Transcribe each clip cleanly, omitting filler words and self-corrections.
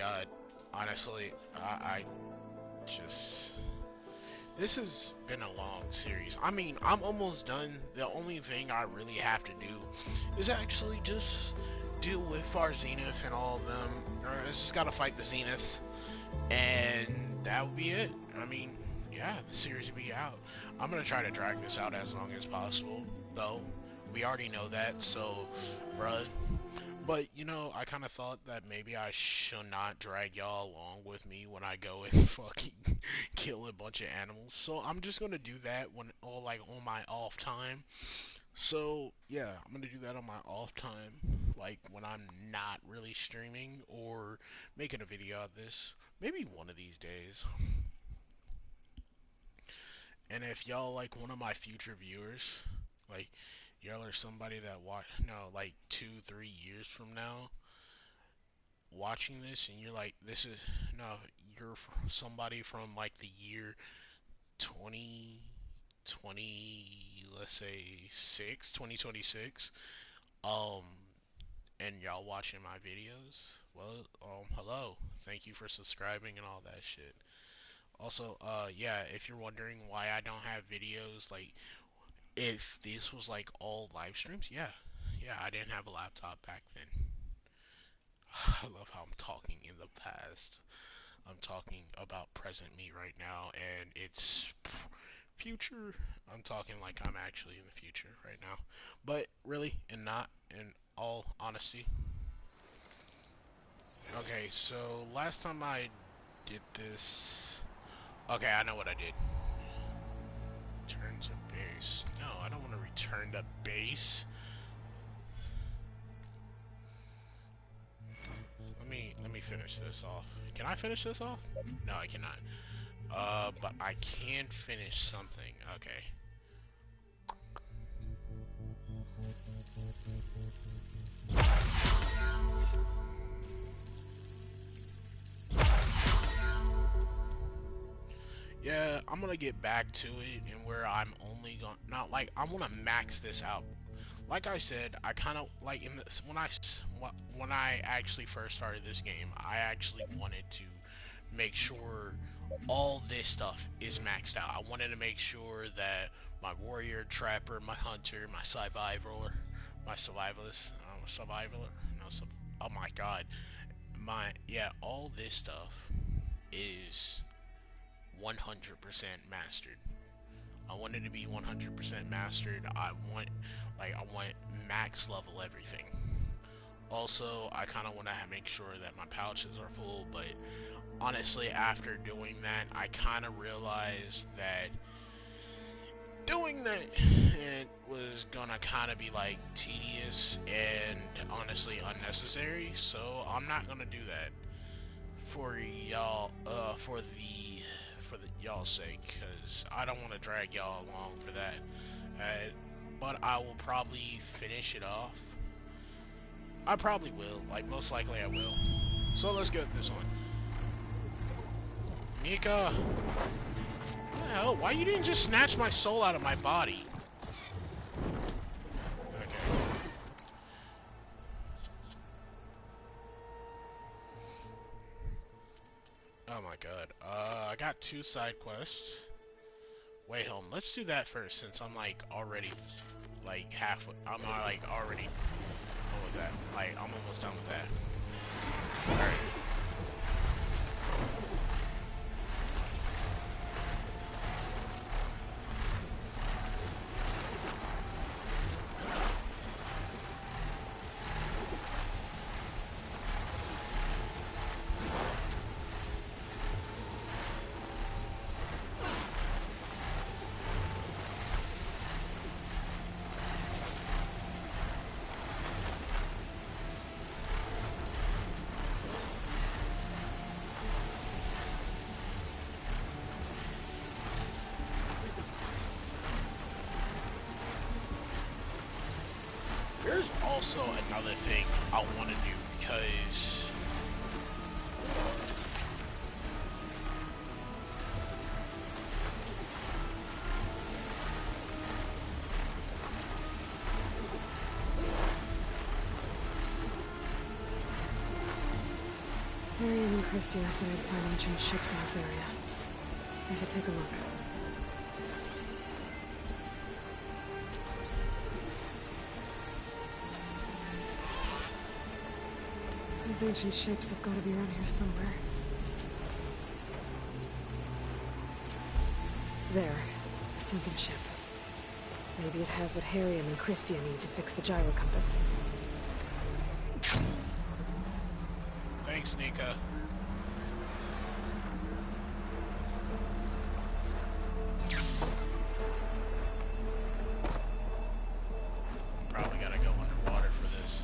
god. Honestly, I just... This has been a long series. I mean, I'm almost done. The only thing I really have to do is actually just deal with Far Zenith and all of them. I just gotta fight the Zenith, and that would be it. I mean, yeah, the series will be out. I'm gonna try to drag this out as long as possible, though. We already know that, so, bruh. But, you know, I kind of thought that maybe I should not drag y'all along with me when I go and fucking kill a bunch of animals. So I'm just gonna do that when, all like, on my off time. So, yeah, I'm gonna do that on my off time, like when I'm not really streaming or making a video of this. Maybe one of these days. And if y'all like one of my future viewers, like y'all are somebody that watch, no, like 2, 3 years from now, watching this and you're like, this is, no, you're somebody from like the year 2020, let's say 2026, um, and y'all watching my videos, well, hello, thank you for subscribing and all that shit. Also, yeah, if you're wondering why I don't have videos, like, if this was like all live streams, yeah, I didn't have a laptop back then. I love how I'm talking in the past. I'm talking about present me right now, and it's future. I'm talking like I'm actually in the future right now. But really, and not in all honesty. Okay, so last time I did this. Okay, I know what I did. Return to base. No, I don't want to return to base. Let me finish this off. Can I finish this off? No, I cannot. But I can finish something. Okay. Yeah, I'm gonna get back to it and where I'm only going not like I want to max this out. Like I said, I kind of like in this when I actually first started this game, I actually wanted to make sure all this stuff is maxed out. I wanted to make sure that my warrior, trapper, my hunter, my survivalist, survivalist, no, oh my god, yeah, all this stuff is 100% mastered. I want it to be 100% mastered. I want max level everything. Also, I kind of want to make sure that my pouches are full, but honestly, after doing that, I kind of realized that doing that it was gonna kind of be like tedious and honestly unnecessary. So I'm not gonna do that for y'all. For the y'all's sake, because I don't want to drag y'all along for that. But I will probably finish it off. I probably will. Like most likely, I will. So let's get this one. Mika! What the hell? Why you didn't just snatch my soul out of my body? Okay. Oh my god. I got 2 side quests. Way home. Let's do that first, since I'm like already like halfway. I'm like already done with that. Like I'm almost done with that. Alright. There's also another thing I want to do because Harriet and Christie said I'd find ancient ships in this area. I should take a look. These ancient ships have got to be around here somewhere. There. A sinking ship. Maybe it has what Harriet and Christia need to fix the gyro compass. Thanks, Nika. Probably gotta go underwater for this.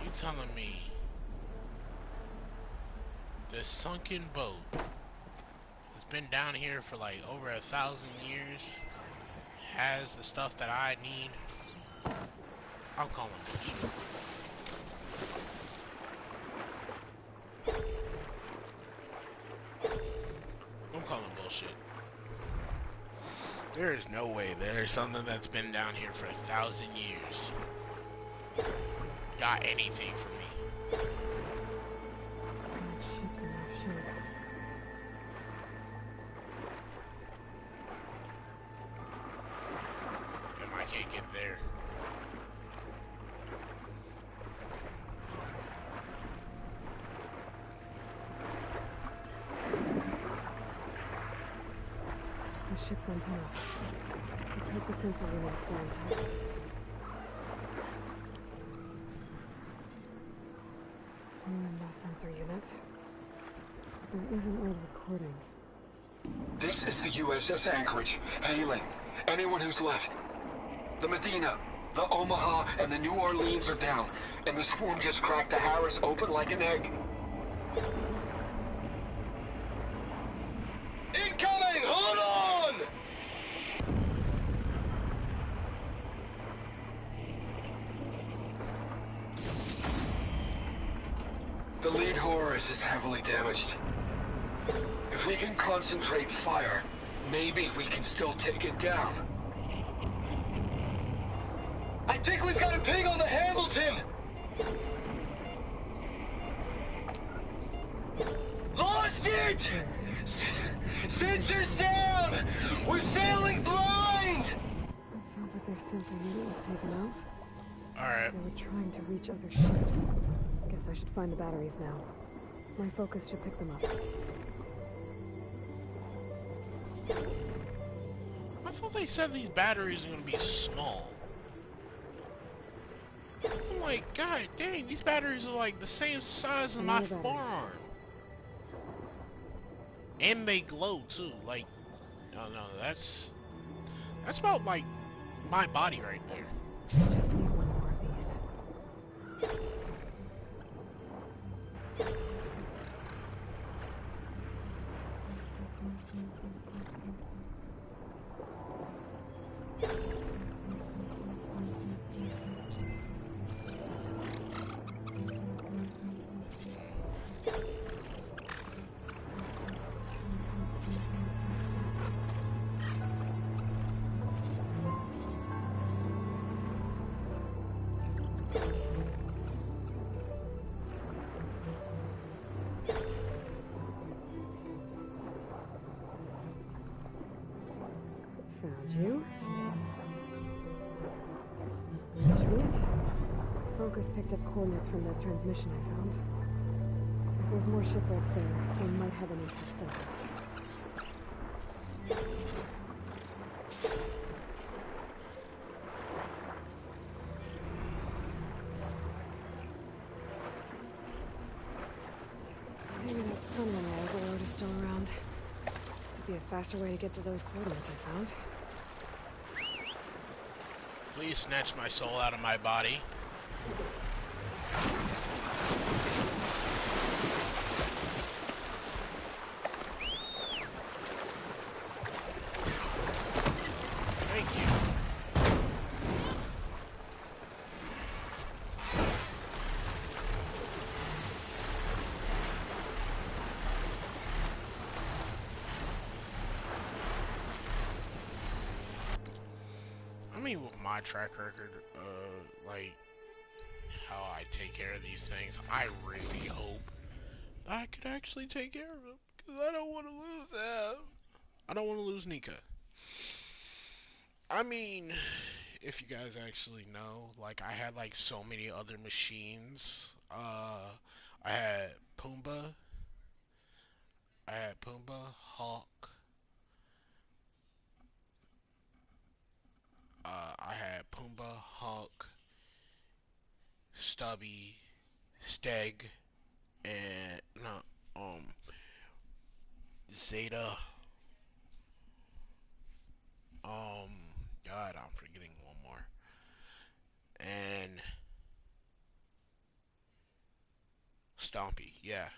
You telling me this sunken boat that's been down here for like over 1,000 years has the stuff that I need? I'm calling bullshit. I'm calling bullshit. There is no way there's something that's been down here for 1,000 years got anything for me. Ship's in rough shape. And I can't get there. The ship's antenna. Let's hope the sensor unit is still intact. No sensor unit. But there is an old recording. This is the USS Anchorage. Hailing anyone who's left. The Medina, the Omaha, and the New Orleans are down, and the swarm just cracked the Harris open like an egg. Incoming! Hold on! The lead Horus is heavily damaged. If we can concentrate fire, maybe we can still take it down. I think we've got a ping on the Hamilton! Lost it! Sensors down! We're sailing blind! It sounds like their sensor unit was taken out. Alright. They were trying to reach other ships. Guess I should find the batteries now. My focus should pick them up. I thought they said these batteries are gonna be small. I'm like, god dang, these batteries are like the same size as my Another battery. forearm. And they glow too. Like, no, that's about like my body right there. I just need one more of these. Found you. That should be it. Focus picked up coordinates from that transmission I found. If there's more shipwrecks there, they might have an intact sensor. Maybe that sunlight overload is still around. Could be a faster way to get to those coordinates I found. Please snatch my soul out of my body. Thank you. I mean, with my track record, like, how I take care of these things. I really hope I could actually take care of them, because I don't want to lose them. I don't want to lose Nika. I mean, if you guys actually know, like, I had, like, so many other machines. I had Pumbaa. I had Pumbaa, Hawk. I had Pumbaa, Hawk, Stubby, Steg, and, no, Zeta. Um, God, I'm forgetting one more. And Stompy, yeah.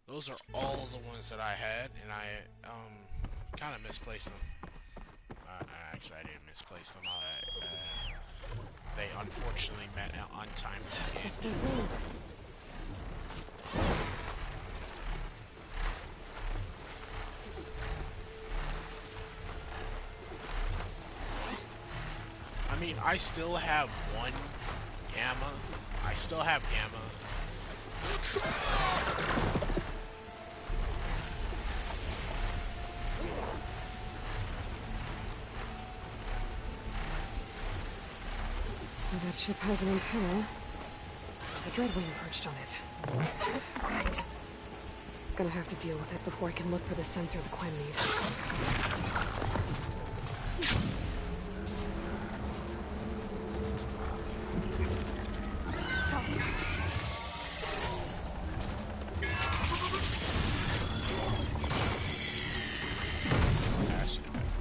Those are all the ones that I had, and I kind of misplaced them. Actually, I didn't misplace them. They unfortunately met an untimely end. I mean, I still have one Gamma. I still have Gamma. Well, that ship has an antenna. A Dreadwing perched on it. Great. Gonna have to deal with it before I can look for the sensor the Quen need.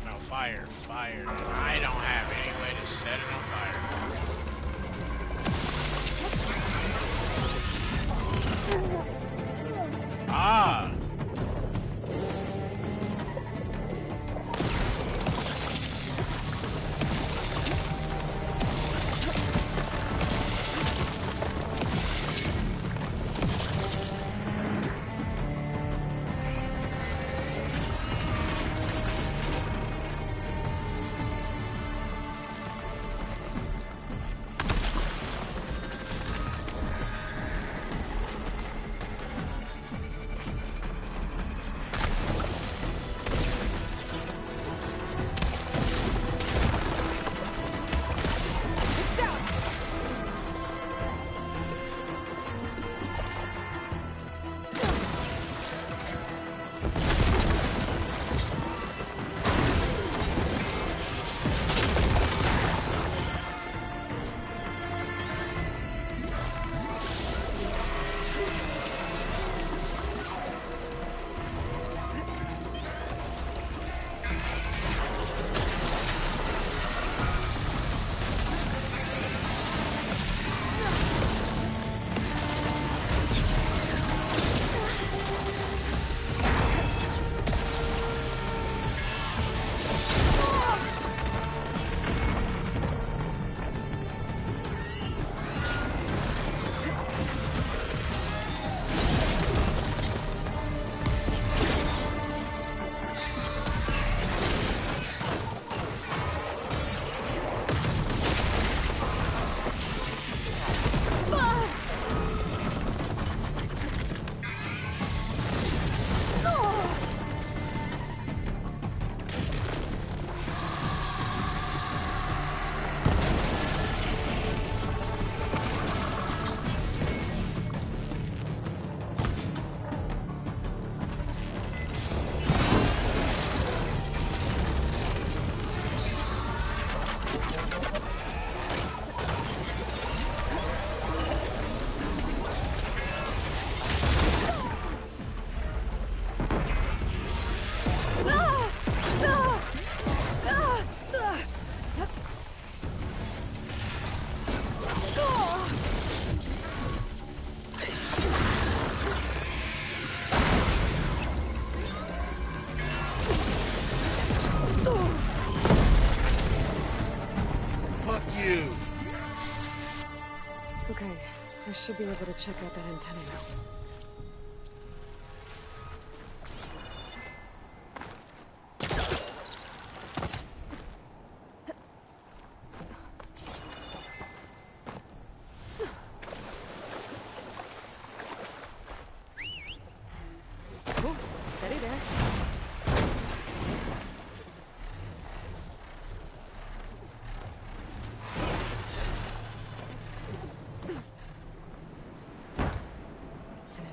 No, fire, fire. I don't have any way to set it on fire. Ah! Okay, I should be able to check out that antenna now.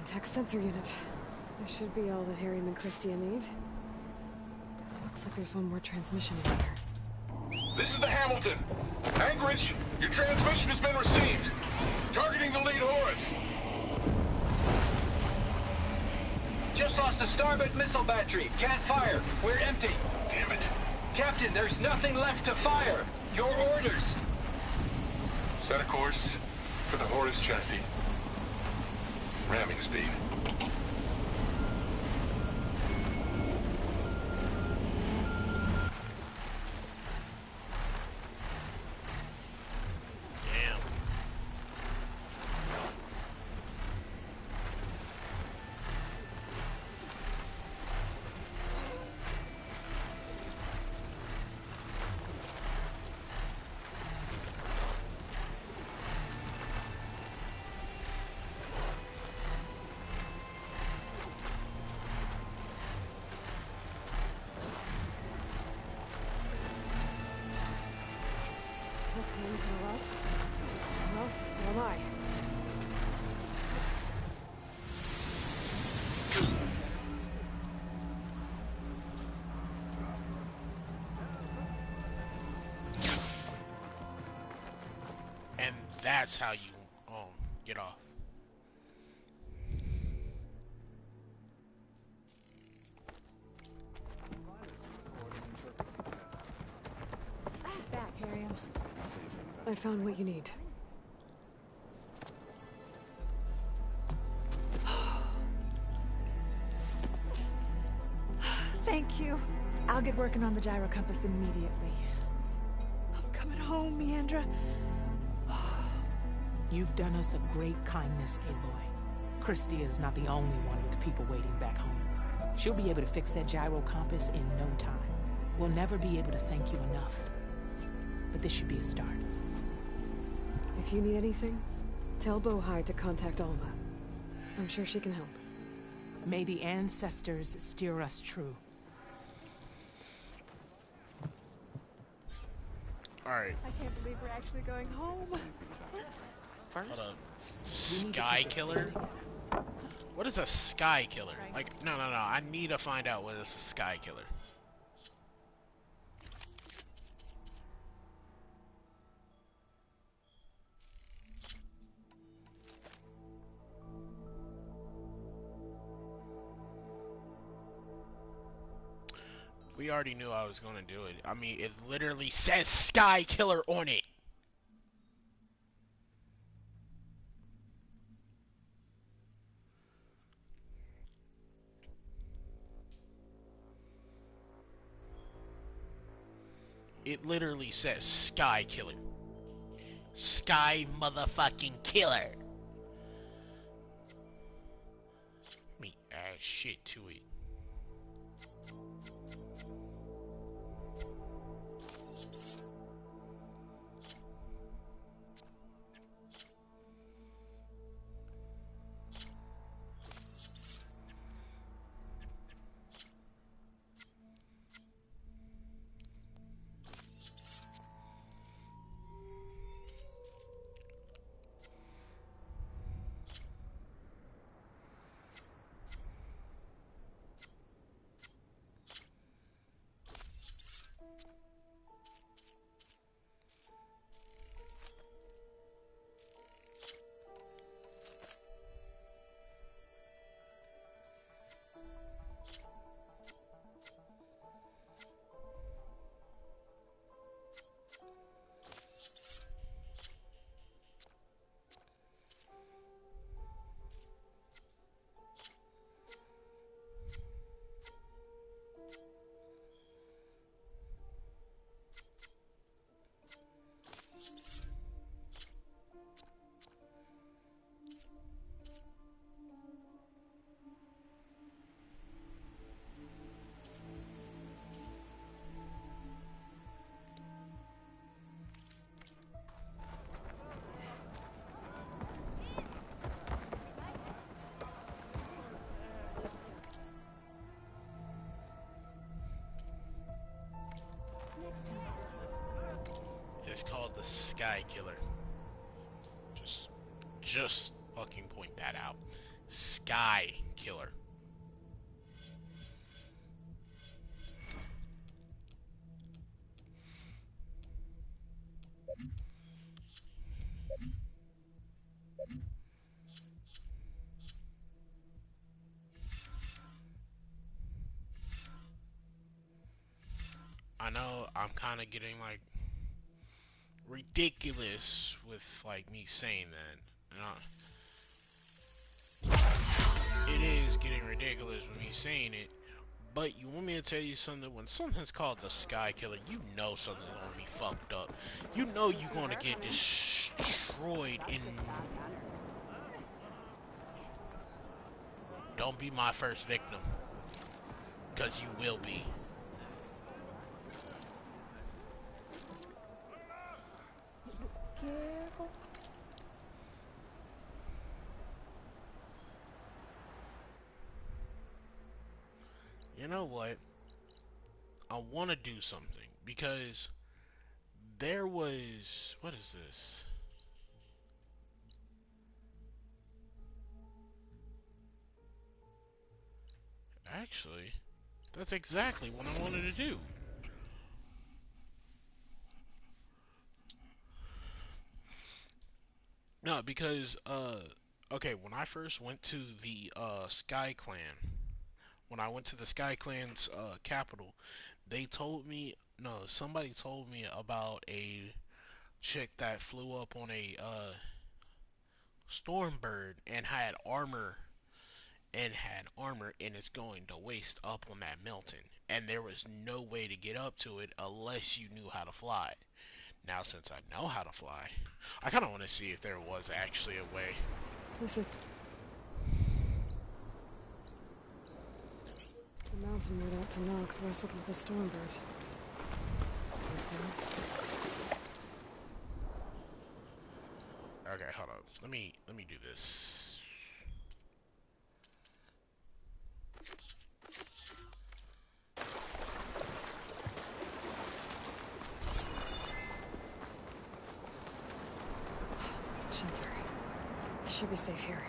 tech sensor unit. This should be all that Harry and Christia need. Looks like there's one more transmission in here. This is the Hamilton. Anchorage, your transmission has been received. Targeting the lead Horus. Just lost the starboard missile battery. Can't fire. We're empty. Damn it. Captain, there's nothing left to fire. Your orders. Set a course for the Horus chassis. Ramming speed. Damn. Well, so am I. And that's how you get off. Back, Ariel. I found what you need. Thank you. I'll get working on the gyro compass immediately. I'm coming home, Meandra. You've done us a great kindness, Aloy. Christia is not the only one with people waiting back home. She'll be able to fix that gyro compass in no time. We'll never be able to thank you enough. But this should be a start. If you need anything, tell Bohai to contact Alma. I'm sure she can help. May the ancestors steer us true. Alright, I can't believe we're actually going home. First, hold up. we need to Sky keep this Killer? together. What is a Sky Killer? Like, no. I need to find out what is a Sky Killer. We already knew I was gonna do it. I mean, it literally says Sky Killer on it. It literally says Sky Killer. Sky motherfucking Killer. Let me add shit to it. It's called the Sky Killer. Just fucking point that out. Sky Killer. I know I'm kind of getting like ridiculous with like me saying that. It is getting ridiculous with me saying it, but you want me to tell you something? When something's called the Sky Killer, you know something's gonna be fucked up. You know you're gonna get destroyed in... Don't be my first victim, because you will be. Careful. You know what? I want to do something because there was... What is this? Actually, that's exactly what I wanted to do. No, because, okay, when I first went to the, Sky Clan, when I went to the Sky Clan's, capital, they told me, no, somebody told me about a chick that flew up on a, Stormbird and had armor, and it's going to waste up on that mountain. And there was no way to get up to it unless you knew how to fly. Now, since I know how to fly, I kind of want to see if there was actually a way. This is... The mountain went out to knock, wrestled with the Stormbird. Okay, hold up. Let me do this. Shelter. Should be safe here.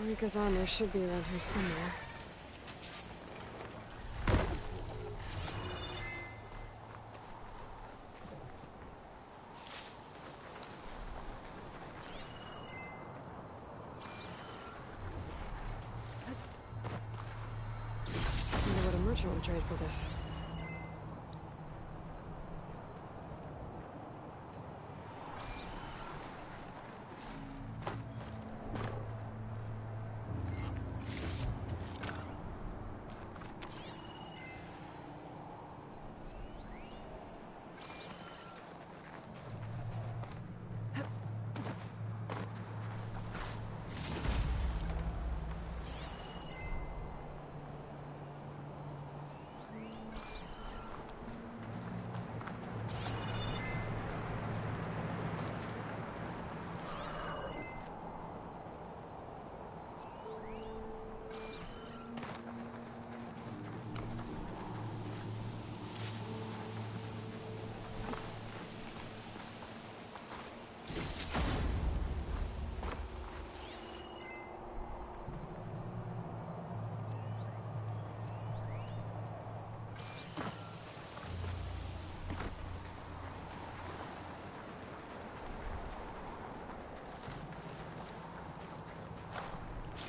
Rika's armor should be around here somewhere. I wonder what a merchant would trade for this.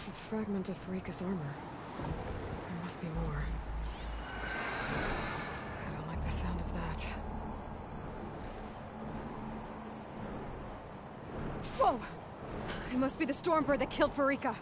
A fragment of Farika's armor. There must be more. I don't like the sound of that. Whoa! It must be the Stormbird that killed Farika.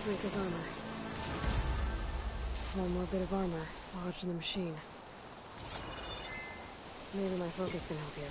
Rika's armor. One more bit of armor lodged in the machine. Maybe my focus can help here.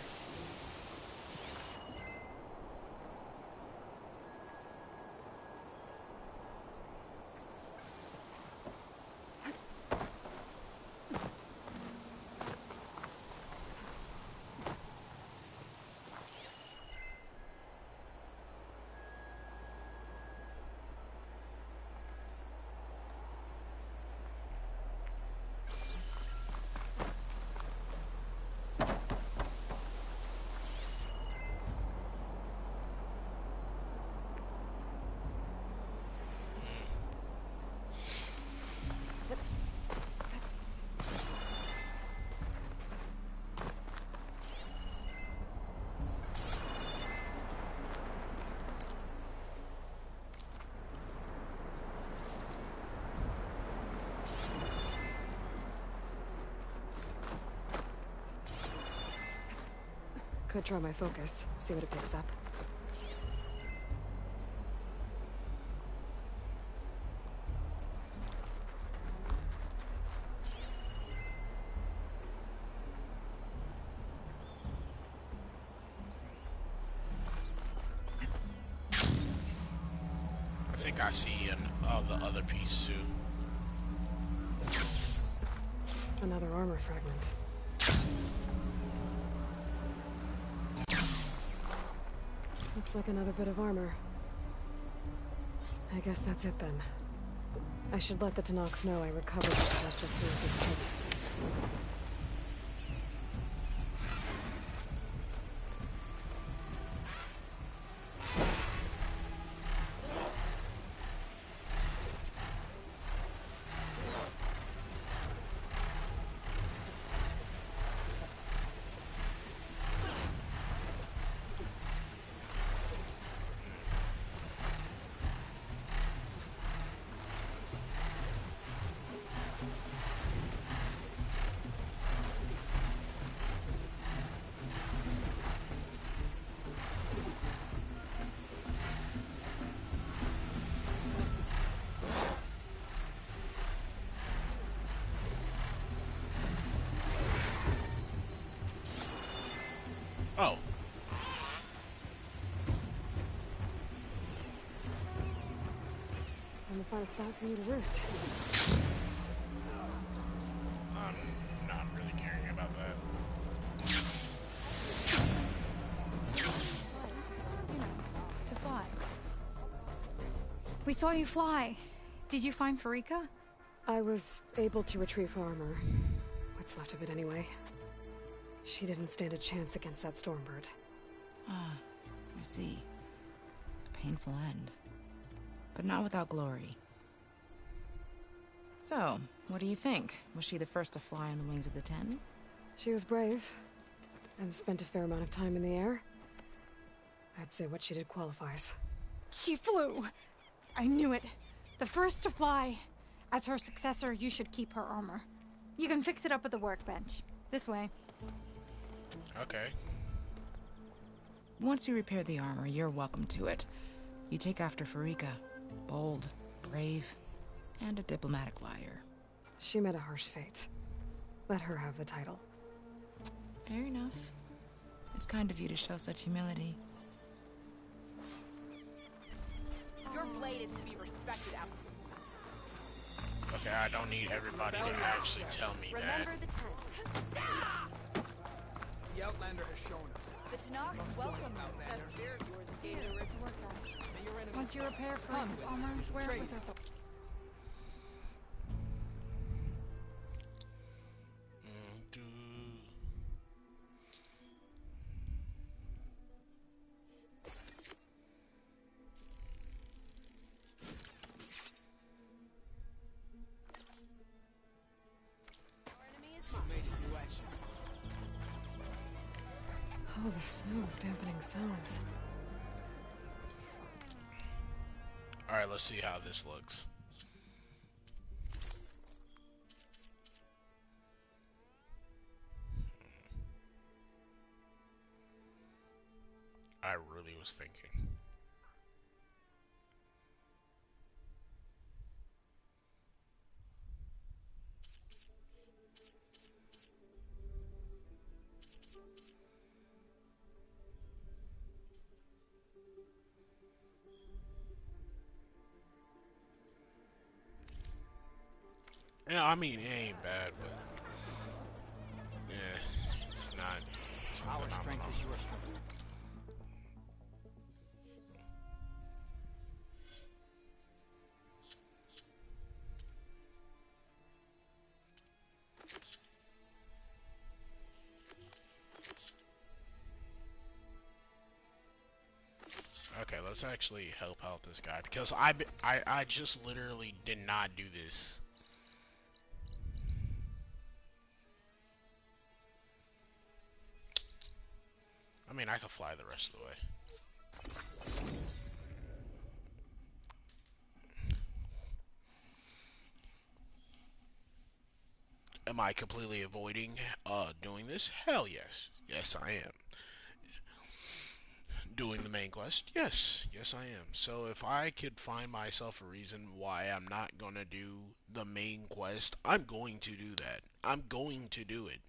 Could try my focus, see what it picks up. I think I see the other piece too. Another armor fragment. Looks like another bit of armor. I guess that's it then. I should let the Tenakth know I recovered what's left of Farika's kit. Oh. I'm gonna find a spot for you to roost. I'm not really caring about that. To fly. We saw you fly. Did you find Farika? I was able to retrieve her armor. What's left of it anyway. She didn't stand a chance against that Stormbird. Ah, I see. A painful end. But not without glory. So, what do you think? Was she the first to fly on the wings of the Ten? She was brave, and spent a fair amount of time in the air. I'd say what she did qualifies. She flew! I knew it. The first to fly. As her successor, you should keep her armor. You can fix it up at the workbench. This way. Okay. Once you repair the armor, you're welcome to it. You take after Farika. Bold, brave, and a diplomatic liar. She met a harsh fate. Let her have the title. Fair enough. It's kind of you to show such humility. Your blade is to be respected out. Okay, I don't need everybody to actually tell me that. Remember the tent. The Outlander has shown us. The Tenakth welcome you. That spirit of yours is getting a written work on. Once you repair Farika's armor, wear it with her focus. Oh, the snow's dampening sounds. Alright, let's see how this looks. I really was thinking. Yeah, I mean, it ain't bad, but yeah, it's not Our strength phenomenal. is your strength. Okay, let's actually help out this guy because I just literally did not do this. I mean, I could fly the rest of the way. Am I completely avoiding doing this? Hell yes. Yes, I am. Doing the main quest? Yes. Yes, I am. So if I could find myself a reason why I'm not gonna do the main quest, I'm going to do that. I'm going to do it.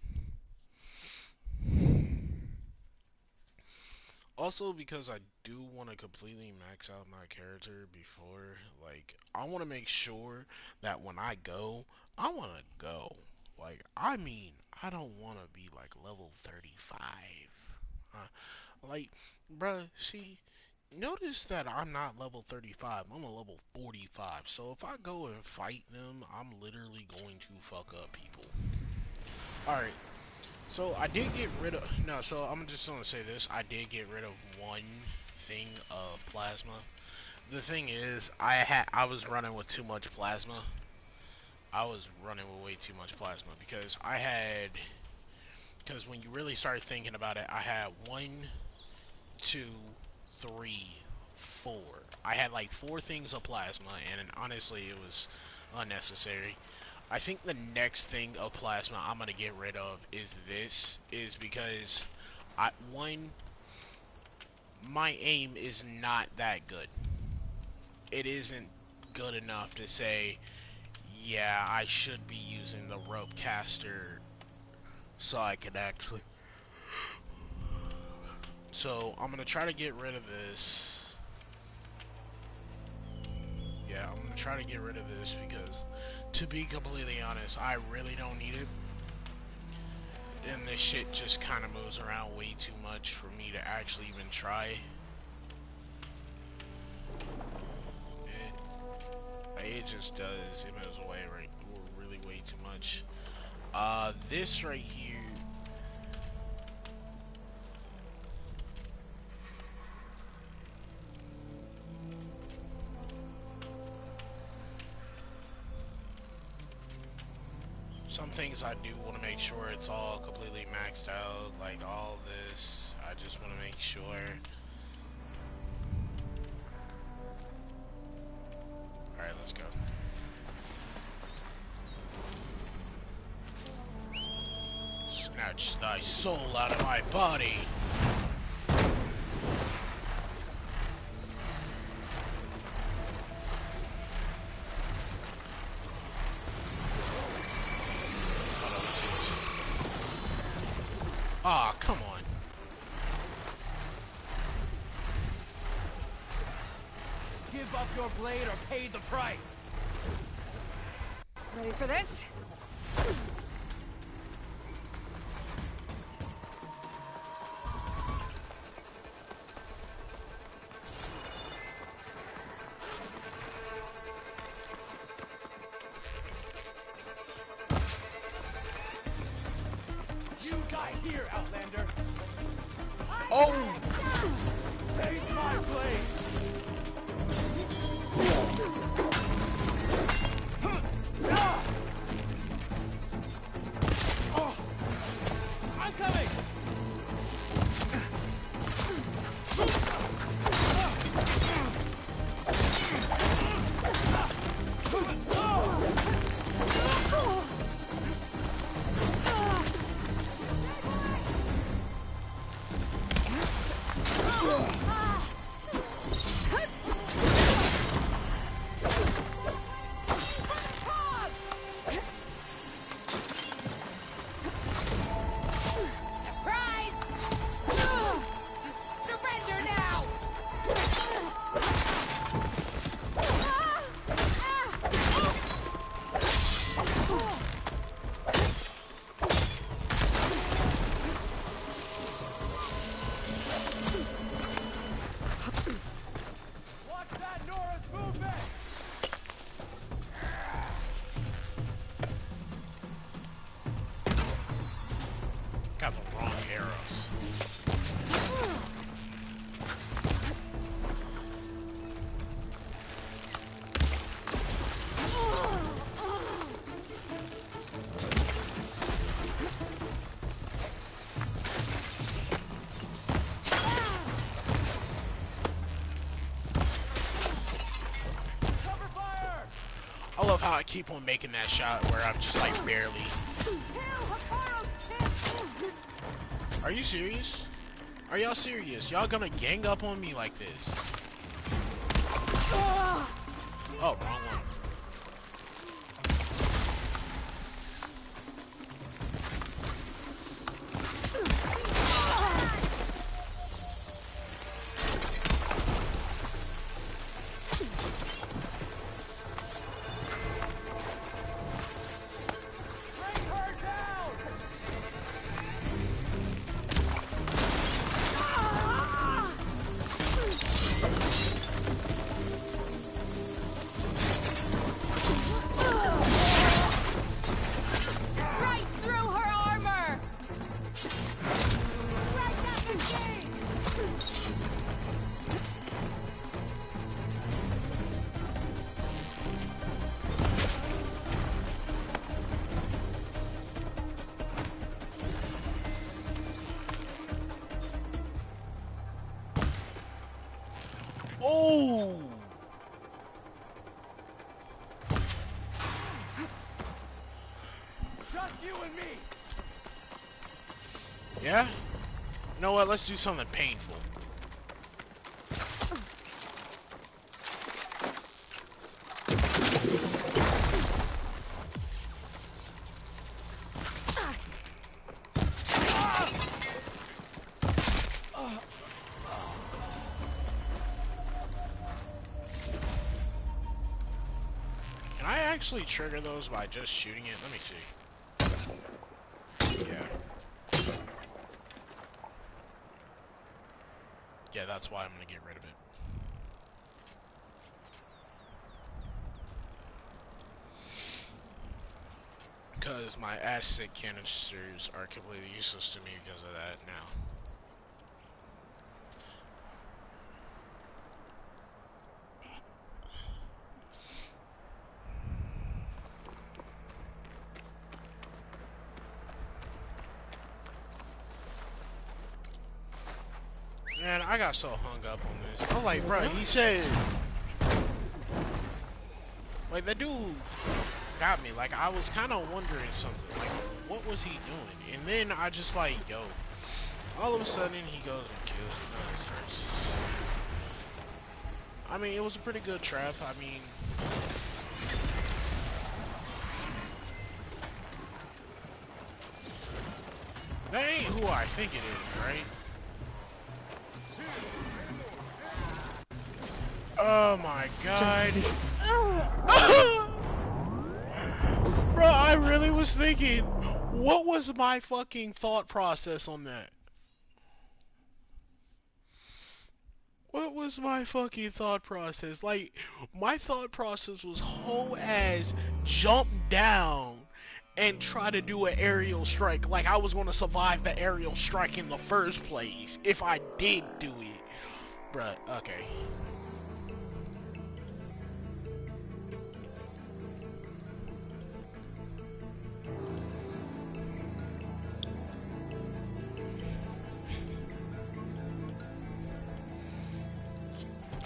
Also, because I do want to completely max out my character before, like, I want to make sure that when I go, I want to go. Like, I mean, I don't want to be, like, level 35. Like, bruh, see, notice that I'm not level 35, I'm a level 45. So if I go and fight them, I'm literally going to fuck up people. Alright. So I did get rid of so I'm just gonna say this. I did get rid of one thing of plasma. The thing is, I was running with too much plasma. I was running with way too much plasma because because when you really start thinking about it, I had 1, 2, 3, 4. I had like 4 things of plasma, and honestly, it was unnecessary. I think the next thing of plasma I'm gonna get rid of is this, because my aim is not that good. It isn't good enough to say, yeah, I should be using the rope caster so I can actually. So I'm gonna try to get rid of this. Yeah, I'm gonna try to get rid of this because, to be completely honest, I really don't need it. And this shit just kind of moves around way too much for me to actually even try. It just does. It moves away really way too much. This right here. Some things I do want to make sure it's all completely maxed out, like all this. I just want to make sure. Alright, let's go. Snatch thy soul out of my body! Aw, come on. Give up your blade or pay the price. Ready for this? You die here, Outlander. Oh! Take my blade. I'm coming. how I keep on making that shot where I'm just like barely. Are you serious? Are y'all serious? Y'all gonna gang up on me like this? Oh, wrong one. Oh! Just you and me. Yeah? You know what? Let's do something painful. Can I actually trigger those by just shooting it? Let me see. Yeah. Yeah, that's why I'm gonna get rid of it. Because my acid canisters are completely useless to me because of that now. Man, I got so hung up on this. I'm like, bro, he said... Like, the dude got me. Like, I was kind of wondering something. Like, what was he doing? And then I just like, yo. All of a sudden, he goes and kills me. No, it starts. I mean, it was a pretty good trap. I mean... That ain't who I think it is, right? Oh my god. Bro, I really was thinking, what was my fucking thought process on that? What was my fucking thought process? Like, my thought process was whole ass jump down and try to do an aerial strike. Like I was gonna survive the aerial strike in the first place if I did do it. Bruh, okay.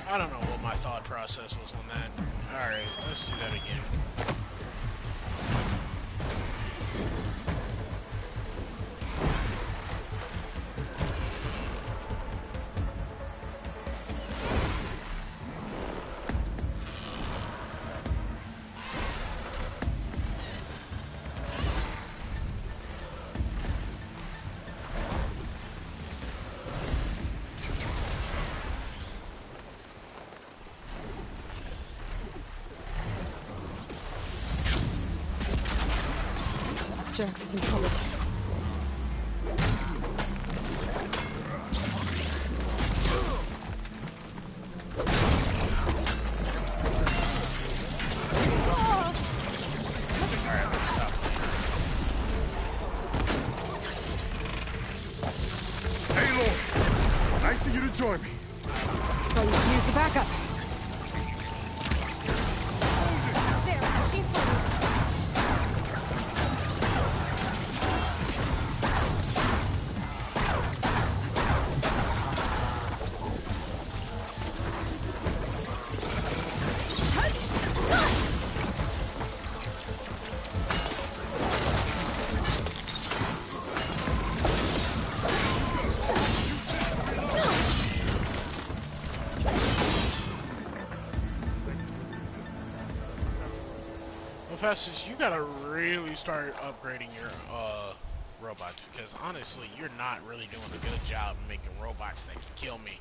I don't know what my thought process was on that. Alright, let's do that again. Jax is in trouble. Hey, Lord. Nice of you to join me. Thought you could use the backup. There, she's fine. Festus, you gotta really start upgrading your robots, because honestly, you're not really doing a good job making robots that can kill me.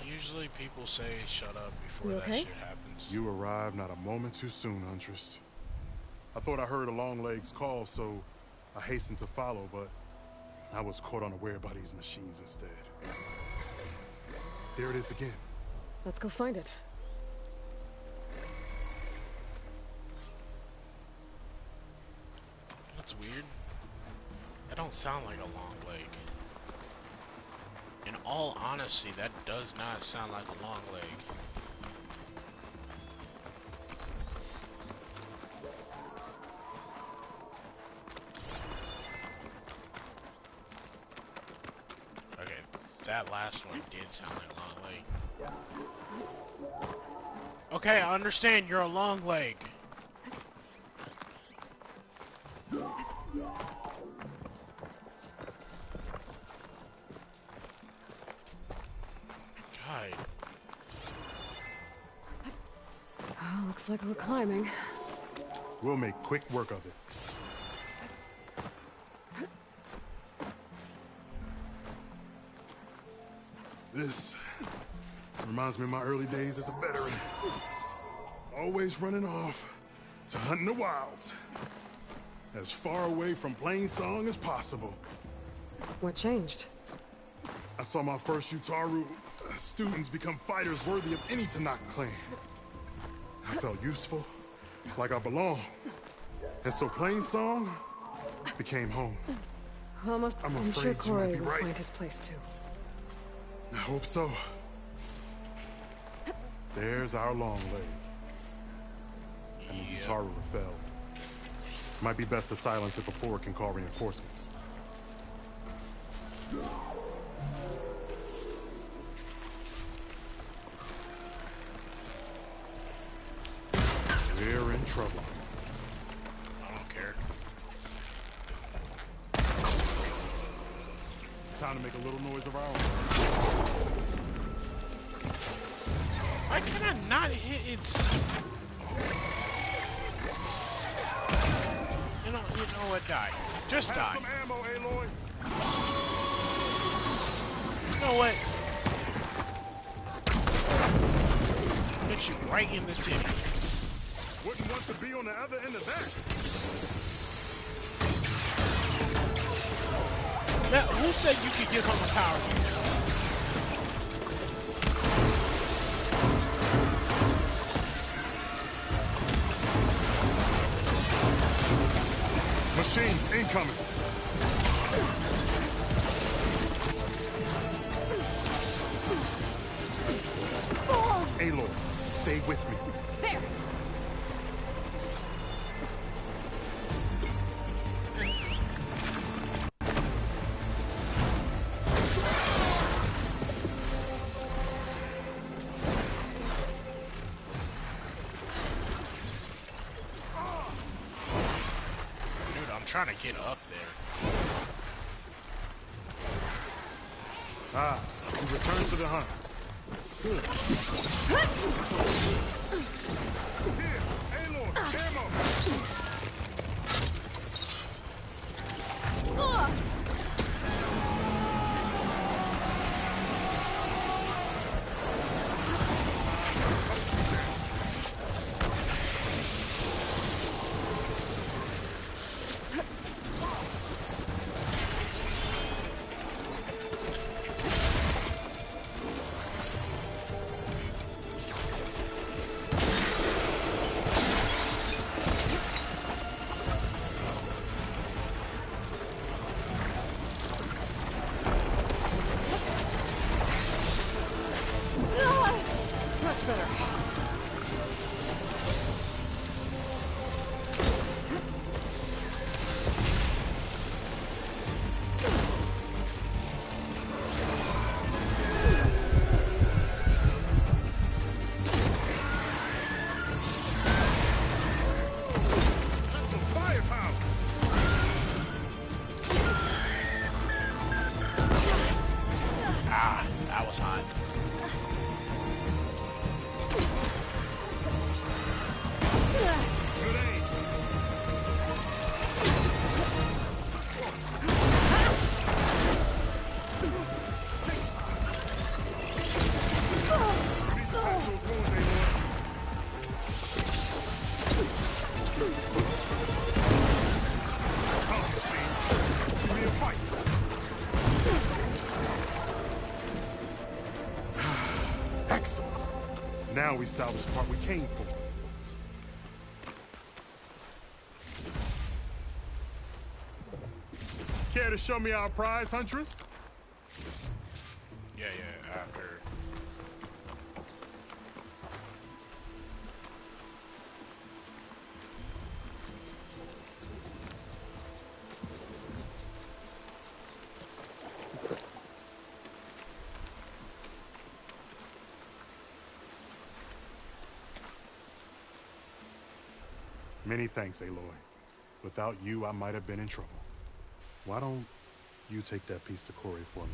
Usually people say shut up before that shit happens. You arrived not a moment too soon, Huntress. I thought I heard a Longlegs call, so I hastened to follow, but I was caught unaware by these machines instead. There it is again. Let's go find it. That's weird. That don't sound like a long leg. In all honesty, that does not sound like a long leg. Okay, that last one did sound like a long leg. Okay, I understand you're a long leg. Oh, looks like we're climbing. We'll make quick work of it. This reminds me of my early days as a veteran. Always running off to hunt in the wilds. As far away from Plainsong as possible. What changed? I saw my first Utaru students become fighters worthy of any Tenakth clan. I felt useful, like I belonged. And so Plainsong became home. Almost. I'm sure Corey will right. find his place too. I hope so. There's our long leg. And the Utaru fell. Might be best to silence it before it can call reinforcements. We're in trouble. I don't care. Time to make a little noise of our own. Why can I not hit it? You know what? Die. Just die. Have some ammo, Aloy. You know what? Hit you right in the titty. Wouldn't want to be on the other end of that. Now, who said you could give him a power user? Machines incoming. Aloy, stay with me. There. Trying to get up there. Ah, we return to the hunt. Good. Here, Aloy, ammo. Now we salvage the part we came for. Care to show me our prize, Huntress? Yeah, after. Many thanks, Aloy. Without you, I might have been in trouble. Why don't you take that piece to Corey for me?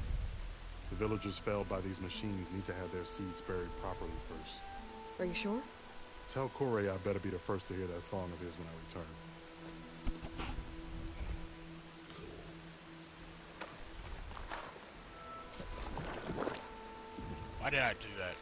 The villagers felled by these machines need to have their seeds buried properly first. Are you sure? Tell Corey I better be the first to hear that song of his when I return. Why did I do that?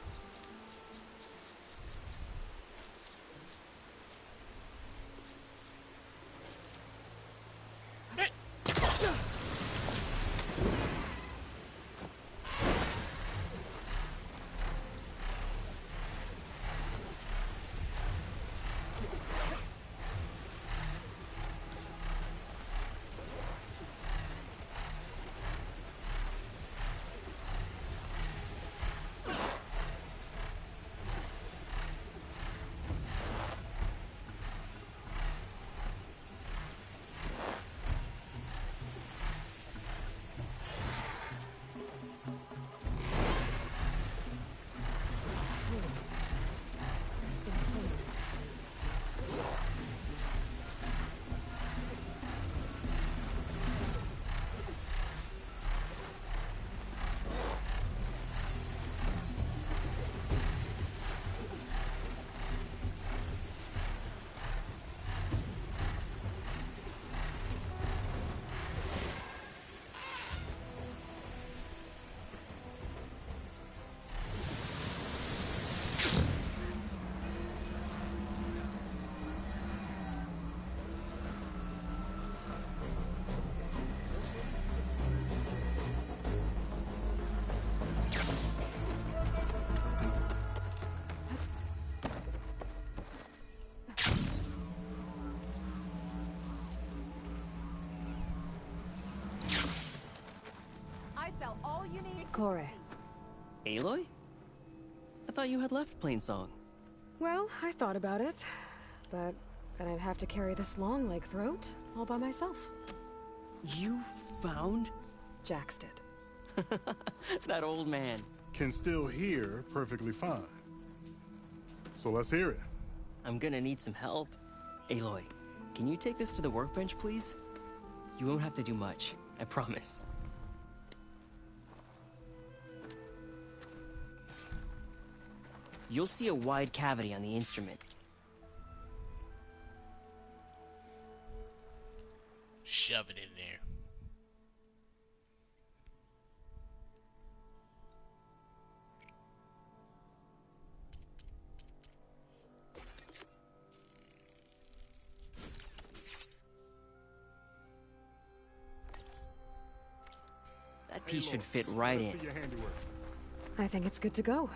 All you need. Corey. Aloy? I thought you had left Plainsong. Well, I thought about it, but then I'd have to carry this long leg throat all by myself. You found? Jax did. That old man. Can still hear perfectly fine. So let's hear it. I'm gonna need some help. Aloy, can you take this to the workbench, please? You won't have to do much, I promise. You'll see a wide cavity on the instrument. Shove it in there. That piece should fit right in. I think it's good to go.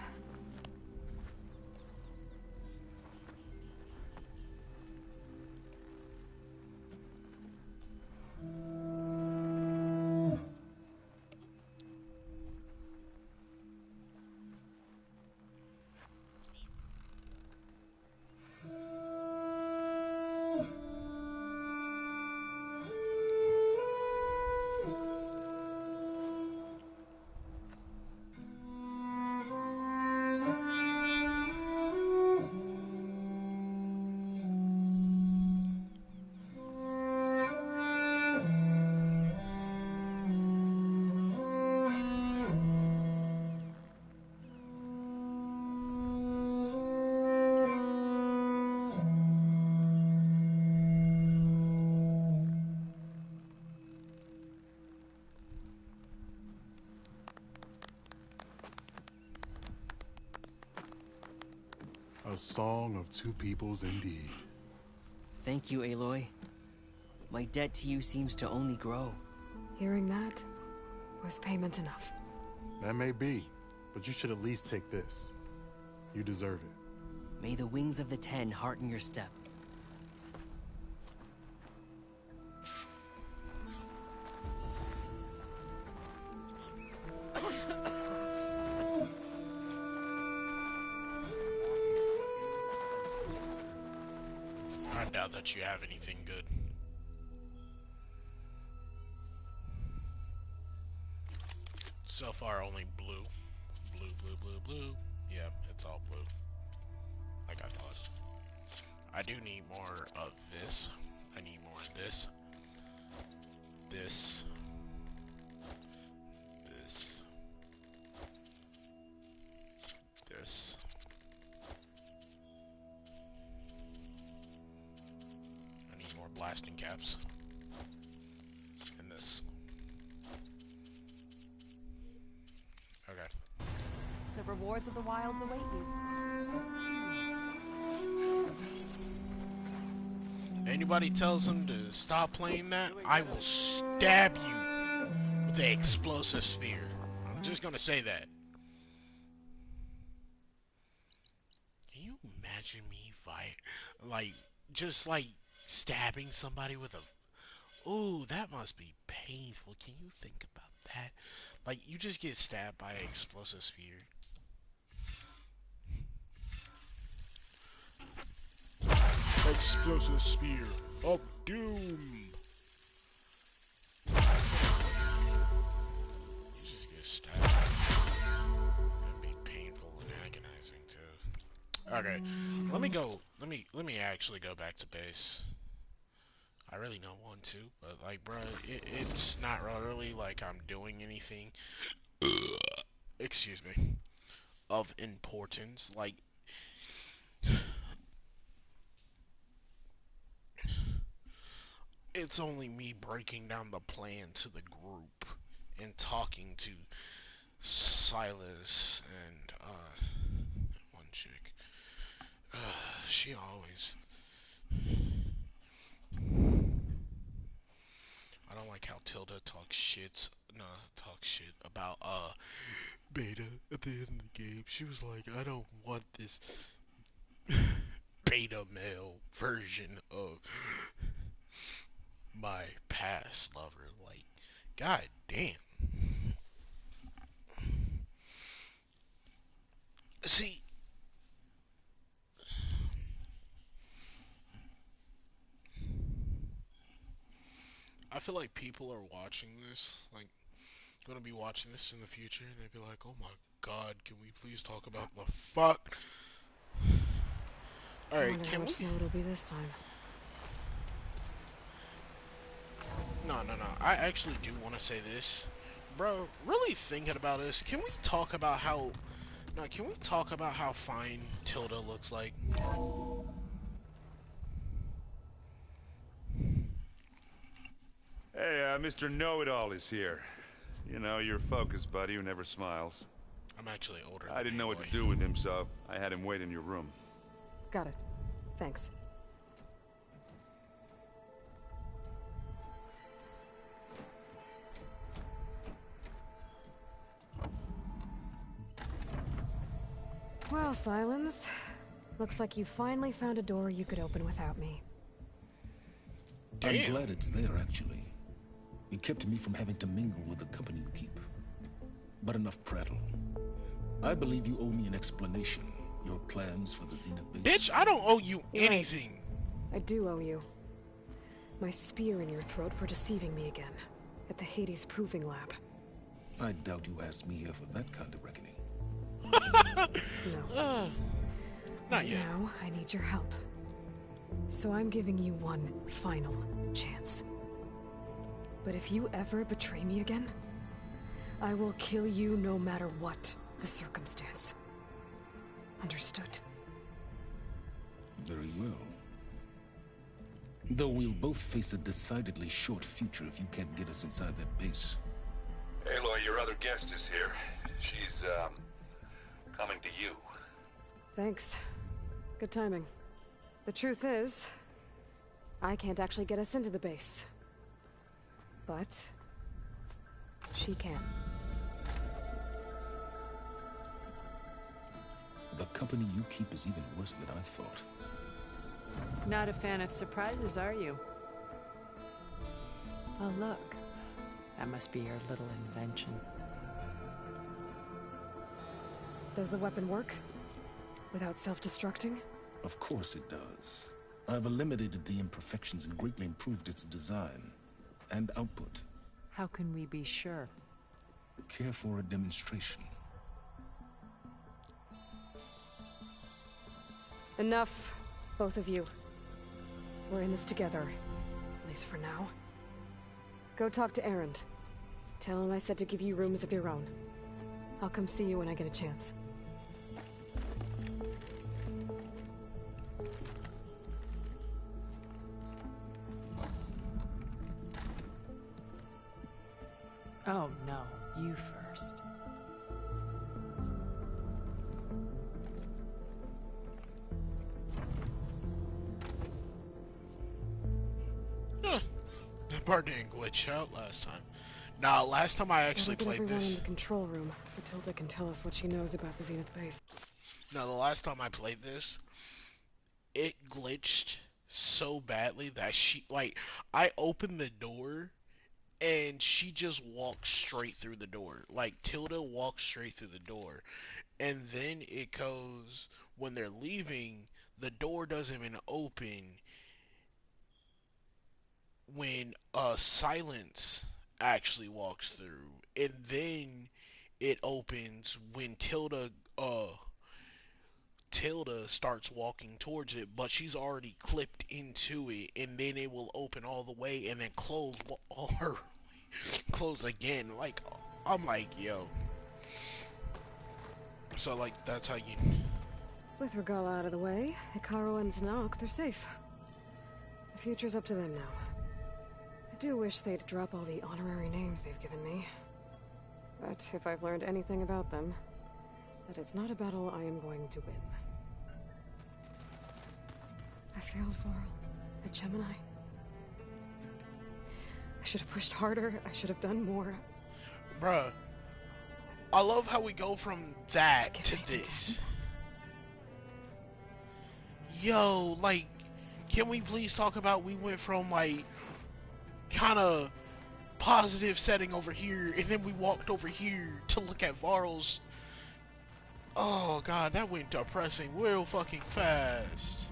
A song of two peoples indeed. Thank you, Aloy. My debt to you seems to only grow. Hearing that was payment enough. That may be, but you should at least take this. You deserve it. May the wings of the Ten hearten your step. I doubt that you have anything good. So far, only blue. Blue, blue, blue, blue. Yeah, it's all blue. Like I thought. I do need more of this. I need more of this. This. This. This. I need more blasting caps. And this. Okay. The rewards of the wilds await you. Anybody tells him to stop playing that, I will stab you with the explosive sphere. I'm just gonna say that. Can you imagine me just stabbing somebody with a... Ooh, that must be painful. Can you think about that? Like, you just get stabbed by an explosive sphere. Explosive spear of doom. You just get stabbed. It'd be painful and agonizing too. Okay, let me actually go back to base. I really don't want to, but like, bro, it's not really like I'm doing anything. Excuse me. Of importance, like. It's only me breaking down the plan to the group and talking to Silas and one chick. She always... I don't like how Tilda talks shit about Beta at the end of the game. She was like, I don't want this beta male version of my past lover. Like, god damn. See, I feel like people are watching this, like, gonna be watching this in the future, and they'd be like, oh my god, can we please talk about the fuck? Alright, can we... slow it'll be this time. No. I actually do want to say this. Bro, really thinking about this, can we talk about how... No, can we talk about how fine Tilda looks like? Hey, Mr. Know-It-All is here. You know, your focus buddy who never smiles. I'm actually older than I didn't know what to do with him, so I had him wait in your room. Got it. Thanks. Well, Silence. Looks like you finally found a door you could open without me. Damn. I'm glad it's there, actually. It kept me from having to mingle with the company you keep. But enough prattle. I believe you owe me an explanation. Your plans for the Zenith base. Bitch, I don't owe you anything. I do owe you. My spear in your throat for deceiving me again. At the Hades Proving Lab. I doubt you asked me here for that kind of reckoning. No. Not yet. Now, I need your help. So I'm giving you one final chance. But if you ever betray me again, I will kill you no matter what the circumstance. Understood? Very well. Though we'll both face a decidedly short future if you can't get us inside that base. Aloy, your other guest is here. She's, coming to you. Thanks. Good timing. The truth is, I can't actually get us into the base. But she can. The company you keep is even worse than I thought. Not a fan of surprises, are you? Oh, look. That must be your little invention. Does the weapon work? Without self-destructing? Of course it does. I've eliminated the imperfections and greatly improved its design and output. How can we be sure? Care for a demonstration? Enough, both of you. We're in this together, at least for now. Go talk to Erend. Tell him I said to give you rooms of your own. I'll come see you when I get a chance. Oh, no. You first. Huh. That part didn't glitch out last time. Nah, last time I actually played everyone this. in the control room, so Tilda can tell us what she knows about the Zenith base. No, the last time I played this, it glitched so badly that I opened the door and she just walked straight through the door. Like, Tilda walks straight through the door. And then it goes, when they're leaving, the door doesn't even open when Silence actually walks through. And then it opens when Tilda starts walking towards it, but she's already clipped into it, and then it will open all the way and then close close again. Like, I'm like, yo. So, like, that's how you... With Regalla out of the way, Hekarro and Znok, they're safe. The future's up to them now. I do wish they'd drop all the honorary names they've given me. But if I've learned anything about them, that is not a battle I am going to win. I failed Varl at Gemini. I should have pushed harder. I should have done more. Bruh, I love how we go from that to this. Yo, like, can we please talk about we went from, like, kind of positive setting over here, and then we walked over here to look at Varl's. Oh god, that went depressing real fucking fast.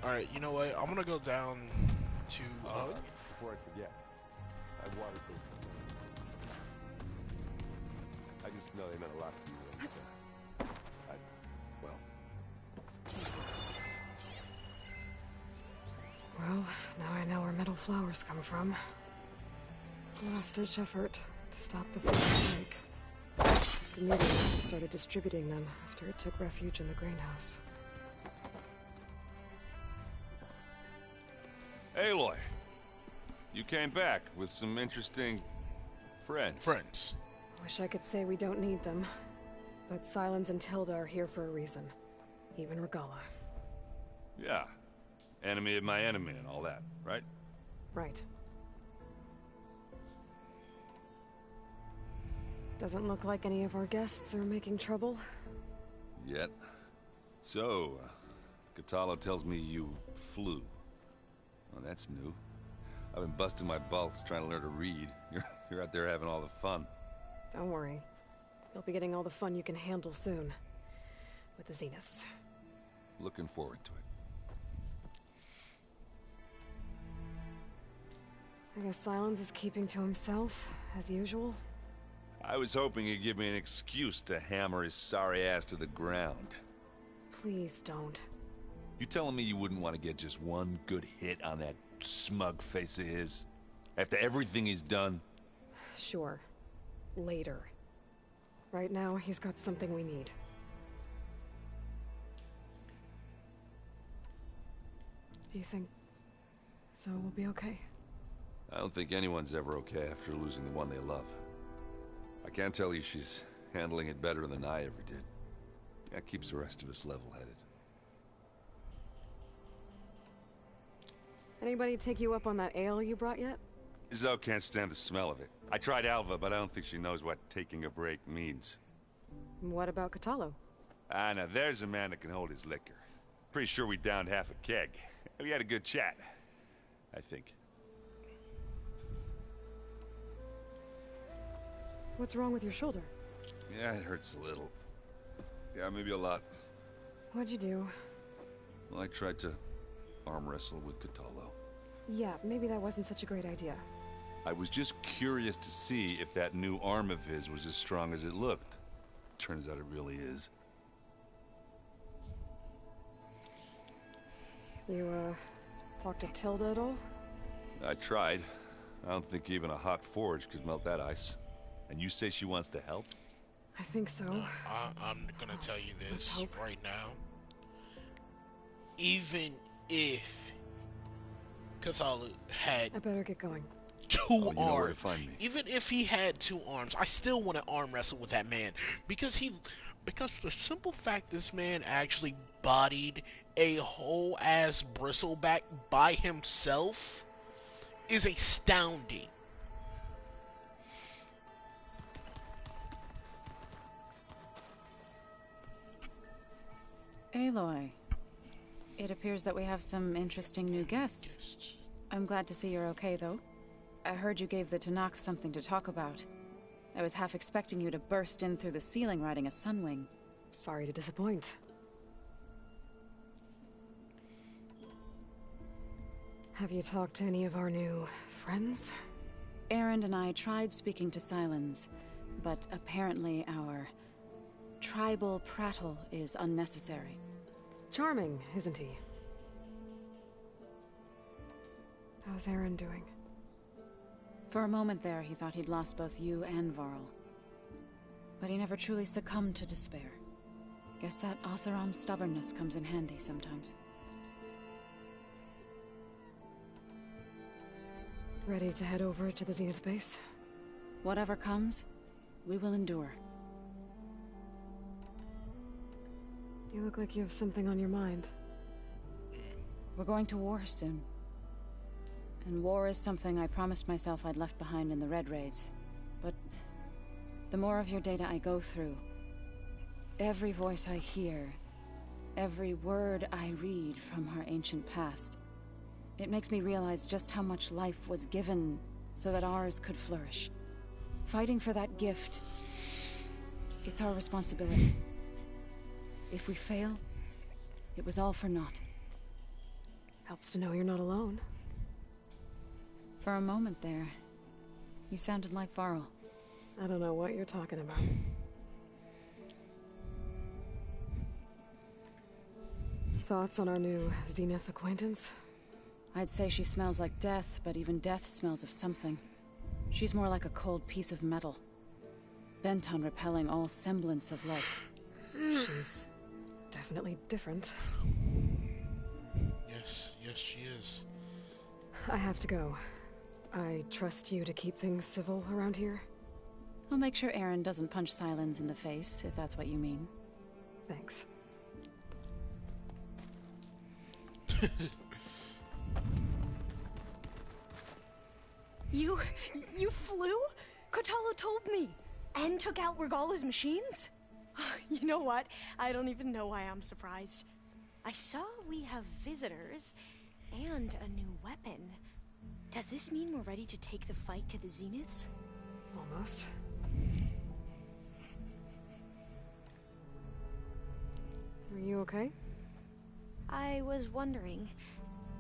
Alright, you know what? I'm gonna go down to before I forget, I watered those. I just know they meant a lot to you. And, Well, now I know where metal flowers come from. A last-ditch effort to stop the first break. Demeter must have started distributing them after it took refuge in the greenhouse. Aloy, you came back with some interesting friends. Wish I could say we don't need them, but Silence and Tilda are here for a reason. Even Regalla. Yeah. Enemy of my enemy and all that, right? Right. Doesn't look like any of our guests are making trouble. Yet. So, Kotallo tells me you flew. Well, that's new. I've been busting my balls trying to learn to read. You're out there having all the fun. Don't worry. You'll be getting all the fun you can handle soon. With the Zeniths. Looking forward to it. I guess Silence is keeping to himself, as usual. I was hoping he'd give me an excuse to hammer his sorry ass to the ground. Please don't. You telling me you wouldn't want to get just one good hit on that smug face of his? After everything he's done? Sure. Later. Right now, he's got something we need. Do you think Zoe will be okay? I don't think anyone's ever okay after losing the one they love. I can't tell you she's handling it better than I ever did. That keeps the rest of us level-headed. Anybody take you up on that ale you brought yet? Zoe can't stand the smell of it. I tried Alva, but I don't think she knows what taking a break means. What about Kotallo? Ah, now there's a man that can hold his liquor. Pretty sure we downed half a keg. We had a good chat, I think. What's wrong with your shoulder? Yeah, it hurts a little. Yeah, maybe a lot. What'd you do? Well, I tried to arm wrestle with Kotallo. Yeah, maybe that wasn't such a great idea. I was just curious to see if that new arm of his was as strong as it looked. Turns out it really is. You, talked to Tilda at all? I tried. I don't think even a hot forge could melt that ice. And you say she wants to help? I think so. I'm gonna tell you this right now. Even if Kotallo had I better get going. two you know where to arms, find me. even if he had 2 arms, I still want to arm wrestle with that man because the simple fact this man actually bodied a whole ass bristleback by himself is astounding. Aloy, it appears that we have some interesting new guests. I'm glad to see you're okay, though. I heard you gave the Tenakth something to talk about. I was half expecting you to burst in through the ceiling riding a Sunwing. Sorry to disappoint. Have you talked to any of our new friends? Erend and I tried speaking to Sylens, but apparently our tribal prattle is unnecessary. Charming, isn't he? How's Erend doing? For a moment there, he thought he'd lost both you and Varl. But he never truly succumbed to despair. Guess that Oseram's stubbornness comes in handy sometimes. Ready to head over to the Zenith base? Whatever comes, we will endure. You look like you have something on your mind. We're going to war soon. And war is something I promised myself I'd left behind in the Red Raids. But the more of your data I go through, every voice I hear, every word I read from our ancient past, it makes me realize just how much life was given so that ours could flourish. Fighting for that gift, it's our responsibility. If we fail, it was all for naught. Helps to know you're not alone. For a moment there, you sounded like Varl. I don't know what you're talking about. Thoughts on our new Zenith acquaintance? I'd say she smells like death, but even death smells of something. She's more like a cold piece of metal, bent on repelling all semblance of life. She's definitely different. Yes, she is. I have to go. I trust you to keep things civil around here? I'll make sure Erend doesn't punch Sylens in the face, if that's what you mean. Thanks. You flew? Kotallo told me. And took out Regalla's machines? You know what? I don't even know why I'm surprised. I saw we have visitors and a new weapon. Does this mean we're ready to take the fight to the Zeniths? Almost. Are you okay? I was wondering,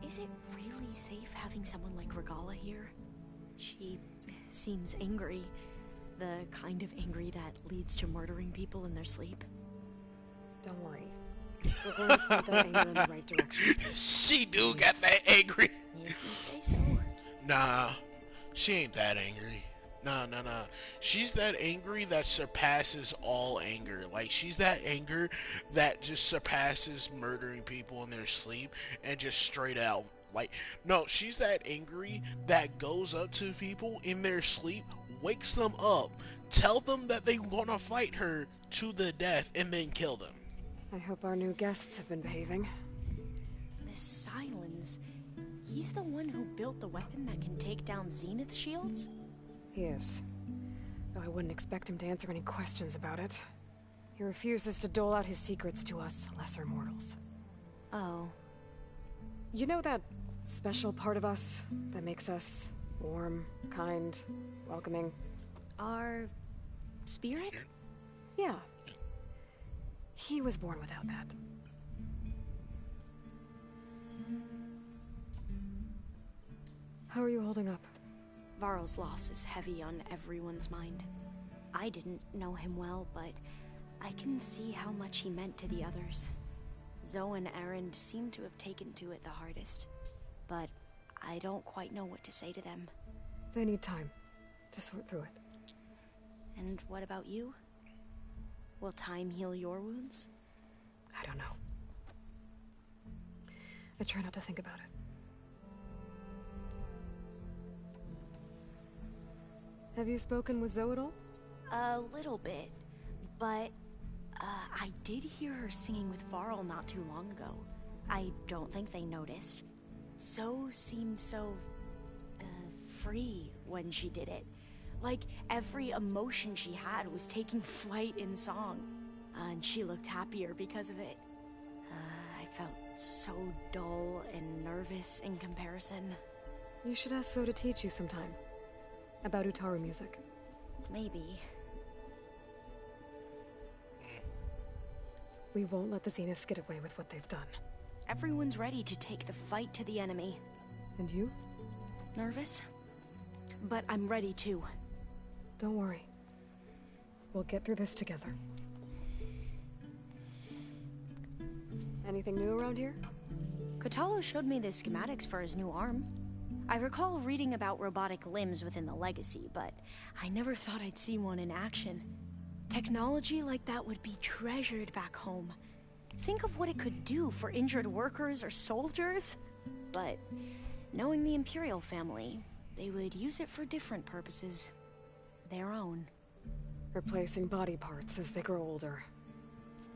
is it really safe having someone like Regalla here? She seems angry. The kind of angry that leads to murdering people in their sleep. Don't worry. We're going to point that anger in the right direction. She do get that angry. If you say so. Nah, she ain't that angry. Nah. She's that angry that surpasses all anger. Like, she's that anger that just surpasses murdering people in their sleep and just straight out. Like, no, she's that angry that goes up to people in their sleep, wakes them up, tell them that they want to fight her to the death, and then kill them. I hope our new guests have been behaving. This Sylens, he's the one who built the weapon that can take down Zenith shields? He is. Though I wouldn't expect him to answer any questions about it. He refuses to dole out his secrets to us lesser mortals. Oh. You know that special part of us that makes us warm, kind, welcoming? Our spirit? Yeah. He was born without that. How are you holding up? Varl's loss is heavy on everyone's mind. I didn't know him well, but I can see how much he meant to the others. Zoe and Erend seem to have taken to it the hardest, but I don't quite know what to say to them. They need time to sort through it. And what about you? Will time heal your wounds? I don't know. I try not to think about it. Have you spoken with Zoe at all? A little bit, but I did hear her singing with Varl not too long ago. I don't think they noticed. Zoe seemed so free when she did it. Like every emotion she had was taking flight in song. And she looked happier because of it. I felt so dull and nervous in comparison. You should ask Zoe to teach you sometime. About Utaru music. Maybe. We won't let the Zeniths get away with what they've done. Everyone's ready to take the fight to the enemy. And you? Nervous? But I'm ready too. Don't worry. We'll get through this together. Anything new around here? Kotallo showed me the schematics for his new arm. I recall reading about robotic limbs within the Legacy, but I never thought I'd see one in action. Technology like that would be treasured back home. Think of what it could do for injured workers or soldiers. But knowing the Imperial family, they would use it for different purposes. Their own. Replacing body parts as they grow older.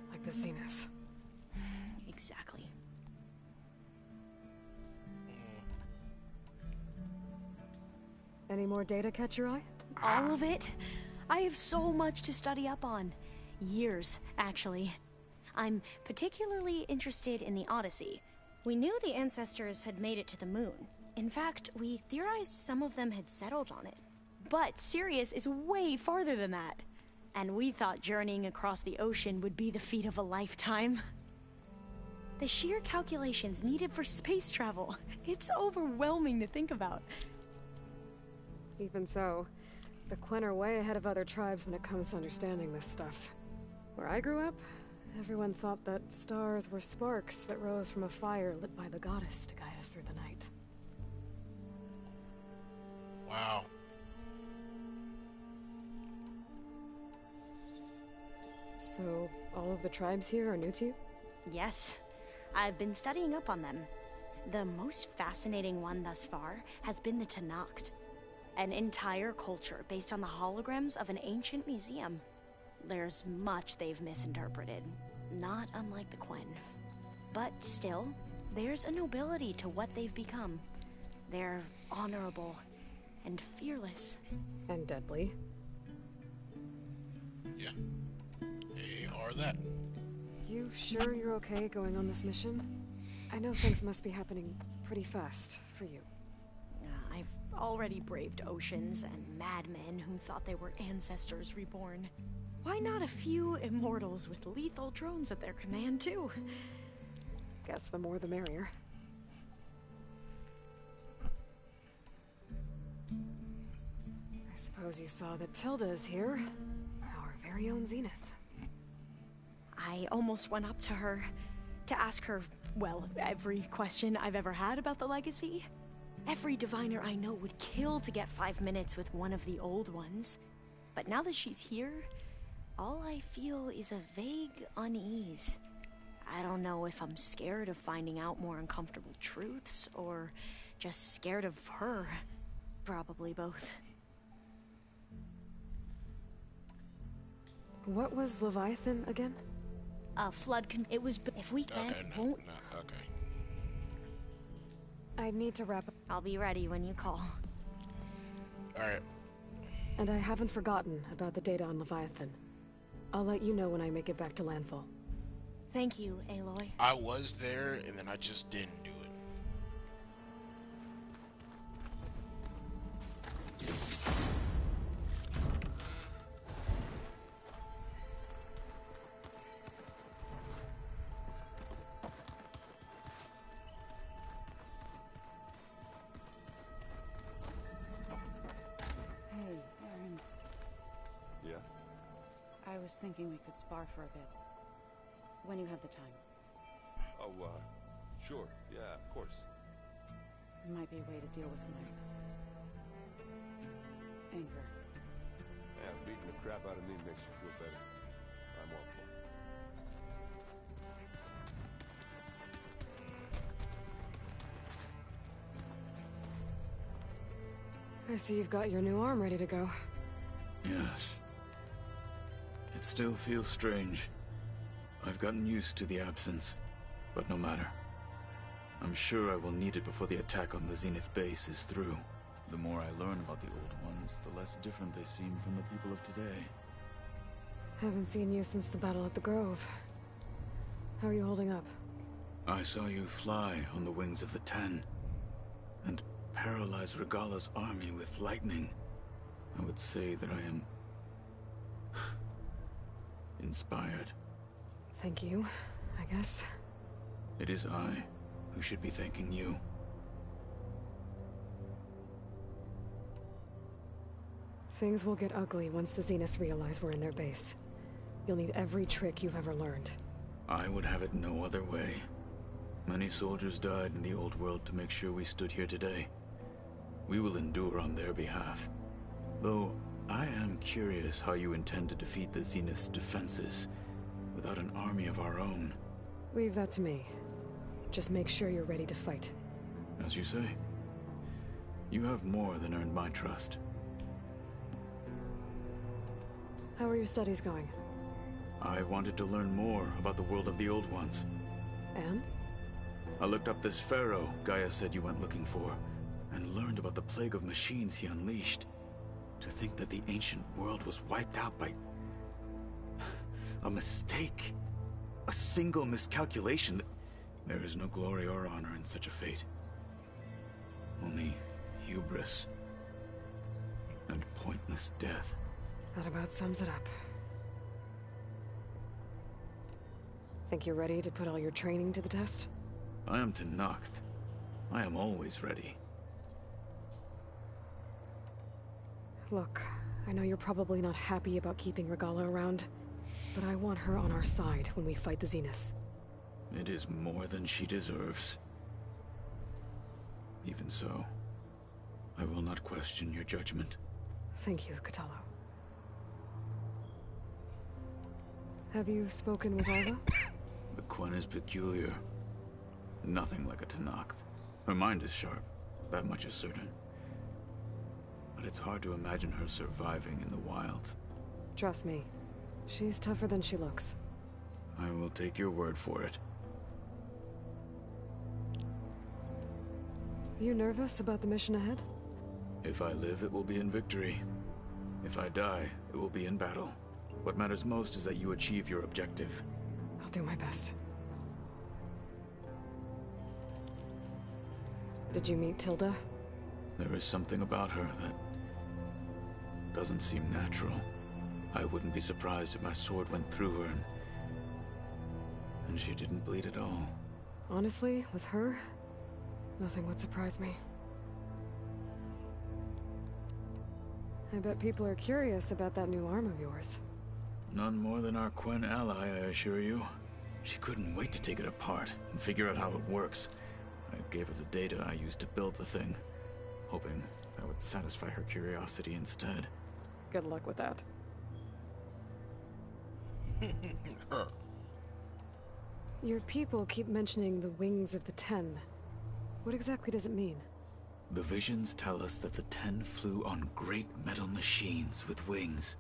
Like the Zeniths. Exactly. Any more data catch your eye? All of it? I have so much to study up on. Years, actually. I'm particularly interested in the Odyssey. We knew the ancestors had made it to the moon. In fact, we theorized some of them had settled on it. But Sirius is way farther than that. And we thought journeying across the ocean would be the feat of a lifetime. The sheer calculations needed for space travel. It's overwhelming to think about. Even so, the Quen are way ahead of other tribes when it comes to understanding this stuff. Where I grew up, everyone thought that stars were sparks that rose from a fire lit by the goddess to guide us through the night. Wow. So, all of the tribes here are new to you? Yes. I've been studying up on them. The most fascinating one thus far has been the Tenakth. An entire culture based on the holograms of an ancient museum. There's much they've misinterpreted, not unlike the Quen. But still, there's a nobility to what they've become. They're honorable and fearless. And deadly. Yeah. They are that. You sure you're okay going on this mission? I know things must be happening pretty fast for you. I've already braved oceans and madmen who thought they were ancestors reborn. Why not a few immortals with lethal drones at their command, too? Guess the more the merrier. I suppose you saw that Tilda is here. Our very own Zenith. I almost went up to her to ask her, well, every question I've ever had about the Legacy. Every diviner I know would kill to get 5 minutes with one of the old ones. But now that she's here, all I feel is a vague unease. I don't know if I'm scared of finding out more uncomfortable truths, or just scared of her. Probably both. What was Leviathan again? It was, if we can, won't... Okay. I need to wrap up. I'll be ready when you call. Alright. And I haven't forgotten about the data on Leviathan. I'll let you know when I make it back to landfall. Thank you, Aloy. I was there, and then I just didn't do it. Hey, Aaron. Yeah? I was thinking we could spar for a bit. When you have the time. Oh, sure. Yeah, of course. Might be a way to deal with my anger. Yeah, beating the crap out of me makes you feel better. I'm all for it. I see you've got your new arm ready to go. Yes. It still feels strange. I've gotten used to the absence, but no matter. I'm sure I will need it before the attack on the Zenith base is through. The more I learn about the Old Ones, the less different they seem from the people of today. Haven't seen you since the battle at the Grove. How are you holding up? I saw you fly on the wings of the Ten, and paralyze Regalla's army with lightning. I would say that I am inspired. Thank you, I guess. It is I who should be thanking you. Things will get ugly once the Zeniths realize we're in their base. You'll need every trick you've ever learned. I would have it no other way. Many soldiers died in the old world to make sure we stood here today. We will endure on their behalf. Though, I am curious how you intend to defeat the Zenith's defenses without an army of our own. Leave that to me. Just make sure you're ready to fight. As you say. You have more than earned my trust. How are your studies going? I wanted to learn more about the world of the Old Ones. And? I looked up this pharaoh Gaia said you went looking for, and learned about the plague of machines he unleashed. To think that the ancient world was wiped out by a mistake. A single miscalculation. There is no glory or honor in such a fate. Only hubris and pointless death. That about sums it up. Think you're ready to put all your training to the test? I am Tenakth. I am always ready. Look, I know you're probably not happy about keeping Regalla around, but I want her on our side when we fight the Zeniths. It is more than she deserves. Even so, I will not question your judgment. Thank you, Kotallo. Have you spoken with Arla? The Quen is peculiar. Nothing like a Tenakth. Her mind is sharp, that much is certain. But it's hard to imagine her surviving in the wilds. Trust me, she's tougher than she looks. I will take your word for it. You nervous about the mission ahead? If I live, it will be in victory. If I die, it will be in battle. What matters most is that you achieve your objective. I'll do my best. Did you meet Tilda? There is something about her that doesn't seem natural. I wouldn't be surprised if my sword went through her and she didn't bleed at all. Honestly, with her, nothing would surprise me. I bet people are curious about that new arm of yours. None more than our Quen ally, I assure you. She couldn't wait to take it apart and figure out how it works. I gave her the data I used to build the thing, hoping that would satisfy her curiosity instead. Good luck with that. Your people keep mentioning the wings of the Ten. What exactly does it mean? The visions tell us that the Ten flew on great metal machines with wings,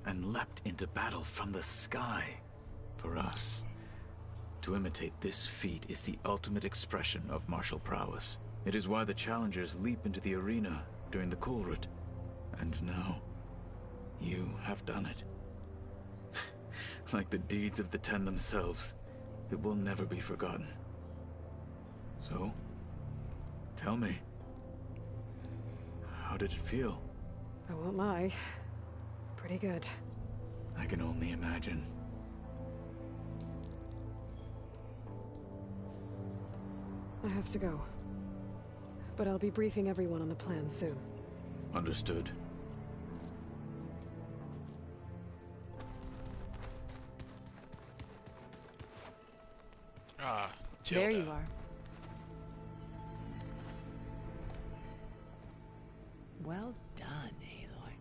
and leapt into battle from the sky. For us, to imitate this feat is the ultimate expression of martial prowess. It is why the challengers leap into the arena during the Kulrut. And now, you have done it. Like the deeds of the Ten themselves, it will never be forgotten. So, tell me, how did it feel? I won't lie. Pretty good. I can only imagine. I have to go. But I'll be briefing everyone on the plan soon. Understood. Tilda. There you are. Well done, Aloy.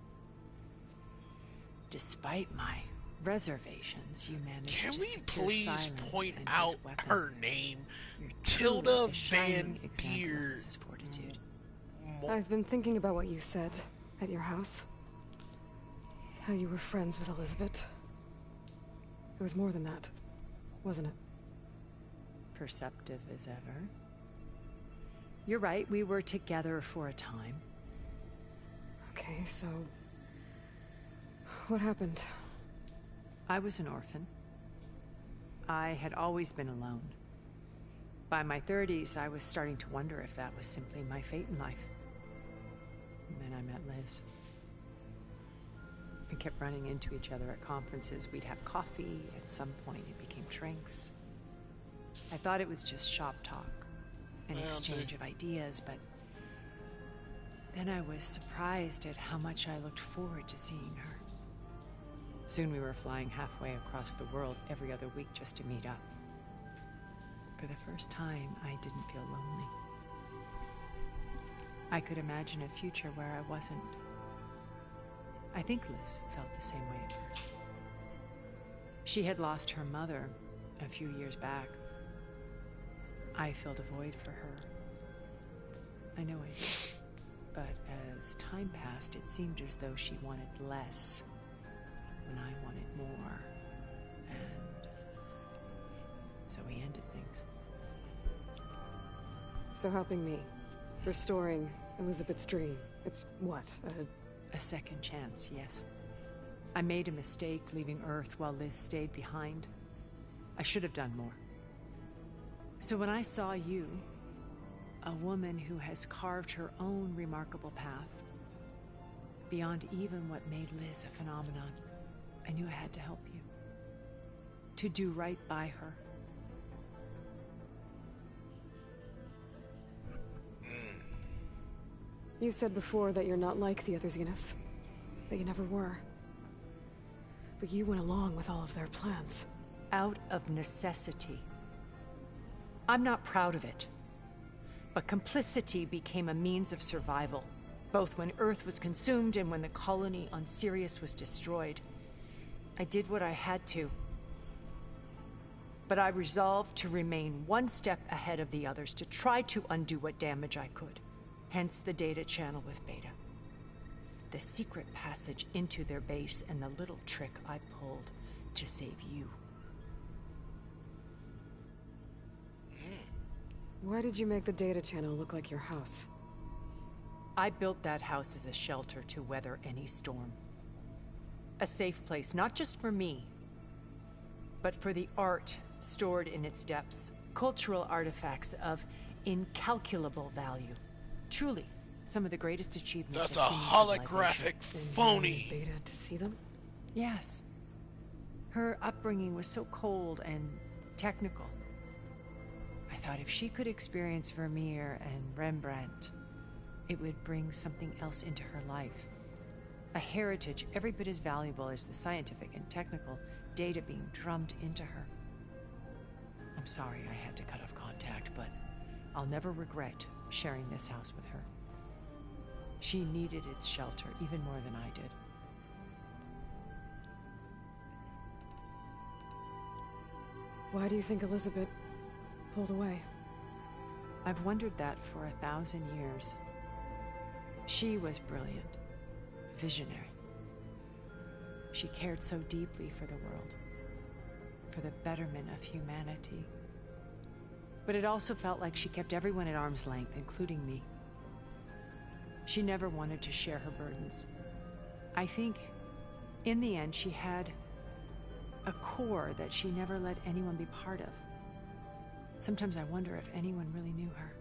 Despite my reservations, you managed Can to we secure please silence point and out his weapon. her name? You're Tilda truly a shining Van example of Beer. Mrs. Fortitude. I've been thinking about what you said at your house. How you were friends with Elizabeth. It was more than that, wasn't it? Perceptive as ever. You're right, we were together for a time. Okay, so... what happened? I was an orphan. I had always been alone. By my 30s, I was starting to wonder if that was simply my fate in life. And then I met Liz. We kept running into each other at conferences. We'd have coffee. At some point, it became drinks. I thought it was just shop talk, an exchange of ideas, but then I was surprised at how much I looked forward to seeing her. Soon we were flying halfway across the world every other week just to meet up. For the first time, I didn't feel lonely. I could imagine a future where I wasn't. I think Liz felt the same way at first. She had lost her mother a few years back. I filled a void for her. I know I did. But as time passed, it seemed as though she wanted less when I wanted more. And so we ended things. So helping me. Restoring Elizabeth's dream. It's what? A second chance, yes. I made a mistake leaving Earth while Liz stayed behind. I should have done more. So when I saw you, a woman who has carved her own remarkable path, beyond even what made Liz a phenomenon, I knew I had to help you. To do right by her. You said before that you're not like the other Zeniths. That you never were. But you went along with all of their plans. Out of necessity. I'm not proud of it. But complicity became a means of survival, both when Earth was consumed and when the colony on Sirius was destroyed. I did what I had to. But I resolved to remain one step ahead of the others, to try to undo what damage I could. Hence the data channel with Beta. The secret passage into their base and the little trick I pulled to save you. Why did you make the data channel look like your house? I built that house as a shelter to weather any storm. A safe place, not just for me, but for the art stored in its depths. Cultural artifacts of incalculable value. Truly, some of the greatest achievements That's of a human holographic civilization. phony. Beta to see them? Yes. Her upbringing was so cold and technical. I thought if she could experience Vermeer and Rembrandt, it would bring something else into her life. A heritage every bit as valuable as the scientific and technical data being drummed into her. I'm sorry I had to cut off contact, but I'll never regret sharing this house with her. She needed its shelter even more than I did. Why do you think Elizabeth pulled away? I've wondered that for 1,000 years. She was brilliant, visionary. She cared so deeply for the world, for the betterment of humanity. But it also felt like she kept everyone at arm's length, including me. She never wanted to share her burdens. I think, in the end, she had A core that she never let anyone be part of. Sometimes I wonder if anyone really knew her.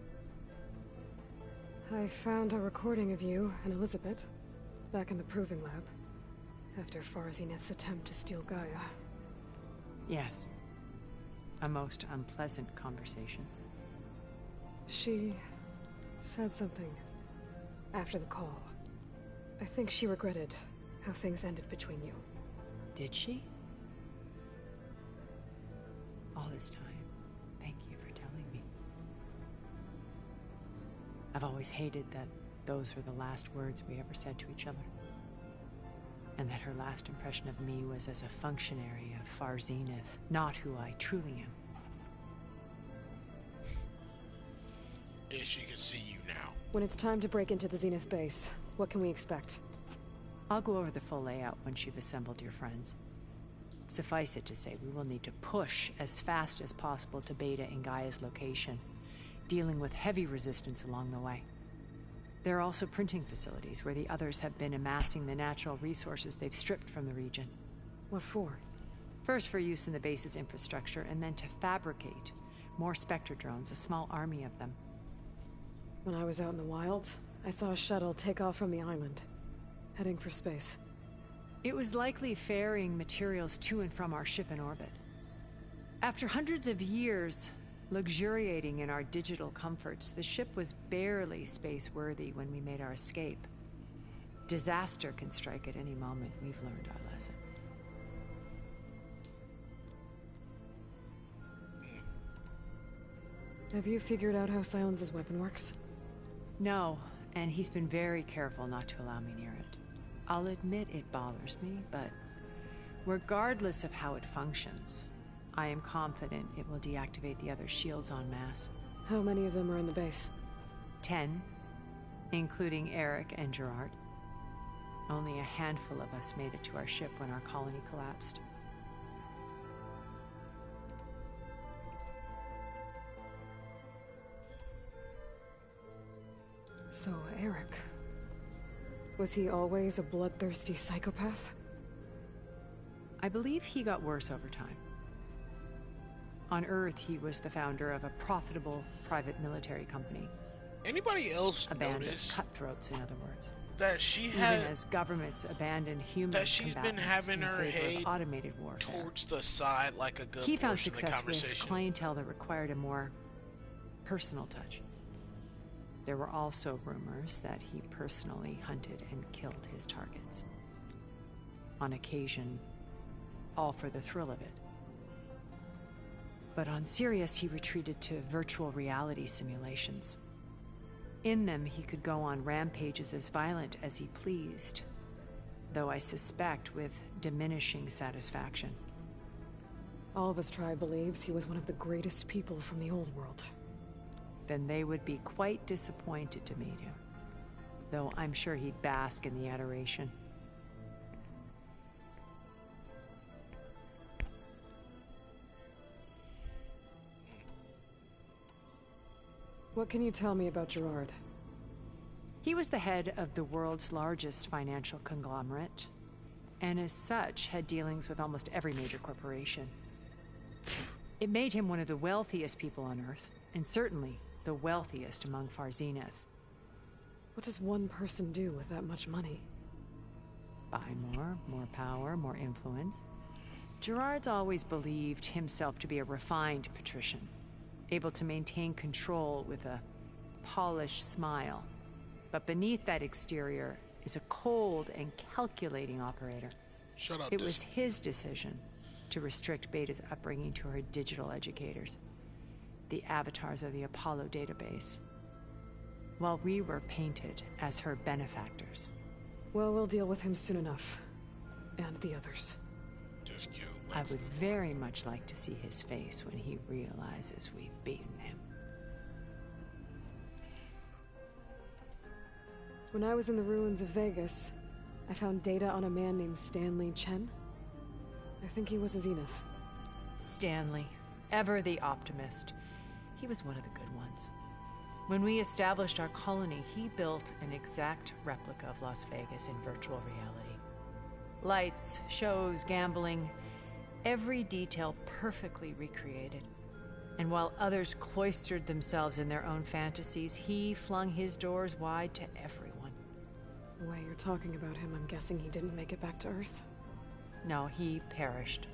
I found a recording of you and Elizabeth back in the Proving Lab after Farzineth's attempt to steal Gaia. Yes. A most unpleasant conversation. She said something after the call. I think she regretted how things ended between you. Did she? All this time, thank you for telling me. I've always hated that those were the last words we ever said to each other. And that her last impression of me was as a functionary of Far Zenith, not who I truly am. If she can see you now. When it's time to break into the Zenith base, what can we expect? I'll go over the full layout once you've assembled your friends. Suffice it to say, we will need to push as fast as possible to Beta and Gaia's location, dealing with heavy resistance along the way. There are also printing facilities where the others have been amassing the natural resources they've stripped from the region. What for? First for use in the base's infrastructure, and then to fabricate more Spectre drones, a small army of them. When I was out in the wilds, I saw a shuttle take off from the island, heading for space. It was likely ferrying materials to and from our ship in orbit. After hundreds of years luxuriating in our digital comforts, the ship was barely space-worthy when we made our escape. Disaster can strike at any moment. We've learned our lesson. Have you figured out how Silence's weapon works? No, and he's been very careful not to allow me near it. I'll admit it bothers me, but regardless of how it functions, I am confident it will deactivate the other shields en masse. How many of them are in the base? 10, including Eric and Gerard. Only a handful of us made it to our ship when our colony collapsed. So, Eric... was he always a bloodthirsty psychopath? I believe he got worse over time. On Earth, he was the founder of a profitable private military company. Anybody else a band notice of cutthroats, in other words. That she Even had as governments abandon human that she's been having in her favor head of automated warfare. towards the side like a good He found portion of the success with conversation. clientele that required a more personal touch. There were also rumors that he personally hunted and killed his targets. On occasion, all for the thrill of it. But on Sirius, he retreated to virtual reality simulations. In them, he could go on rampages as violent as he pleased, though I suspect with diminishing satisfaction. All of his tribe believes he was one of the greatest people from the old world. Then they would be quite disappointed to meet him, though I'm sure he'd bask in the adoration. What can you tell me about Gerard? He was the head of the world's largest financial conglomerate, and as such had dealings with almost every major corporation. It made him one of the wealthiest people on Earth, and certainly the wealthiest among Far Zenith. What does one person do with that much money? Buy more power, more influence. Gerard's always believed himself to be a refined patrician, able to maintain control with a polished smile. But beneath that exterior is a cold and calculating operator. Shut up, It was his decision to restrict Beta's upbringing to her digital educators, the avatars of the Apollo database, while we were painted as her benefactors. Well, we'll deal with him soon enough. And the others. Just cute. I would very much like to see his face when he realizes we've beaten him. When I was in the ruins of Vegas, I found data on a man named Stanley Chen. I think he was a Zenith. Stanley, ever the optimist. He was one of the good ones. When we established our colony, he built an exact replica of Las Vegas in virtual reality. Lights, shows, gambling. Every detail perfectly recreated. And while others cloistered themselves in their own fantasies, he flung his doors wide to everyone. The way you're talking about him, I'm guessing he didn't make it back to Earth? No, he perished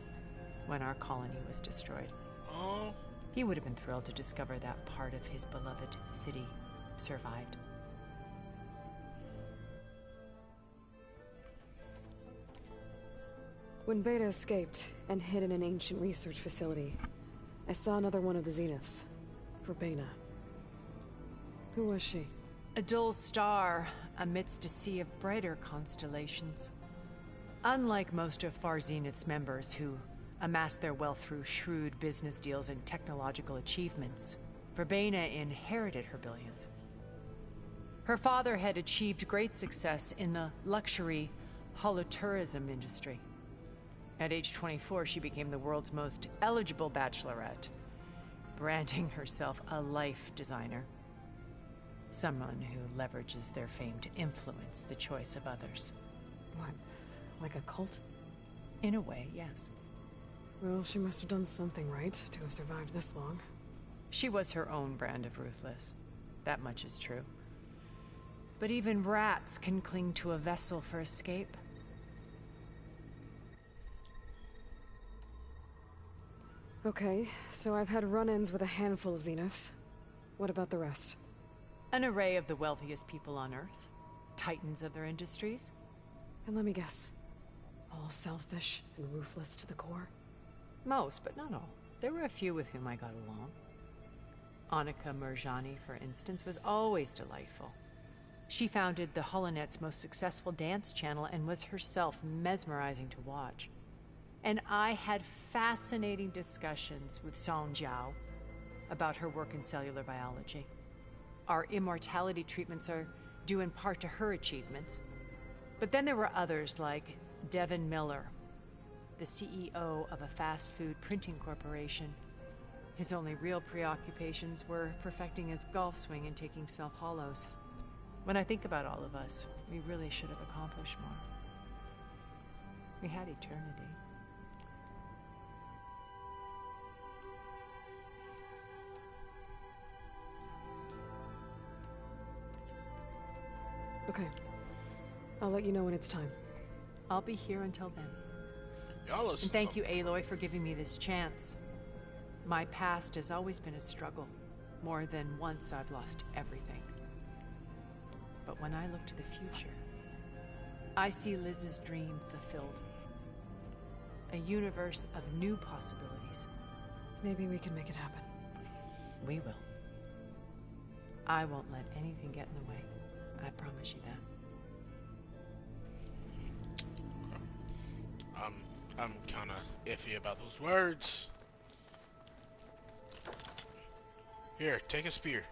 when our colony was destroyed. Oh. He would have been thrilled to discover that part of his beloved city survived. When Beta escaped and hid in an ancient research facility, I saw another one of the Zeniths. Verbena. Who was she? A dull star amidst a sea of brighter constellations. Unlike most of Far Zenith's members who amassed their wealth through shrewd business deals and technological achievements, Verbena inherited her billions. Her father had achieved great success in the luxury holotourism industry. At age 24, she became the world's most eligible bachelorette, branding herself a life designer. Someone who leverages their fame to influence the choice of others. What? Like a cult? In a way, yes. Well, she must have done something right to have survived this long. She was her own brand of ruthless. That much is true. But even rats can cling to a vessel for escape. Okay, so I've had run-ins with a handful of Zeniths. What about the rest? An array of the wealthiest people on Earth. Titans of their industries. And let me guess. All selfish and ruthless to the core? Most, but not all. There were a few with whom I got along. Annika Murjani, for instance, was always delightful. She founded the Holonet's most successful dance channel and was herself mesmerizing to watch. And I had fascinating discussions with Song Jiao about her work in cellular biology. Our immortality treatments are due in part to her achievements. But then there were others like Devin Miller, the CEO of a fast food printing corporation. His only real preoccupations were perfecting his golf swing and taking self-hollows. When I think about all of us, we really should have accomplished more. We had eternity. Okay. I'll let you know when it's time. I'll be here until then. Y'all and thank you, Aloy, for giving me this chance. My past has always been a struggle. More than once I've lost everything. But when I look to the future, I see Liz's dream fulfilled. A universe of new possibilities. Maybe we can make it happen. We will. I won't let anything get in the way. I promise you that. I'm kind of iffy about those words. Here, take a spear.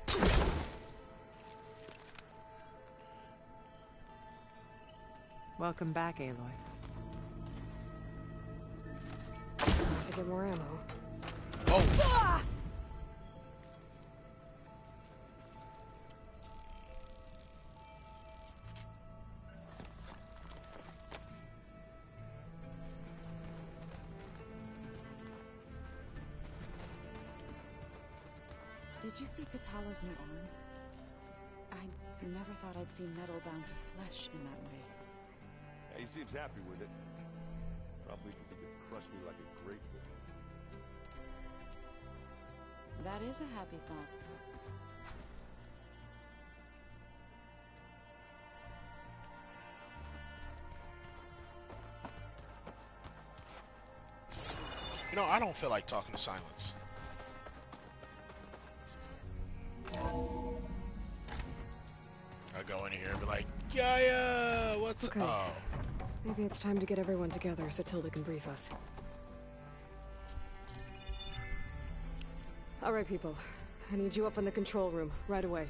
Welcome back, Aloy. Have to get more ammo. Oh! Ah! Did you see Kotallo's new arm? I never thought I'd see metal bound to flesh in that way. Yeah, he seems happy with it. Probably because he gets crushed me like a grateful. That is a happy thought. You know, I don't feel like talking to Silence. I go in here and be like, Gaia, what's okay. Oh. Maybe it's time to get everyone together so Tilda can brief us. All right, people. I need you up in the control room right away.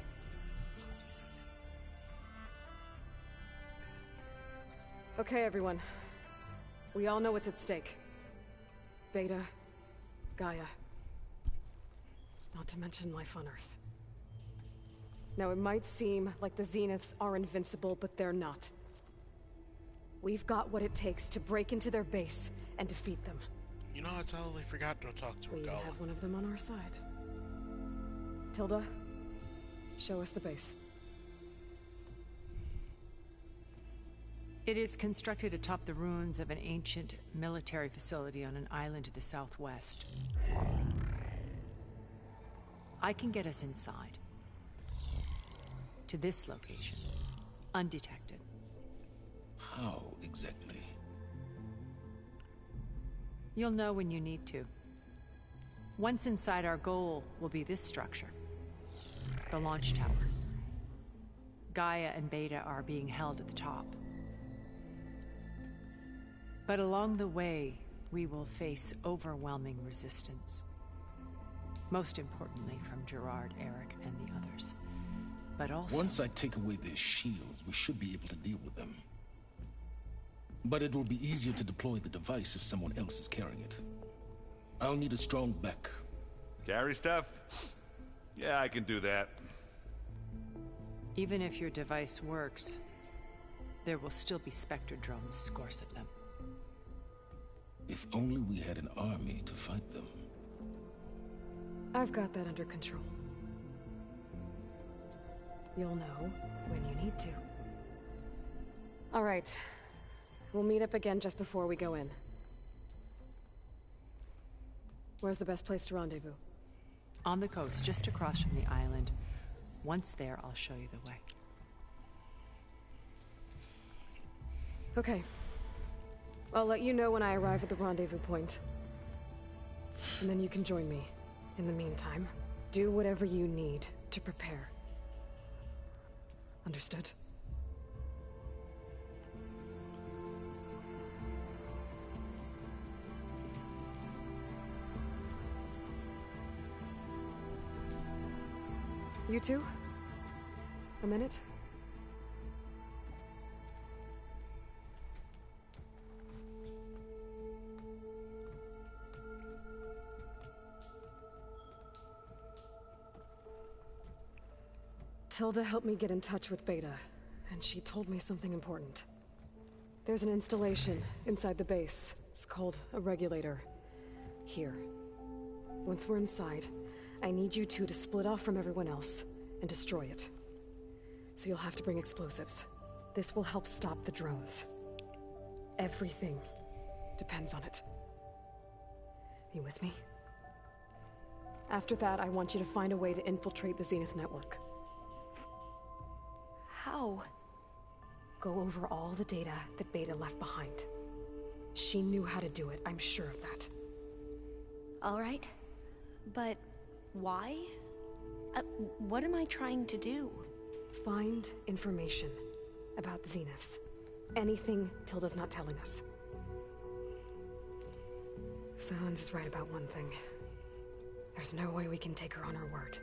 Okay, everyone. We all know what's at stake. Beta, Gaia. Not to mention life on Earth. Now, it might seem like the Zeniths are invincible, but they're not. We've got what it takes to break into their base and defeat them. You know, I totally forgot to talk to We Regalla. have one of them on our side. Tilda, show us the base. It is constructed atop the ruins of an ancient military facility on an island to the southwest. I can get us inside. To this location. Undetected. How exactly? You'll know when you need to. Once inside, our goal will be this structure. The launch tower. Gaia and Beta are being held at the top. But along the way, we will face overwhelming resistance. Most importantly from Gerard, Eric, and the others. But also... Once I take away their shields, we should be able to deal with them. But it will be easier to deploy the device if someone else is carrying it. I'll need a strong back. Carry stuff? Yeah, I can do that. Even if your device works, there will still be Spectre drones scores of them. If only we had an army to fight them. I've got that under control. You'll know when you need to. All right. We'll meet up again just before we go in. Where's the best place to rendezvous? On the coast, just across from the island. Once there, I'll show you the way. Okay. I'll let you know when I arrive at the rendezvous point. And then you can join me. In the meantime, do whatever you need to prepare. Understood? You two? A minute? Tilda helped me get in touch with Beta, and she told me something important. There's an installation inside the base. It's called a regulator. Here. Once we're inside, I need you two to split off from everyone else and destroy it. So you'll have to bring explosives. This will help stop the drones. Everything depends on it. You with me? After that, I want you to find a way to infiltrate the Zenith network. How? Go over all the data that Beta left behind. She knew how to do it, I'm sure of that. All right. But why? What am I trying to do? Find information about the Zeniths. Anything Tilda's not telling us. Silence is right about one thing. There's no way we can take her on her word.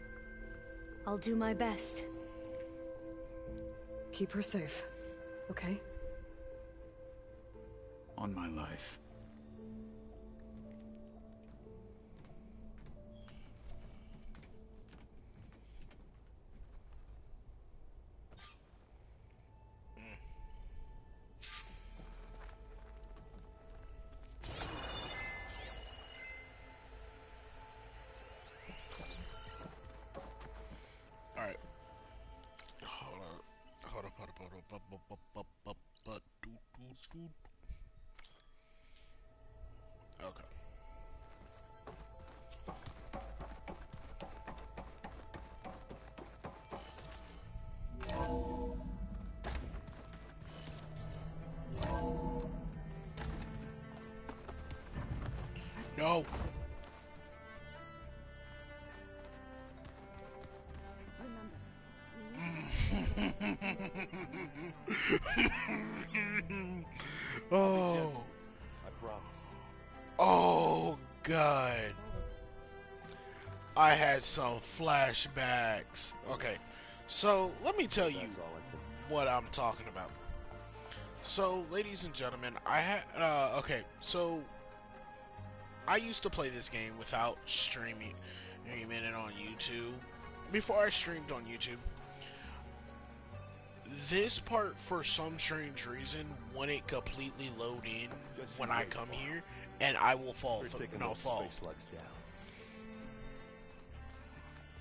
I'll do my best. Keep her safe, okay? On my life. Alright. Okay. No. Oh. I promise. Oh, God. I had some flashbacks. Okay, so let me tell you what I'm talking about. So, ladies and gentlemen, I had, okay, so I used to play this game without streaming it on YouTube. Before I streamed on YouTube, this part, for some strange reason, wouldn't completely load in when I come here, and I will fall. We're taking No, those fall. space slugs down.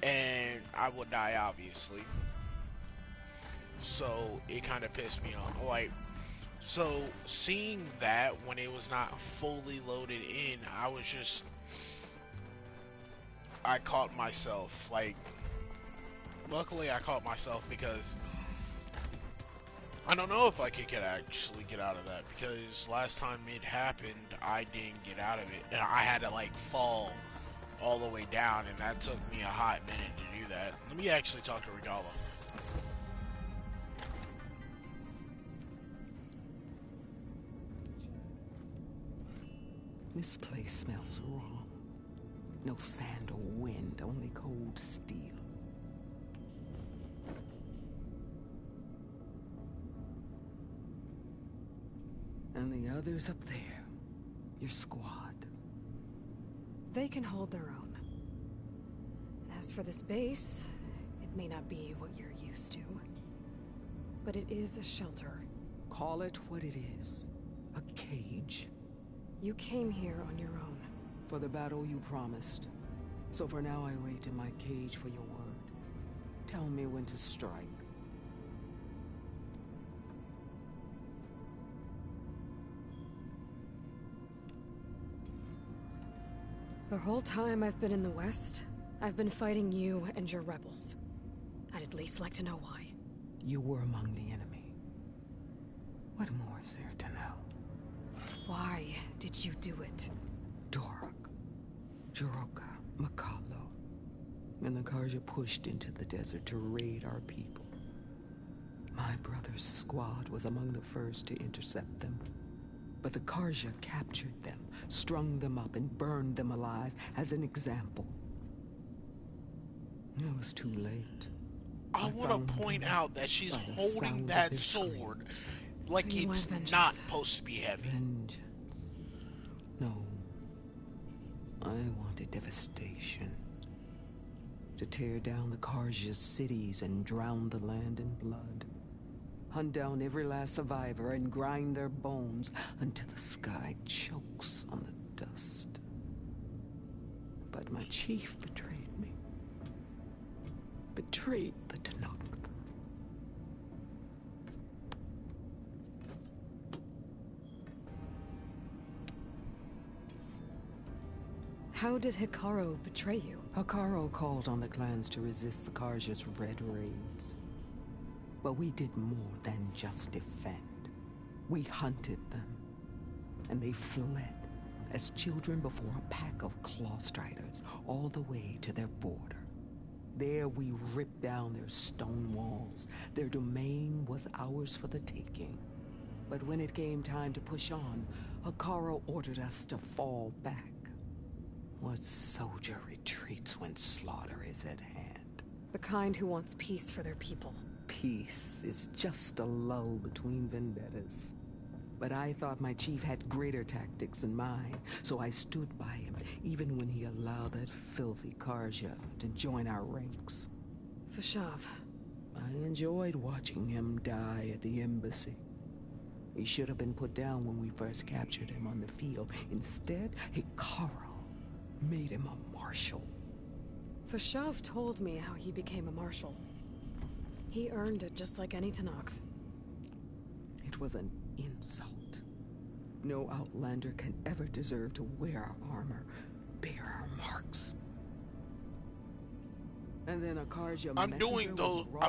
And I would die, obviously. So it kind of pissed me off. Like, so seeing that when it was not fully loaded in, I caught myself. Like, luckily I caught myself because I don't know if I could actually get out of that, because last time it happened, I didn't get out of it, and I had to like fall all the way down, and that took me a hot minute to do that. Let me actually talk to Regala. This place smells wrong. No sand or wind, only cold steel. And the others up there, your squad. They can hold their own. As for this base, it may not be what you're used to, but it is a shelter. Call it what it is. A cage. You came here on your own. For the battle you promised. So for now I wait in my cage for your word. Tell me when to strike. The whole time I've been in the West, I've been fighting you and your rebels. I'd at least like to know why. You were among the enemy. What more is there to know? Why did you do it? Dorok, Jiroka, Makalo, and the Karja pushed into the desert to raid our people. My brother's squad was among the first to intercept them. But the Karja captured them, strung them up, and burned them alive as an example. It was too late. I want to point out that she's holding that sword like it's not supposed to be heavy. Vengeance. No. I wanted devastation. To tear down the Karja's cities and drown the land in blood. Hunt down every last survivor and grind their bones until the sky chokes on the dust. But my chief betrayed me. Betrayed the Tenakth. How did Hekarro betray you? Hekarro called on the clans to resist the Karja's red raids. But we did more than just defend. We hunted them, and they fled as children before a pack of claw striders all the way to their border. There we ripped down their stone walls. Their domain was ours for the taking. But when it came time to push on, Hekarro ordered us to fall back. What soldier retreats when slaughter is at hand? The kind who wants peace for their people. Peace is just a lull between vendettas. But I thought my chief had greater tactics than mine, so I stood by him, even when he allowed that filthy Karja to join our ranks. Fashav. I enjoyed watching him die at the embassy. He should have been put down when we first captured him on the field. Instead, Hekarro made him a marshal. Fashav told me how he became a marshal. He earned it just like any Tenakth. It was an insult. No Outlander can ever deserve to wear our armor, bear our marks. And then a Karja I'm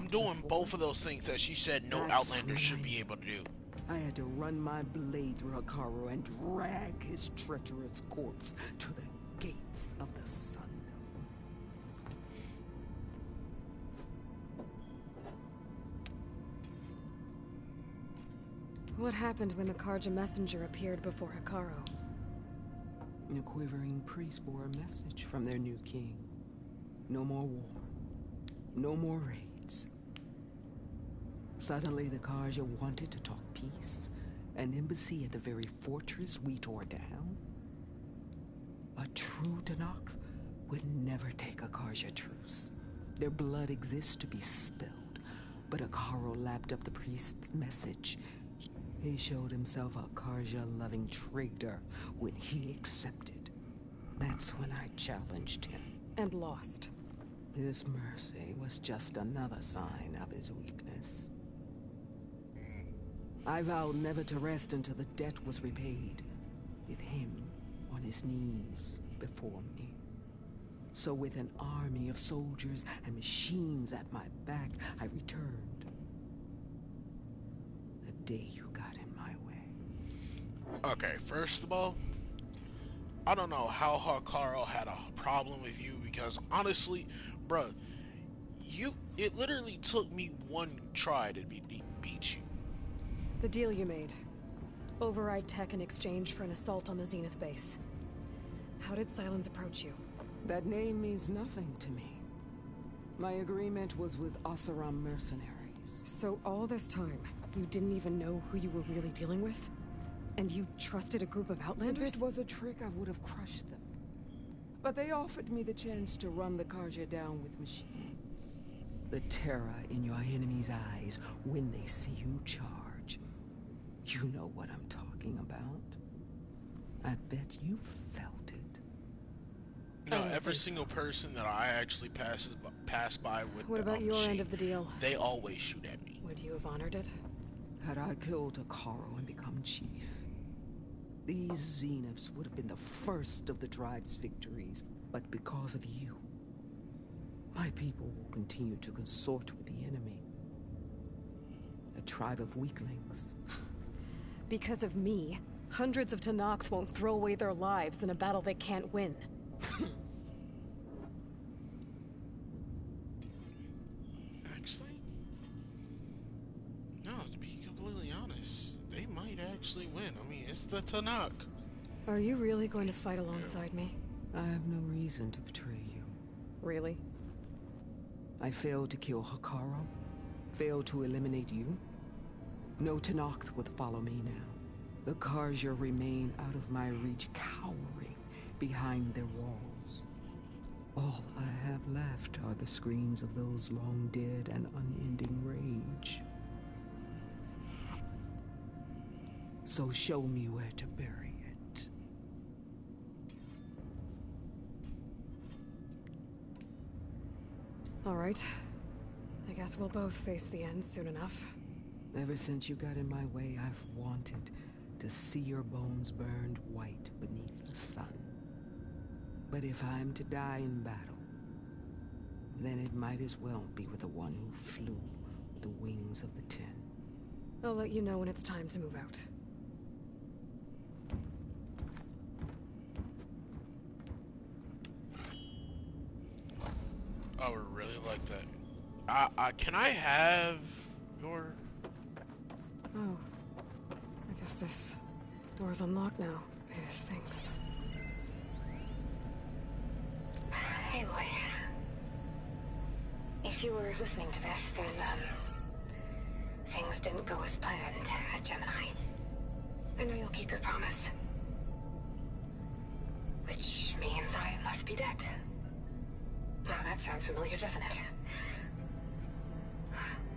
doing both of those things that she said no Outlander should be able to do. I had to run my blade through Hekarro and drag his treacherous corpse to the gates of the sun. What happened when the Karja messenger appeared before Hekarro? The quivering priest bore a message from their new king. No more war. No more raids. Suddenly the Karja wanted to talk peace. An embassy at the very fortress we tore down? A true Tenakth would never take a Karja truce. Their blood exists to be spilled. But Hekarro lapped up the priest's message He showed himself a Karja-loving traitor when he accepted. That's when I challenged him. And lost. His mercy was just another sign of his weakness. I vowed never to rest until the debt was repaid, with him on his knees before me. So with an army of soldiers and machines at my back, I returned. The day you got in my way. Okay, first of all, I don't know how Hekarro had a problem with you, because honestly, bruh, it literally took me one try to beat you. The deal you made. Override tech in exchange for an assault on the Zenith base. How did Sylens approach you? That name means nothing to me. My agreement was with Oseram mercenaries. So all this time, you didn't even know who you were really dealing with? And you trusted a group of Outlanders? If it was a trick, I would have crushed them. But they offered me the chance to run the Karja down with machines. The terror in your enemy's eyes when they see you charge. You know what I'm talking about. I bet you felt it. No, every single person that I actually pass by with What about your machine, end of the deal? They always shoot at me. Would you have honored it? Had I killed Hekarro and become chief, these Zeniths would have been the first of the tribe's victories. But because of you, my people will continue to consort with the enemy. A tribe of weaklings. Because of me, hundreds of Tenakth won't throw away their lives in a battle they can't win. Actually, no, to be completely honest, they might actually win. I mean, it's the Tenakth. Are you really going to fight alongside me? I have no reason to betray you. Really? I failed to kill Hekarro, failed to eliminate you. No Tenakth would follow me now. The Karja remain out of my reach, cowering behind their walls. All I have left are the screams of those long dead and unending rage. So show me where to bury it. All right. I guess we'll both face the end soon enough. Ever since you got in my way, I've wanted to see your bones burned white beneath the sun. But if I'm to die in battle, then it might as well be with the one who flew with the wings of the Ten. I'll let you know when it's time to move out. I would really like that. Can I have your... Oh. I guess this door's unlocked now. Here's things. Aloy. If you were listening to this, then, things didn't go as planned at Gemini. I know you'll keep your promise. Which means I must be dead. Well, that sounds familiar, doesn't it?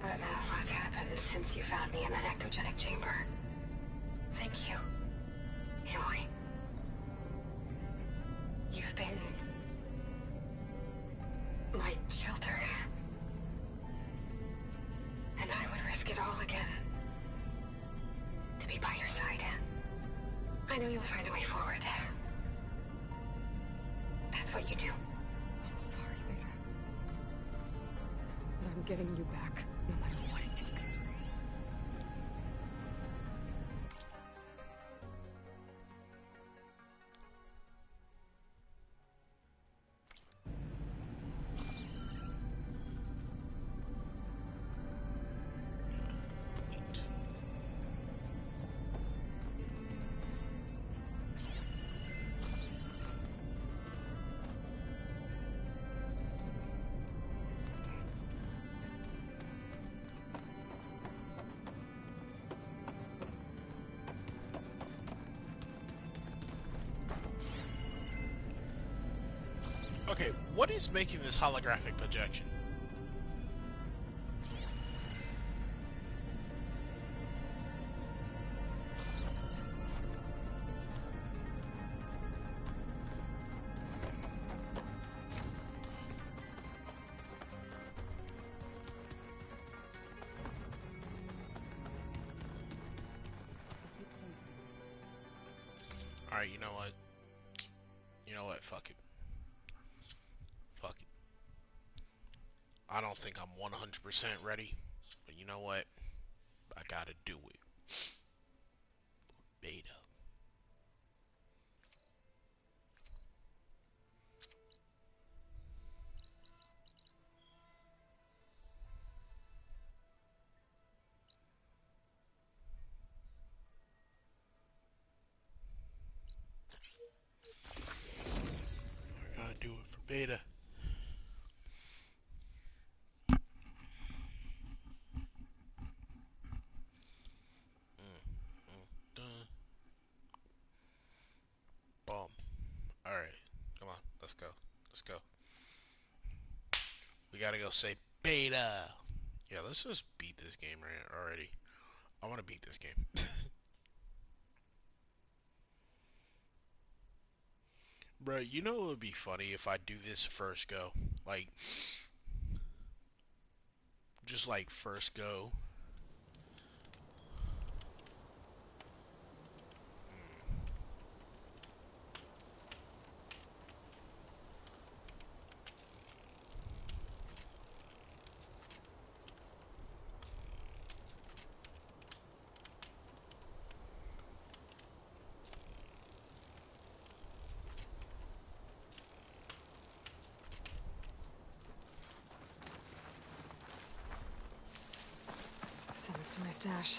But a lot's happened since you found me in that ectogenic chamber. Thank you, Aloy. You've been my shelter. And I would risk it all again to be by your side. I know you'll find a way forward. That's what you do. I'm sorry, Vader. But I'm getting you back, no matter what it takes. Okay, what is making this holographic projection? Alright, you know what? You know what? Fuck it. Fuck it. I don't think I'm 100% ready, but you know what? I gotta do it. Beta. I gotta do it for beta. Boom. Alright. Come on. Let's go. Let's go. We gotta go say beta. Yeah, let's just beat this game right already. I want to beat this game. Bro, you know it would be funny if I do this first go. Like, just like first go. Send this to my stash.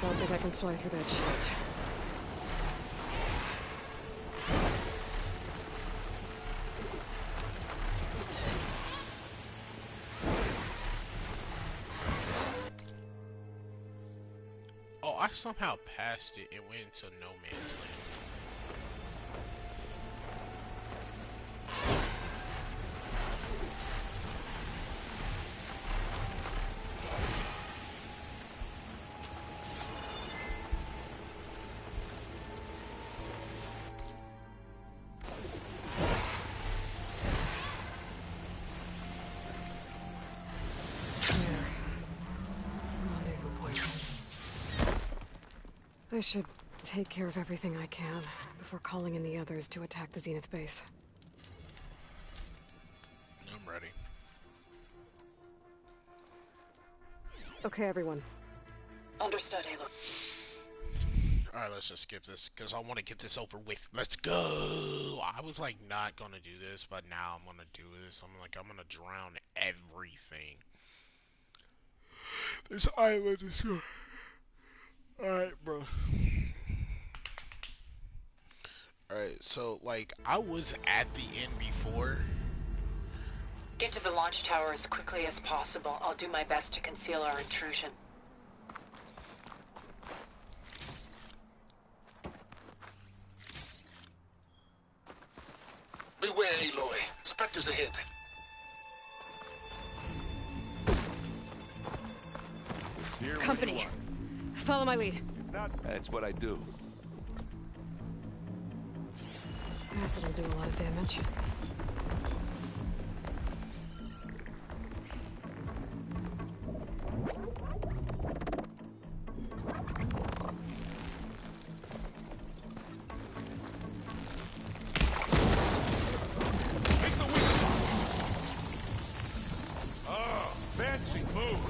Don't think I can fly through that shield. Oh, I somehow passed it and went into no man's land. I should take care of everything I can before calling in the others to attack the Zenith base. I'm ready. Okay, everyone. Understood, Aloy. Alright, let's just skip this, because I want to get this over with. Let's go! I was, like, not gonna do this, but now I'm gonna do this. I'm gonna drown everything. This island is good. Alright, bro. Alright, so, like, I was at the end before. Get to the launch tower as quickly as possible. I'll do my best to conceal our intrusion. Beware, Aloy. Spectres ahead. Company. Follow my lead. That's what I do. Acid will do a lot of damage. Banshee, move!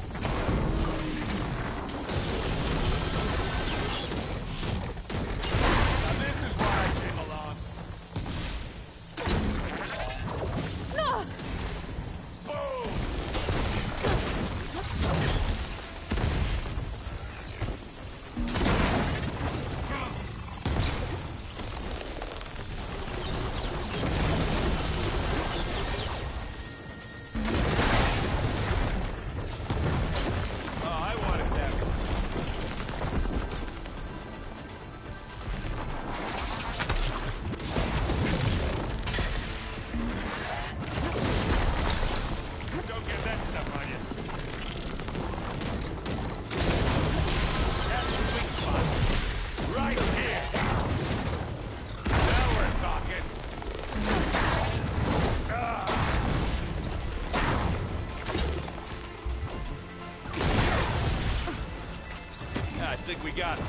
think we got it. I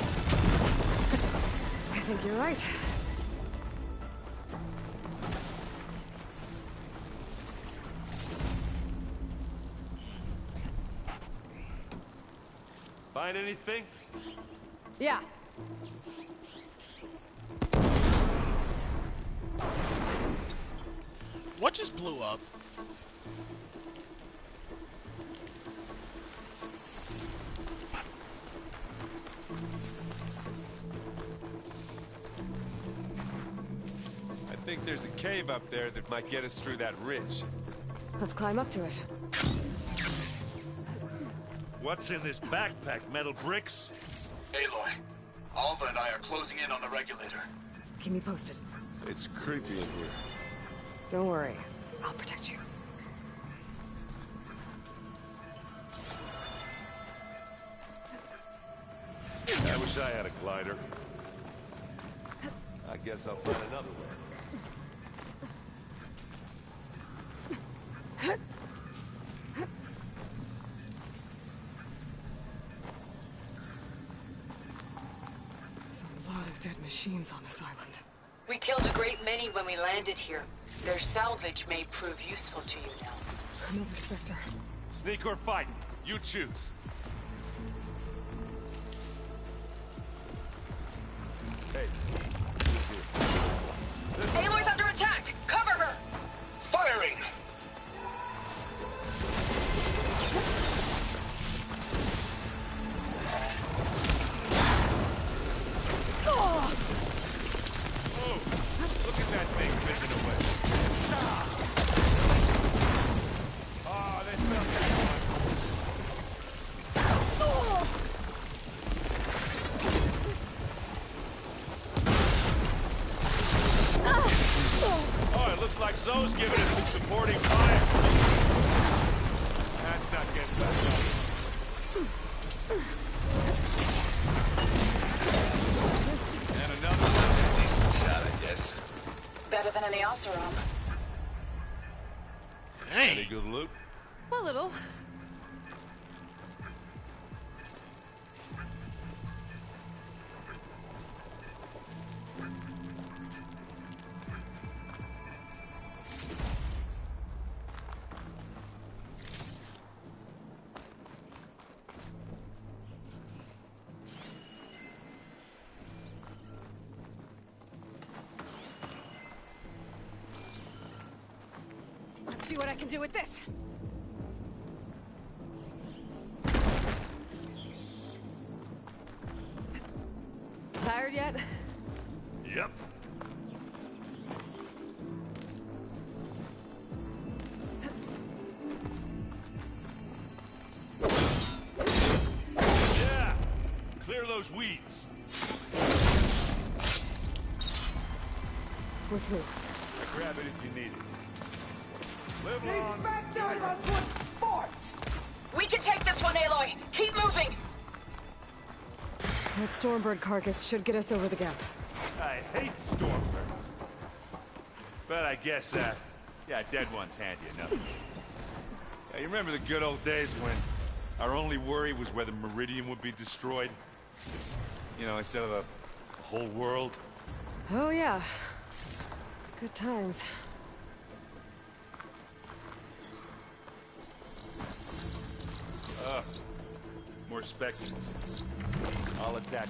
think you're right. Find anything? Yeah. What just blew up? I think there's a cave up there that might get us through that ridge. Let's climb up to it. What's in this backpack? Metal bricks? Aloy, Alva and I are closing in on the regulator. Keep me posted. It's creepy in here. Don't worry. I'll protect you. I wish I had a glider. I guess I'll find another way. There's a lot of dead machines on this island. We killed a great many when we landed here. Their salvage may prove useful to you now. Another Spectre. Sneak or fight? You choose. Hey. Aloy's under attack! Cover her! Firing! Oh! Look at that thing fizzing away. Oh, they felt that one. Oh, it looks like Zoe's giving us some supporting fire. That's not getting back up. And another one. Decent shot, I guess. Better than any Oseram. Hey. Any good loot? A little. Let's see what I can do with this. Tired yet? Yep. Yeah! Clear those weeds. With who? I grab it if you need it. Live long. Back down on good sports! We can take this one, Aloy! Keep moving! That Stormbird carcass should get us over the gap. I hate Stormbirds. But I guess, yeah, dead ones handy enough. Yeah, you remember the good old days when our only worry was whether Meridian would be destroyed? You know, instead of the whole world? Oh, yeah. Good times. More specters. I'll attack.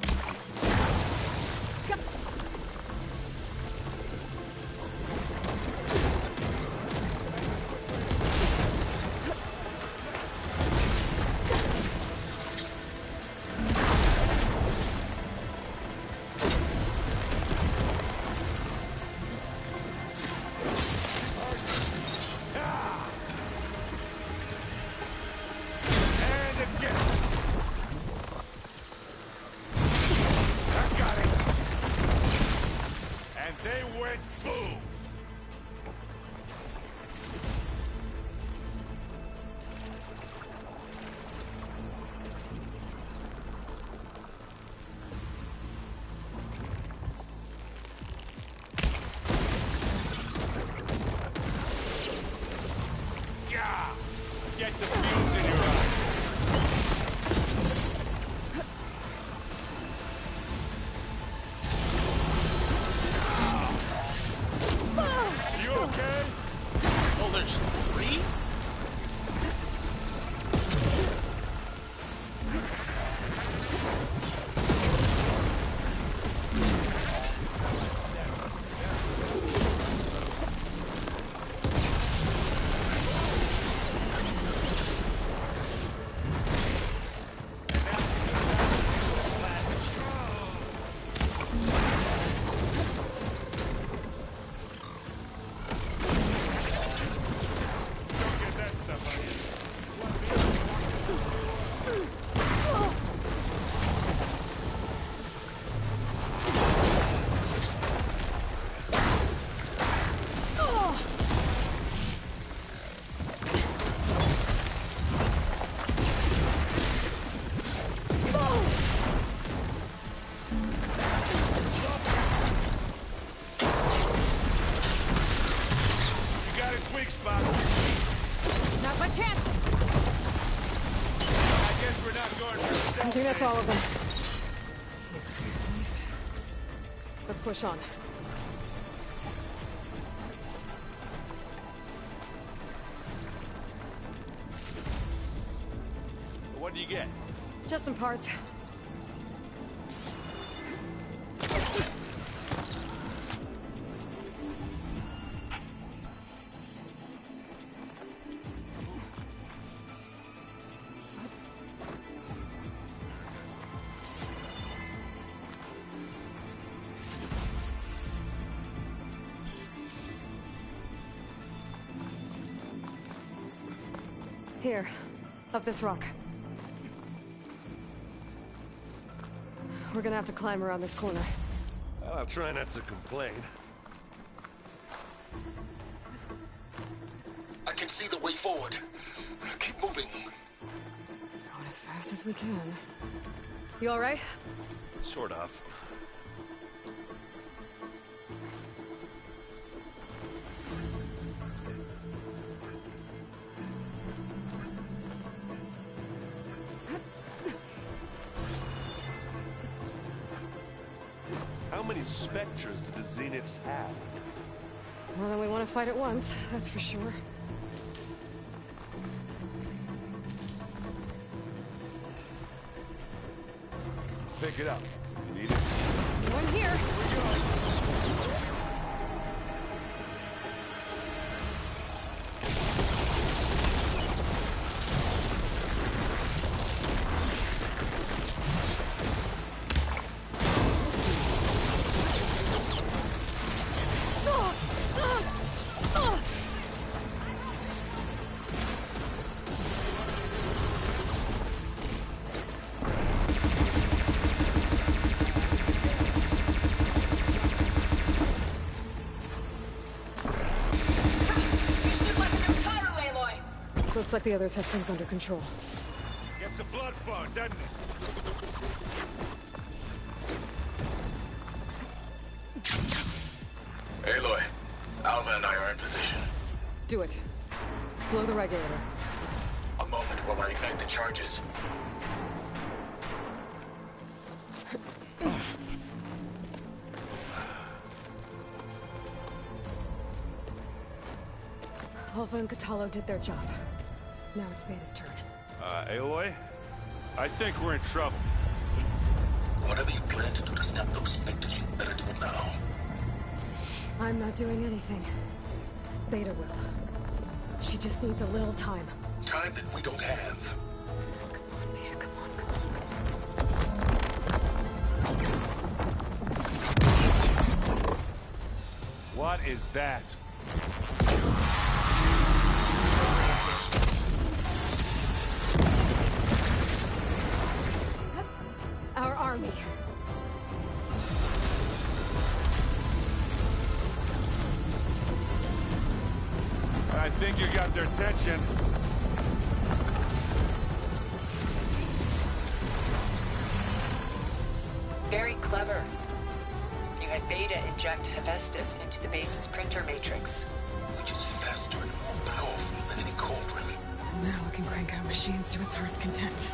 think that's all of them. At least. Let's push on. What do you get? Just some parts. Here, up this rock. We're gonna have to climb around this corner. Well, I'll try not to complain. I can see the way forward. Keep moving. Going as fast as we can. You all right? Sort of. How many Spectres do the Zeniths have? More than we want to fight at once, that's for sure. Pick it up. You need it? One here. Looks like the others have things under control. Gets a blood flow, doesn't it? Aloy, Alva and I are in position. Do it. Blow the regulator. A moment while I ignite the charges. Alva and Kotallo did their job. Now it's Beta's turn. Aloy? I think we're in trouble. Whatever you plan to do to stop those Spectres, you better do it now. I'm not doing anything. Beta will. She just needs a little time. Time that we don't have. Come on, Beta, come on. What is that? Our army. I think you got their attention. Very clever. You had Beta inject Hephaestus into the base's printer matrix. Which is faster and more powerful than any cauldron. Now it can crank out machines to its heart's content.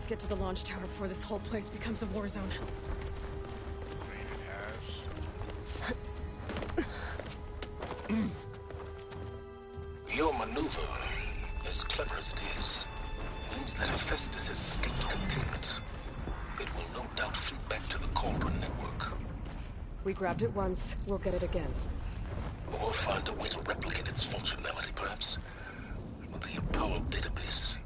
Get to the launch tower before this whole place becomes a war zone. Your maneuver, as clever as it is, means that Hephaestus has escaped containment. It will no doubt flee back to the Cauldron network. We grabbed it once, we'll get it again. Or find a way to replicate its functionality, perhaps. With the Apollo database.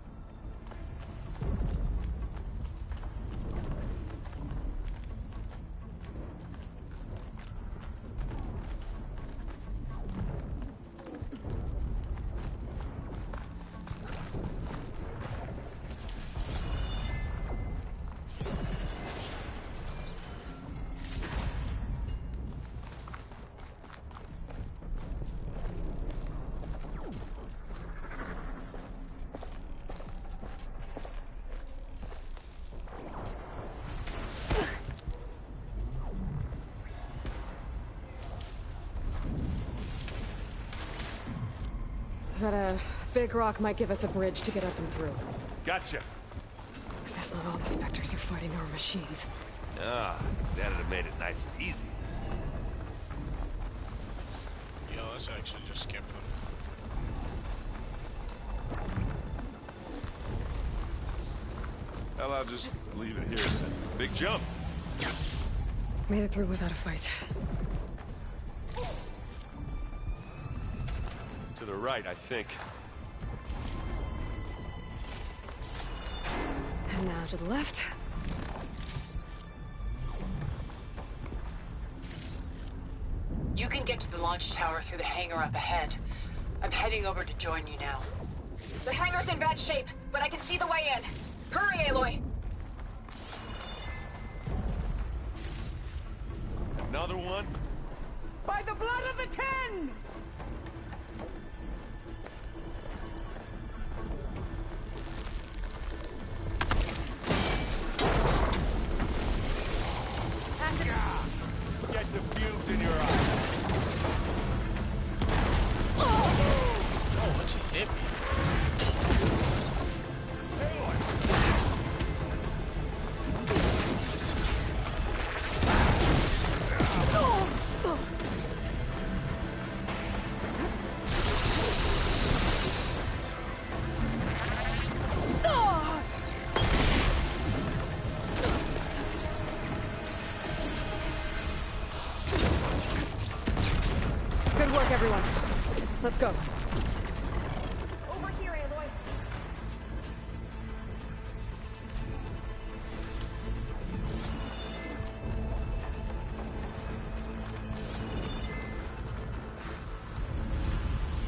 but a big rock might give us a bridge to get up and through. Gotcha. I guess not all the Spectres are fighting our machines. Ah, that'd have made it nice and easy. Yo, let's actually just skip them. Hell, I'll just leave it here. Big jump. Made it through without a fight. To the right, I think. And now to the left. You can get to the launch tower through the hangar up ahead. I'm heading over to join you now. The hangar's in bad shape, but I can see the way in. Hurry, Aloy! Another one? By the blood of the Ten! Get the fumes in your eyes. Oh, what just hit me? Good work, everyone. Let's go. Over here, Aloy.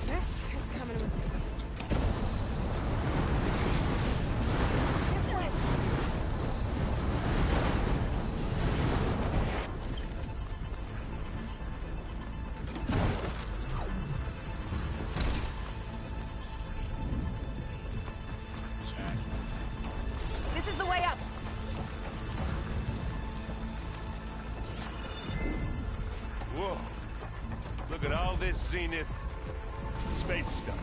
This is coming with me. This is the way up. Whoa. Look at all this Zenith space stuff.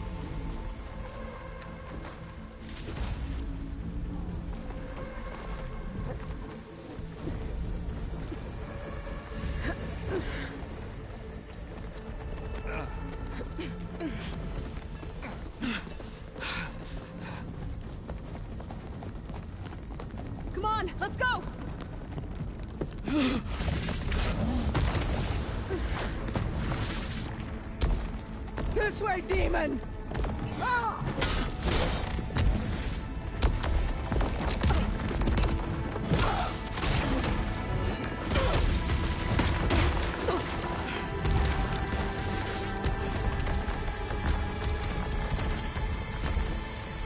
Come on, let's go! This way, demon! Ah!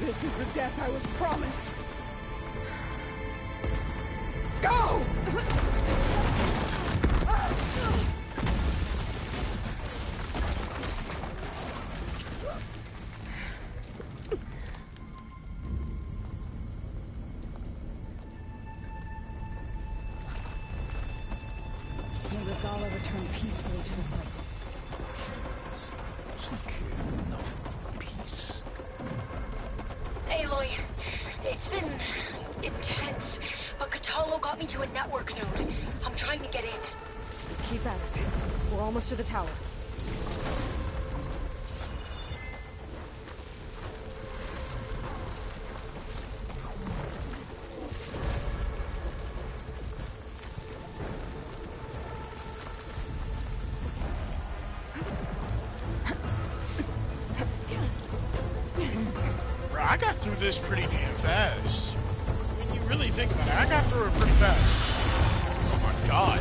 This is the death I was promised. Go! May Regalla return peacefully to the cycle. She cared nothing for peace. Aloy, it's been intense, but Kotallo got me to a network node. I'm trying to get in. Keep at it. We're almost to the tower. Bro, I got through this pretty damn fast. When you really think about it, I got through it pretty fast. Oh my god.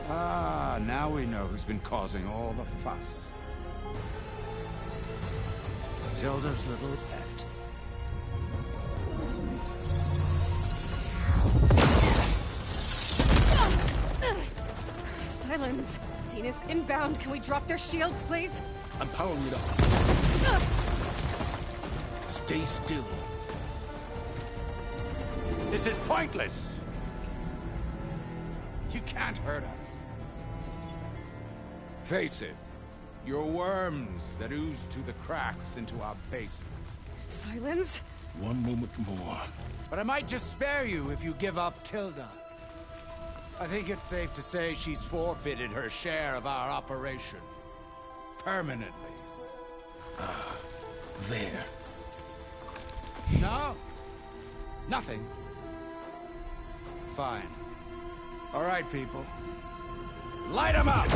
Ah, now we know who's been causing all the fuss. Matilda's little pet. Silence! Zenith inbound. Can we drop their shields, please? I'm powering it up. Stay still. This is pointless! You can't hurt us. Face it. You're worms that ooze through the cracks into our basement. Silence? One moment more. But I might just spare you if you give up Tilda. I think it's safe to say she's forfeited her share of our operation. Permanently. There. No? Nothing? Fine. All right, people. Light 'em up!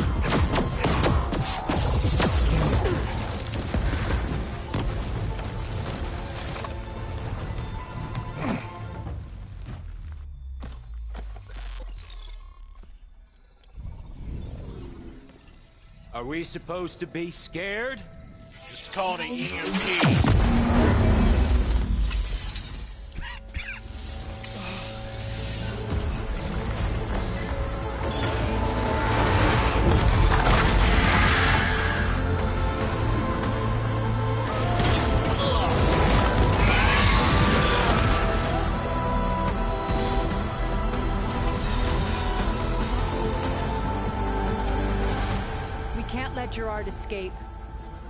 Are we supposed to be scared? Just call it an EMP. Gerard escape.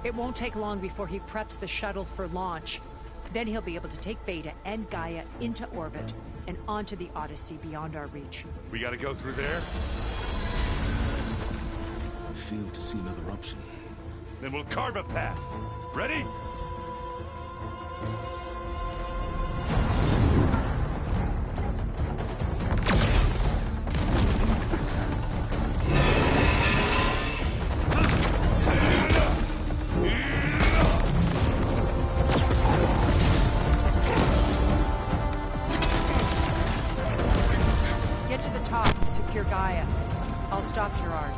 It won't take long before he preps the shuttle for launch. Then he'll be able to take Beta and Gaia into orbit and onto the Odyssey beyond our reach. We gotta go through there? I failed to see another option. Then we'll carve a path. Ready? Stop Gerard.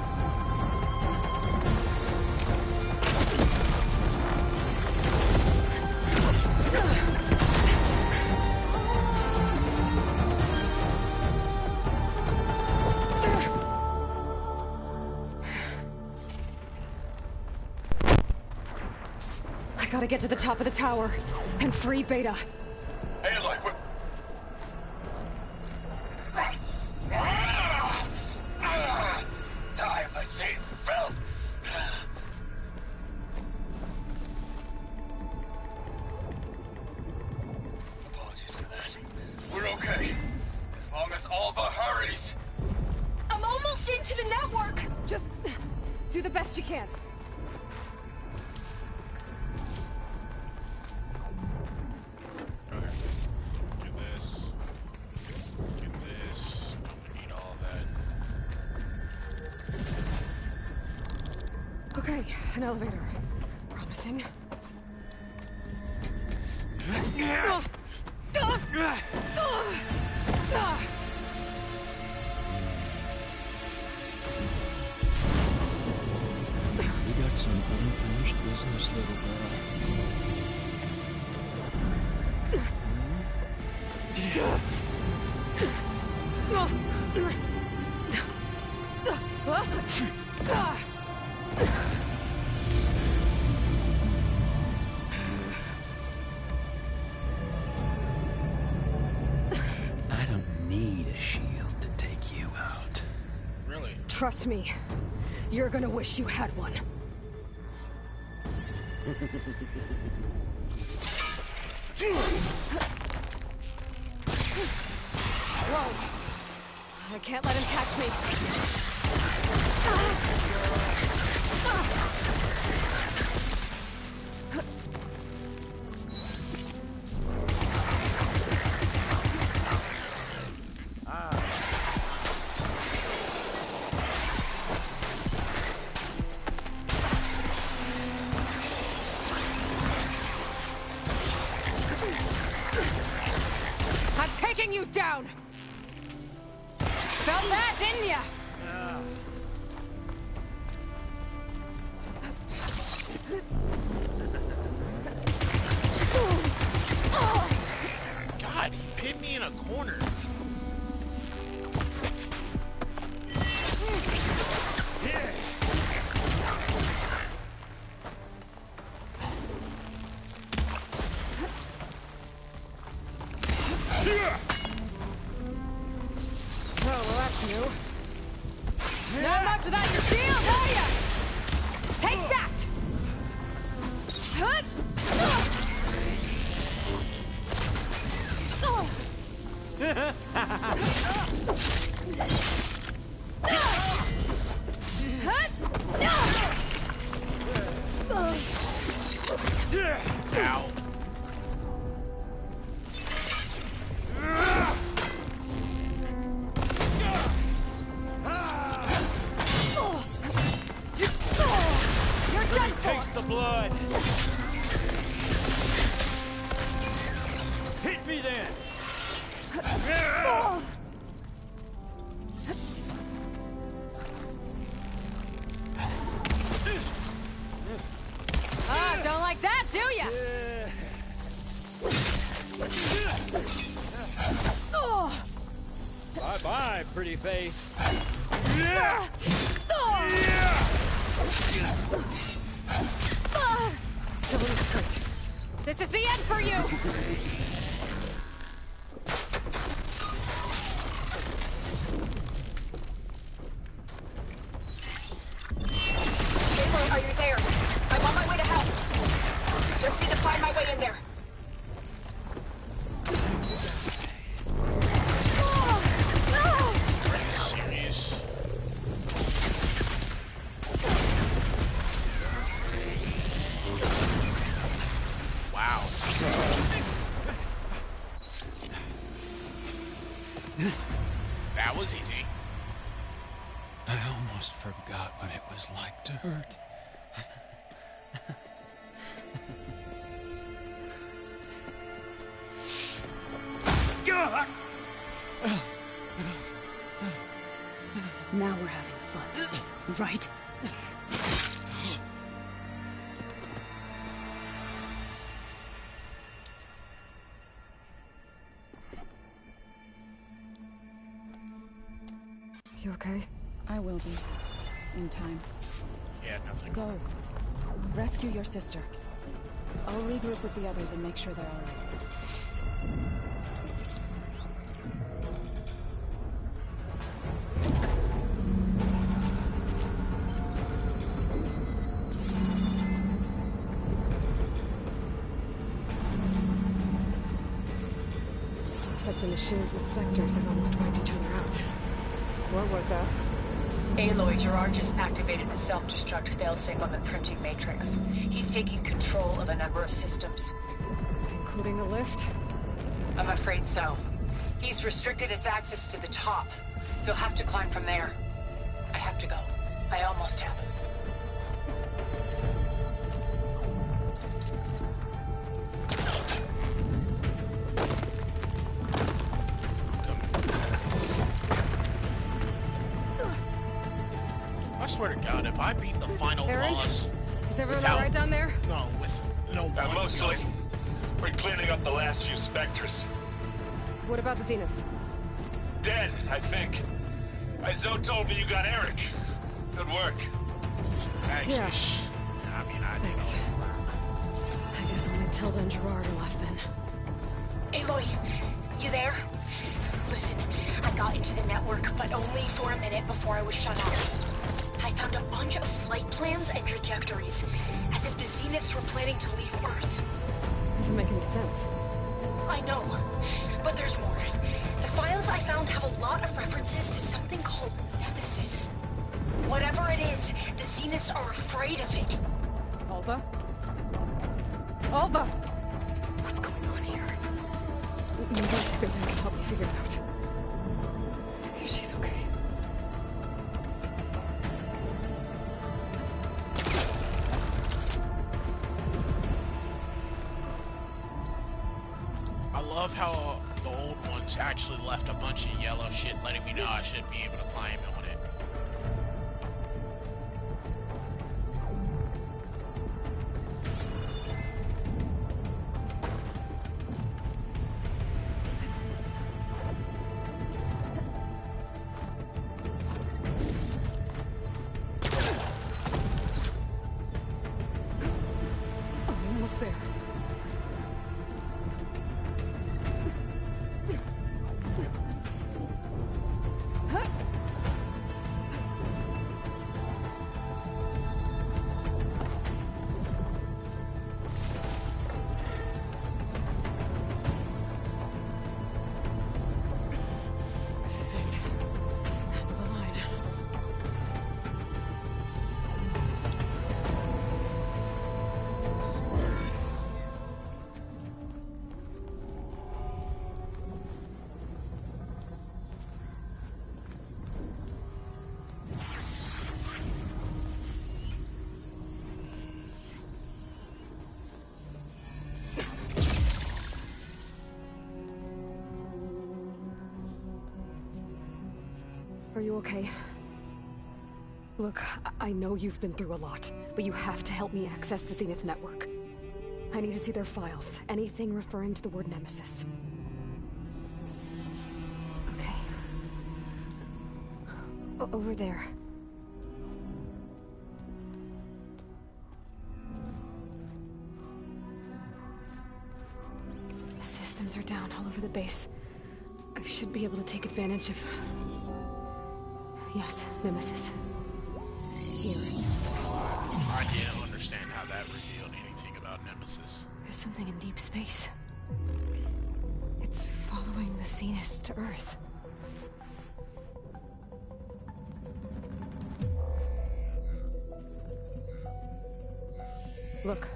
I gotta get to the top of the tower and free Beta. Aloy, we're... Die, machine filth! Apologies for that. We're okay. As long as Alva hurries. I'm almost into the network! Just do the best you can. Okay, an elevator. Promising. You got some unfinished business, little girl. I don't need a shield to take you out. Really? Trust me, you're gonna wish you had one. Whoa! I can't let him catch me. I'm taking you down! Felt that, didn't ya? God, he pinned me in a corner. Ow. You're done for! Taste the blood! Hit me then! Ah, don't like that, do ya? Bye-bye, pretty face. Still in the skirt. This is the end for you! Aloy, are you there? I'm on my way to help. Just need to find my way in there. Serious? Wow. That was easy. I almost forgot what it was like to hurt. Now we're having fun, right? You okay? I will be. In time. Yeah, nothing. Go. Rescue your sister. I'll regroup with the others and make sure they're all right. Looks like the machine's inspectors have almost wiped each other out. What was that? Aloy, Gerard just activated the self-destruct failsafe on the printing matrix. He's taking control of a number of systems. Including the lift? I'm afraid so. He's restricted its access to the top. You'll have to climb from there. I have to go. I almost have. I swear to God, if I beat the final boss... Is everyone alright down there? No, with no one. Mostly. We're cleaning up the last few specters. What about the Zeniths? Dead, I think. Zo told me you got Eric. Good work. Actually, Yeah. I mean, Thanks. I guess only Tilda and Gerard are left then. Aloy, you there? Listen, I got into the network, but only for a minute before I was shut out. I found a bunch of flight plans and trajectories, as if the Zeniths were planning to leave Earth. Doesn't make any sense. I know, but there's more. The files I found have a lot of references to something called Nemesis. Whatever it is, the Zeniths are afraid of it. Alva? Alva! What's going on here? Maybe Vaylin can help me figure it out. If she's okay. I love how the old ones actually left a bunch of yellow shit letting me know I should be able to climb on it. I'm almost there. This is it. End of the line. you okay? Look, I know you've been through a lot, but you have to help me access the Zenith network. I need to see their files, anything referring to the word Nemesis. Okay. Over there. The systems are down all over the base. I should be able to take advantage of... Yes, Nemesis. Here. I can't understand how that revealed anything about Nemesis. There's something in deep space. It's following the Zeniths to Earth. Look.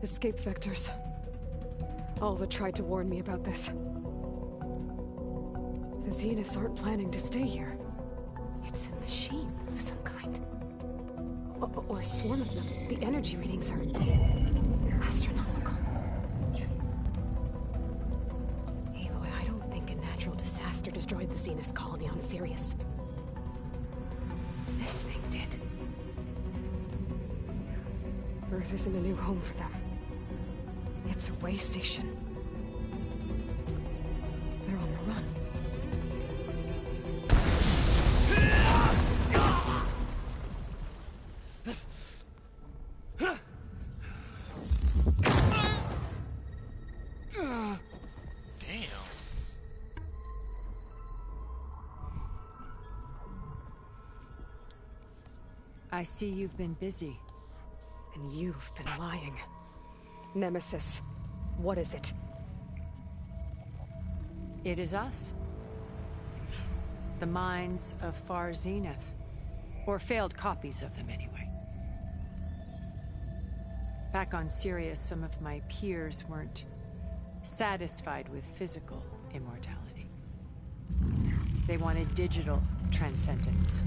Escape vectors. Alva tried to warn me about this. The Zeniths aren't planning to stay here. It's a machine of some kind. Or a swarm of them. The energy readings are astronomical. Aloy, I don't think a natural disaster destroyed the Zenith colony on Sirius. This thing did. Earth isn't a new home for them. It's a way station. They're on the run. I see you've been busy. And you've been lying. Nemesis, what is it? It is us. The minds of Far Zenith. Or failed copies of them, anyway. Back on Sirius, some of my peers weren't satisfied with physical immortality. They wanted digital transcendence.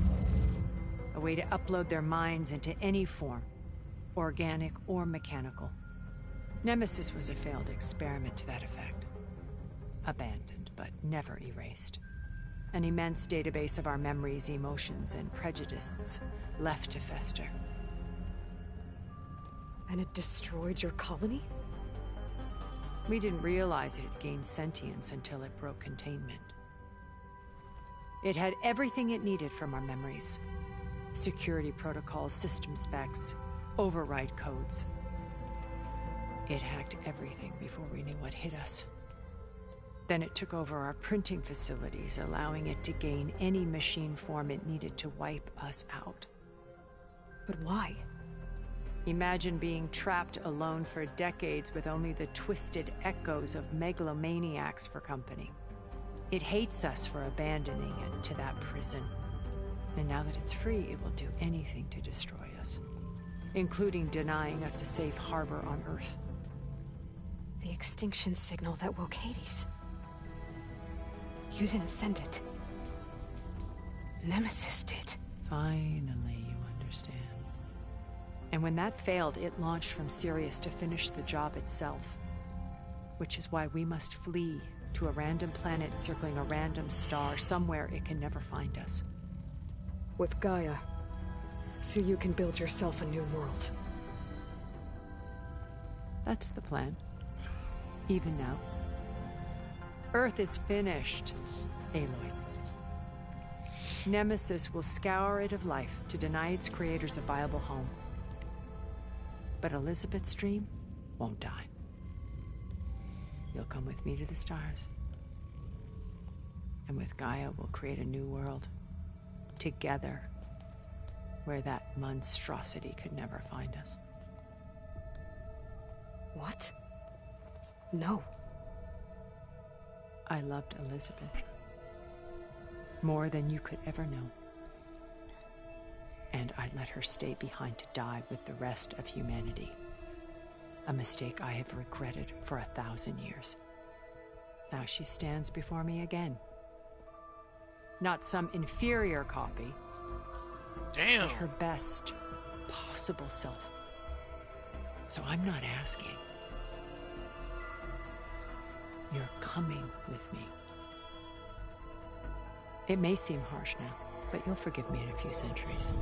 A way to upload their minds into any form, organic or mechanical. Nemesis was a failed experiment to that effect. Abandoned, but never erased. An immense database of our memories, emotions, and prejudices left to fester. And it destroyed your colony? We didn't realize it had gained sentience until it broke containment. It had everything it needed from our memories. Security protocols, system specs, override codes. It hacked everything before we knew what hit us. Then it took over our printing facilities, allowing it to gain any machine form it needed to wipe us out. But why? Imagine being trapped alone for decades with only the twisted echoes of megalomaniacs for company. It hates us for abandoning it to that prison. And now that it's free, it will do anything to destroy us, including denying us a safe harbor on Earth. The extinction signal that woke Hades. You didn't send it. Nemesis did. Finally, you understand. And when that failed, it launched from Sirius to finish the job itself. Which is why we must flee to a random planet circling a random star, somewhere it can never find us. With Gaia, so you can build yourself a new world. That's the plan. Even now. Earth is finished, Aloy. Nemesis will scour it of life to deny its creators a viable home. But Elizabeth's dream won't die. You'll come with me to the stars. And with Gaia, we'll create a new world. Together. Where that monstrosity could never find us. What? No. I loved Elizabeth. More than you could ever know. And I let her stay behind to die with the rest of humanity. A mistake I have regretted for 1,000 years. Now she stands before me again. Not some inferior copy. Damn. But her best possible self. So I'm not asking. You're coming with me. It may seem harsh now, but you'll forgive me in a few centuries.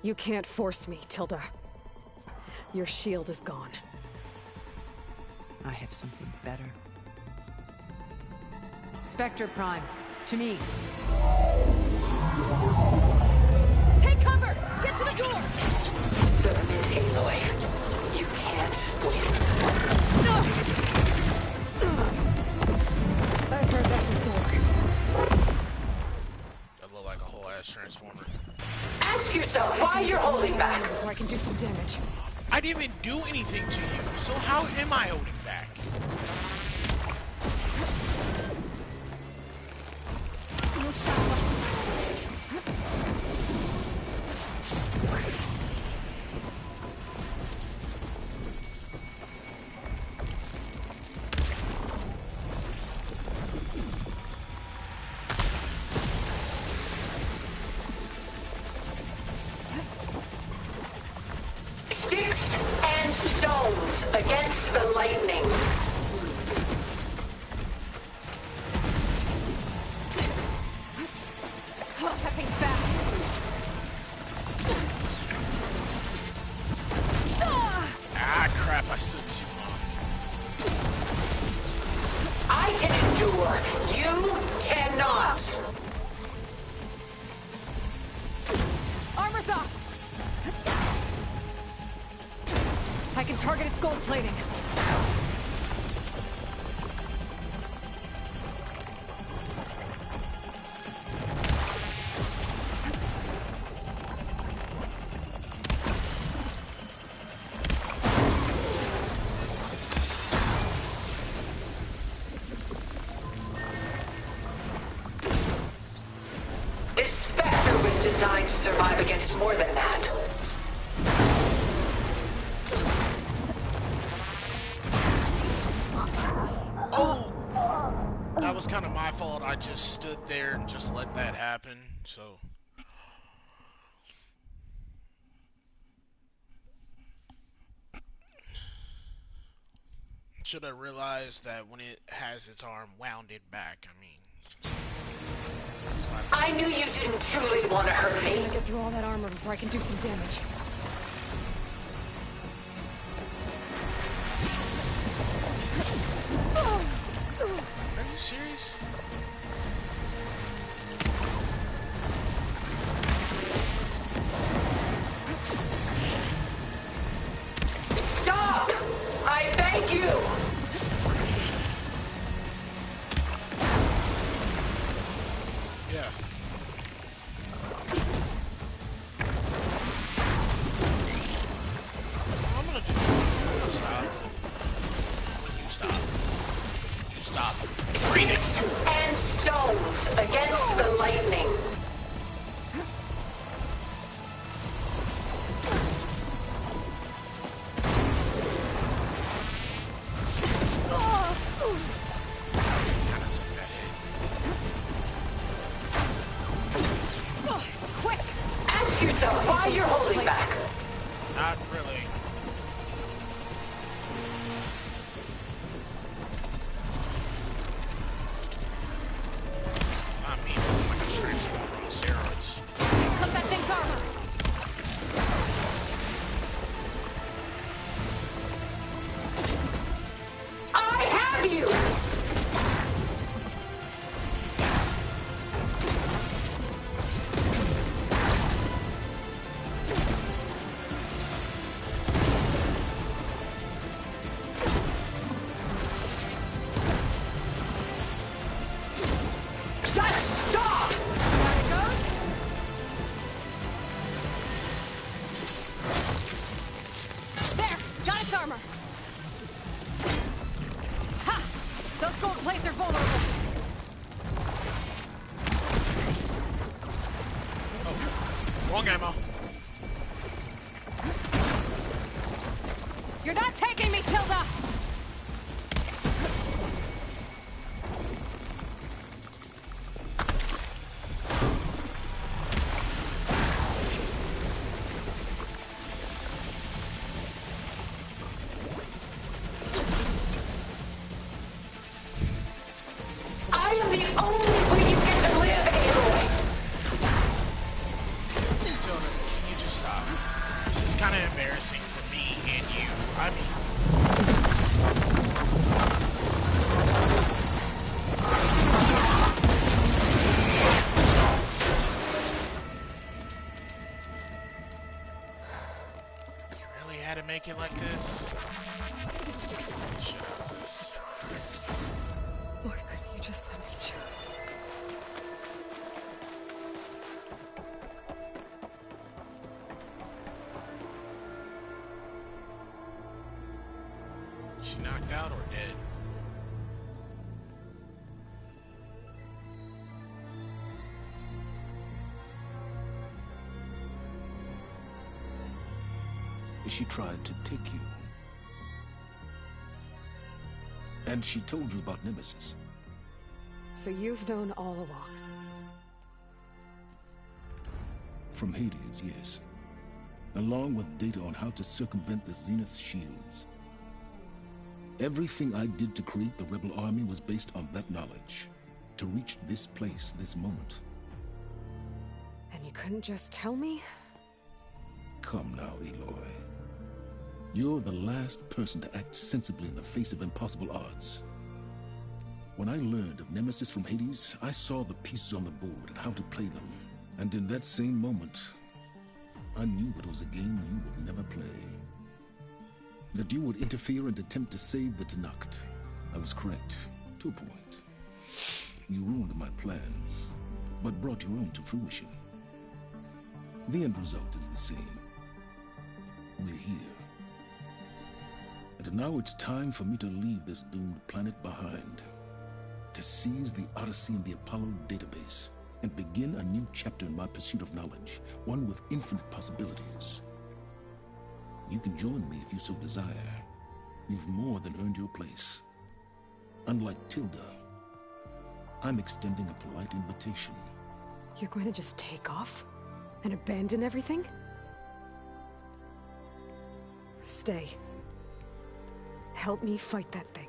You can't force me, Tilda. Your shield is gone. I have something better. Spectre Prime, to me. Take cover! Get to the door! Submit, Aloy. You can't win. I've heard that before. That looked like a whole ass transformer. Ask yourself why you're holding back. Before I can do some damage. I didn't even do anything to you, so how am I holding back? Sticks and stones against the lightning. Oh, that thing's fast. Ah, crap, I stood too long. I can endure. You cannot. Armor's off! I can target its gold plating. This Spectre was designed to survive against more than that. Oh! That was kind of my fault. I just stood there and just let that happen, so... Should have realized that when it has its arm wounded back, I mean... I knew you didn't truly want to hurt me. Get through all that armor before I can do some damage. Are you serious? Stop! I beg you! Yeah. I'm gonna do stop. You stop. You stop. Breathing. And stones against the lightning. Quick! Ask yourself why you're holding back. Not really. I mean, like a transformer on steroids. Cut that thing's armor! I have you! Just stop! There it goes! There! Got its armor! Ha! Those gold plates are vulnerable! Oh, wrong ammo. You're not taking me, Tilda! I am the only way you can I mean... You really had to make it like this? Shut up. It's over. Why couldn't you just let me choose? She knocked out or dead? She tried to take you. And she told you about Nemesis. So you've known all along. From Hades, yes. Along with data on how to circumvent the Zenith shields. Everything I did to create the rebel army was based on that knowledge. To reach this place, this moment. And you couldn't just tell me? Come now, Aloy. You're the last person to act sensibly in the face of impossible odds. When I learned of Nemesis from Hades, I saw the pieces on the board and how to play them. And in that same moment, I knew it was a game you would never play. That you would interfere and attempt to save the Tenakth. I was correct, to a point. You ruined my plans, but brought your own to fruition. The end result is the same. We're here. And now it's time for me to leave this doomed planet behind. To seize the Odyssey and the Apollo database, and begin a new chapter in my pursuit of knowledge, one with infinite possibilities. You can join me if you so desire. You've more than earned your place. Unlike Tilda, I'm extending a polite invitation. You're going to just take off? And abandon everything? Stay. Help me fight that thing.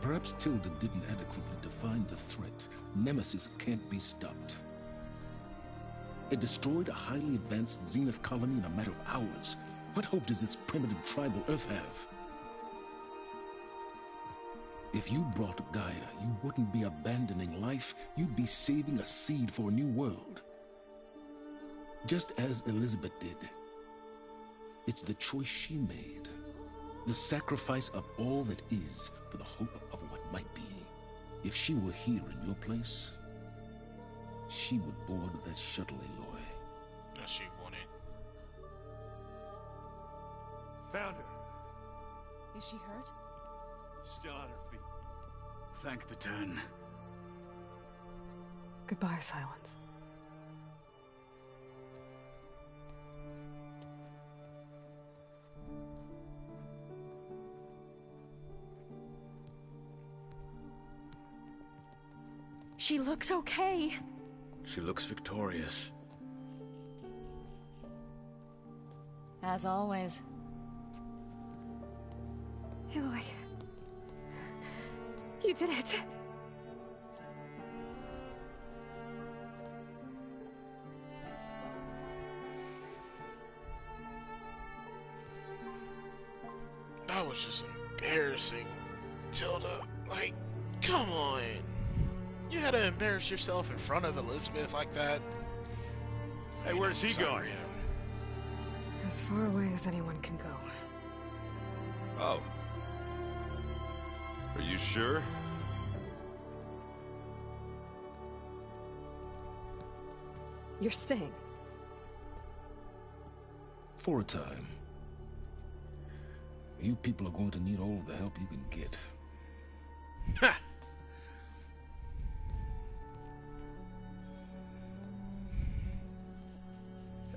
Perhaps Tilda didn't adequately define the threat. Nemesis can't be stopped. It destroyed a highly advanced Zenith colony in a matter of hours. What hope does this primitive tribal Earth have? If you brought Gaia, you wouldn't be abandoning life, you'd be saving a seed for a new world. Just as Elizabeth did. It's the choice she made. The sacrifice of all that is for the hope of what might be. If she were here in your place, she would board that shuttle, Aloy. No, she wouldn't. Found her. Is she hurt? Still on her feet. Thank the Ten. Goodbye, Silence. She looks okay. She looks victorious. As always. Aloy. You did it. That was just embarrassing. Tilda, like, come on. You had to embarrass yourself in front of Elizabeth like that. Hey, where's he going? As far away as anyone can go. Oh. Are you sure? You're staying. For a time. You people are going to need all of the help you can get. Ha!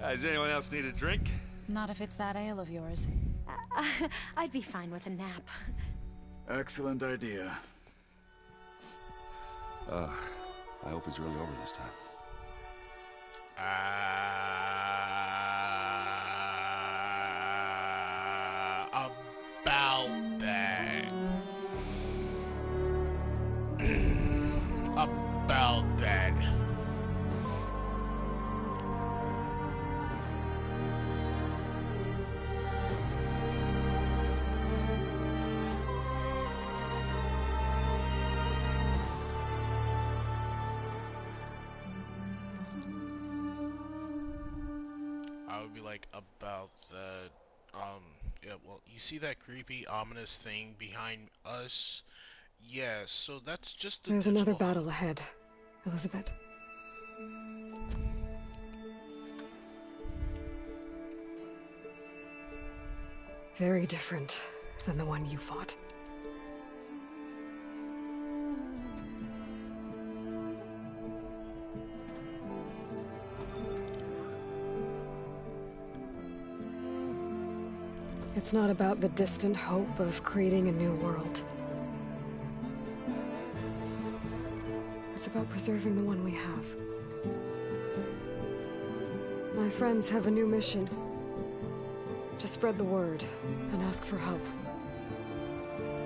Does anyone else need a drink? Not if it's that ale of yours. I'd be fine with a nap. Excellent idea. I hope it's really over this time. About that. About that. would be like about the, yeah, well, you see that creepy, ominous thing behind us? Yeah, so that's just the There's another battle ahead, Elizabeth. Very different than the one you fought. It's not about the distant hope of creating a new world. It's about preserving the one we have. My friends have a new mission. To spread the word and ask for help.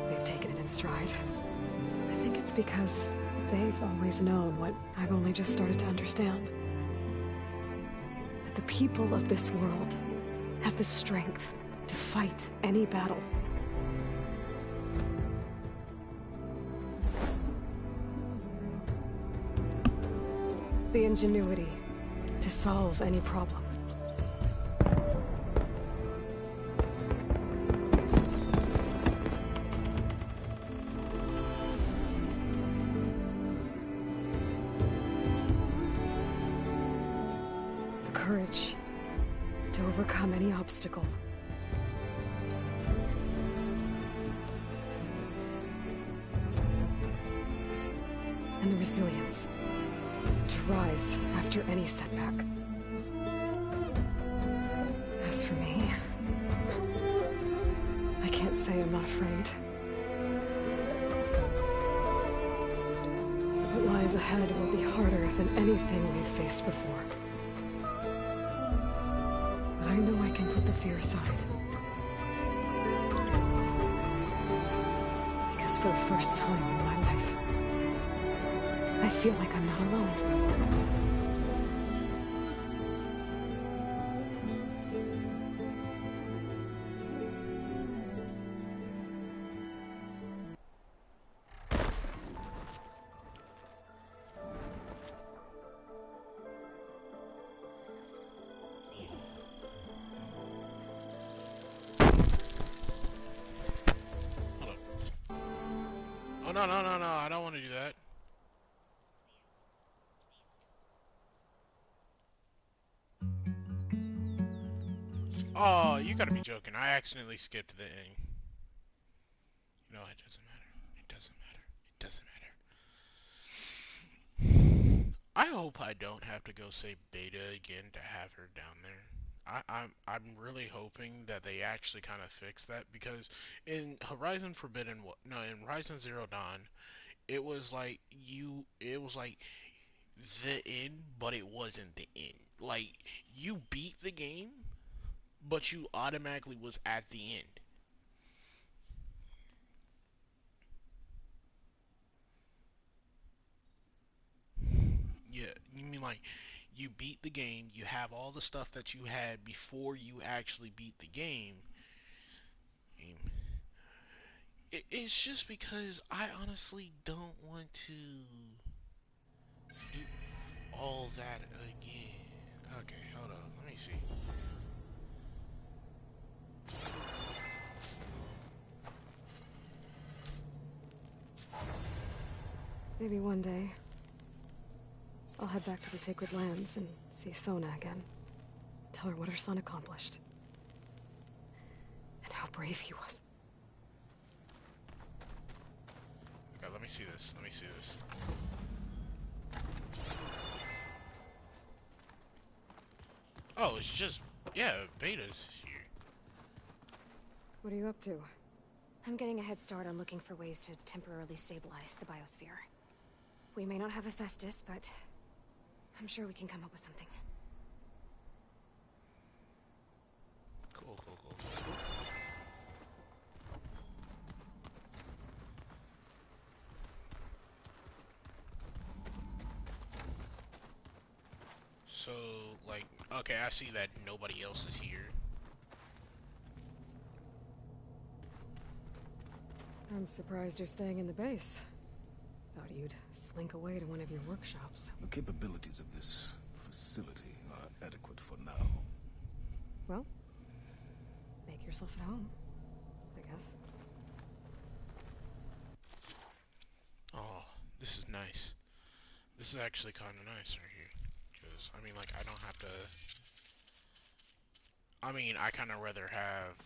They've taken it in stride. I think it's because they've always known what I've only just started to understand. That the people of this world have the strength to fight any battle. The ingenuity to solve any problem. The courage to overcome any obstacle. And the resilience to rise after any setback. As for me, I can't say I'm not afraid. What lies ahead will be harder than anything we've faced before. But I know I can put the fear aside. Because for the first time in my life, I feel like I'm not alone. Oh, no, I don't want to do that. Oh, you gotta be joking. I accidentally skipped the ending. No, it doesn't matter. It doesn't matter. It doesn't matter. I hope I don't have to go say Beta again to have her down there. I'm really hoping that they actually kind of fix that, because in Horizon Horizon Zero Dawn, it was like the end, but it wasn't the end. Like, you beat the game, but you automatically was at the end. Yeah, you mean like you beat the game, you have all the stuff that you had before you actually beat the game. It's just because I honestly don't want to do all that again. Okay, hold on, let me see. Maybe one day, I'll head back to the Sacred Lands and see Sona again. Tell her what her son accomplished. And how brave he was. Okay, let me see this. Oh, it's just, yeah, Beta's here. What are you up to? I'm getting a head start on looking for ways to temporarily stabilize the biosphere. We may not have Hephaestus, but I'm sure we can come up with something. Cool. So, like, okay, I see that nobody else is here. I'm surprised you're staying in the base. Thought you'd slink away to one of your workshops. The capabilities of this facility are adequate for now. Well, make yourself at home, I guess. Oh, this is nice. This is actually kind of nice right here. Because, I mean, like, I don't have to... I mean, I kind of rather have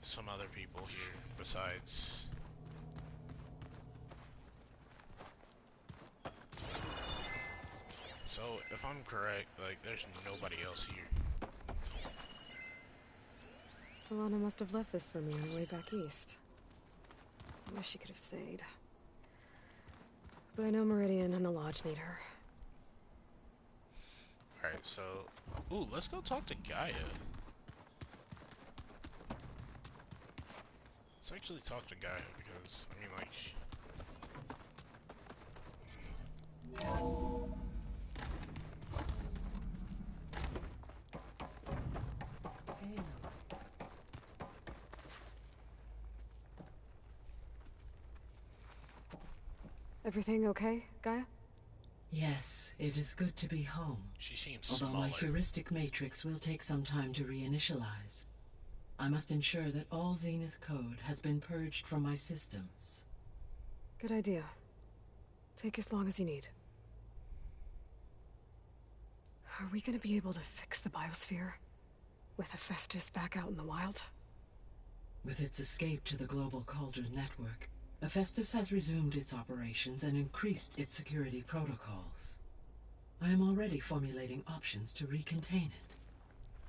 some other people here besides... So, if I'm correct, like, there's nobody else here. Talana must have left this for me on her way back east. I wish she could have stayed. But I know Meridian and the Lodge need her. Alright, so... Ooh, let's go talk to Gaia. Let's actually talk to Gaia, because, I mean, like... Everything okay, Gaia? Yes, it is good to be home. She seems Although smaller. my heuristic matrix will take some time to reinitialize. I must ensure that all Zenith code has been purged from my systems. Good idea. Take as long as you need. Are we gonna be able to fix the biosphere? With Hephaestus back out in the wild? With its escape to the global Cauldron network, Hephaestus has resumed its operations and increased its security protocols. I am already formulating options to recontain it.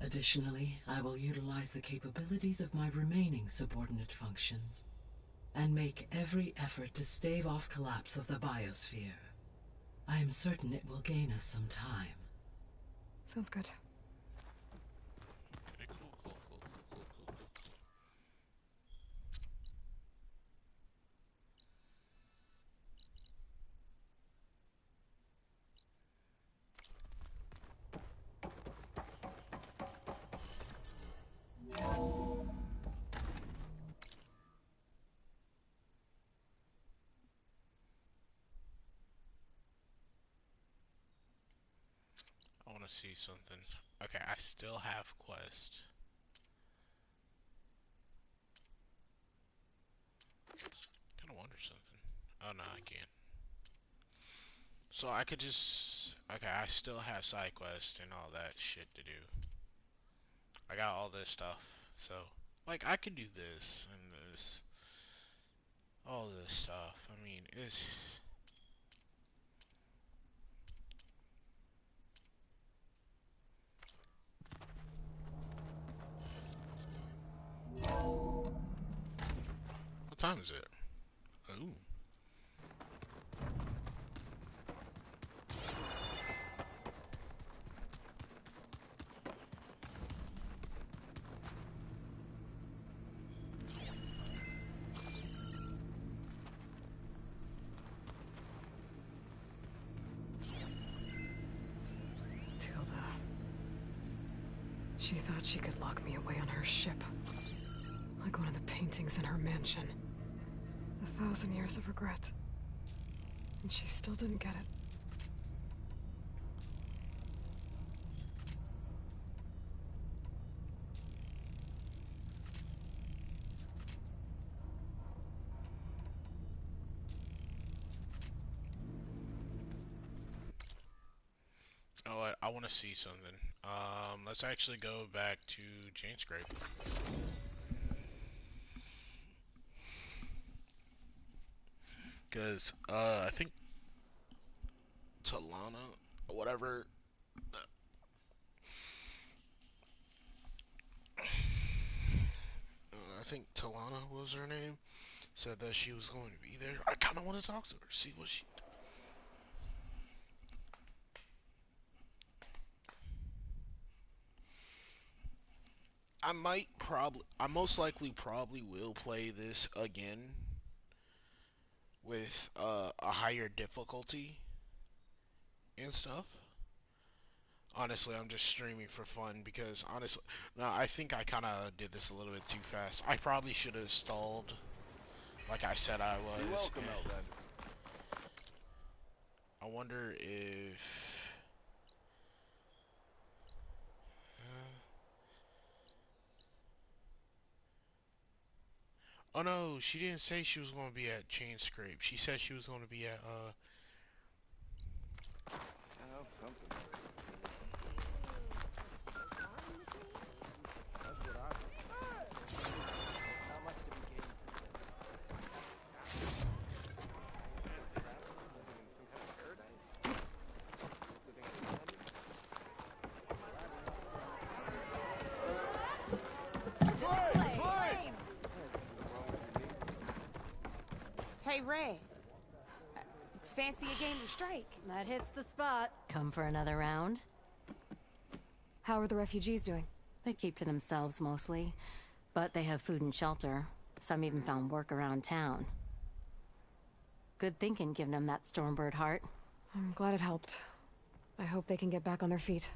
Additionally, I will utilize the capabilities of my remaining subordinate functions and make every effort to stave off collapse of the biosphere. I am certain it will gain us some time. Sounds good. I want to see something. Okay, I still have quest. Kind of wonder something. Oh no, I can't. So I could just... Okay, I still have side quest and all that shit to do. I got all this stuff. So, like, I could do this and this. All this stuff. I mean, it's... What time is it? Ooh. Tilda. She thought she could lock me away on her ship. Like one of the paintings in her mansion. 1,000 years of regret. And she still didn't get it. You know what? I want to see something. Let's actually go back to Jainscrape. Because, I think Talana, or whatever, I think Talana was her name, said that she was going to be there. I kind of want to talk to her, see what she... I most likely probably will play this again with a higher difficulty and stuff. Honestly, I'm just streaming for fun because honestly, no, I think I kind of did this a little bit too fast. I probably should have stalled, like I said I was. You're welcome, Outlander. I wonder if Oh no, she didn't say she was going to be at Chain Scrape. She said she was going to be at, Hey, Ray. Fancy a game of strike? That hits the spot. Come for another round? How are the refugees doing? They keep to themselves mostly, but they have food and shelter. Some even found work around town. Good thinking, giving them that Stormbird heart. I'm glad it helped. I hope they can get back on their feet.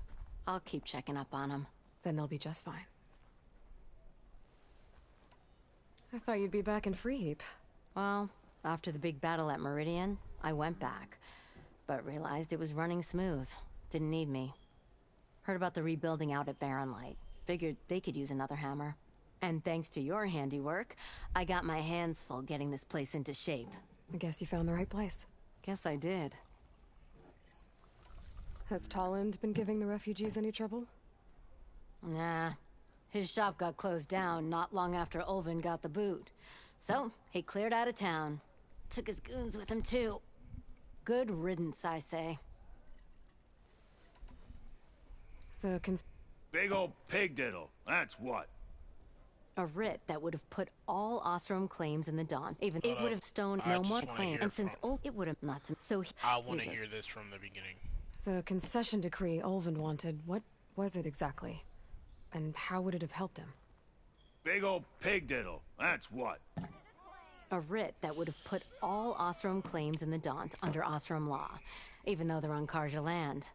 I'll keep checking up on them. Then they'll be just fine. I thought you'd be back in Freeheap. Well, after the big battle at Meridian, I went back, but realized it was running smooth. Didn't need me. Heard about the rebuilding out at Barren Light. Figured they could use another hammer. And thanks to your handiwork, I got my hands full getting this place into shape. I guess you found the right place. Guess I did. Has Tolland been giving the refugees any trouble? Nah. His shop got closed down not long after Ulvin got the boot. So, he cleared out of town. Took his goons with him, too. Good riddance, I say. Big old pig diddle, that's what. A writ that would have put all Ostrom claims in the Dawn. Even it would have stoned no more claims. And since it would have not to... So he... I want to hear this from the beginning. The concession decree Ulvin wanted, what was it exactly? And how would it have helped him? Big old pig diddle, that's what. A writ that would have put all Ostrom claims in the Daunt under Ostrom law, even though they're on Karja land.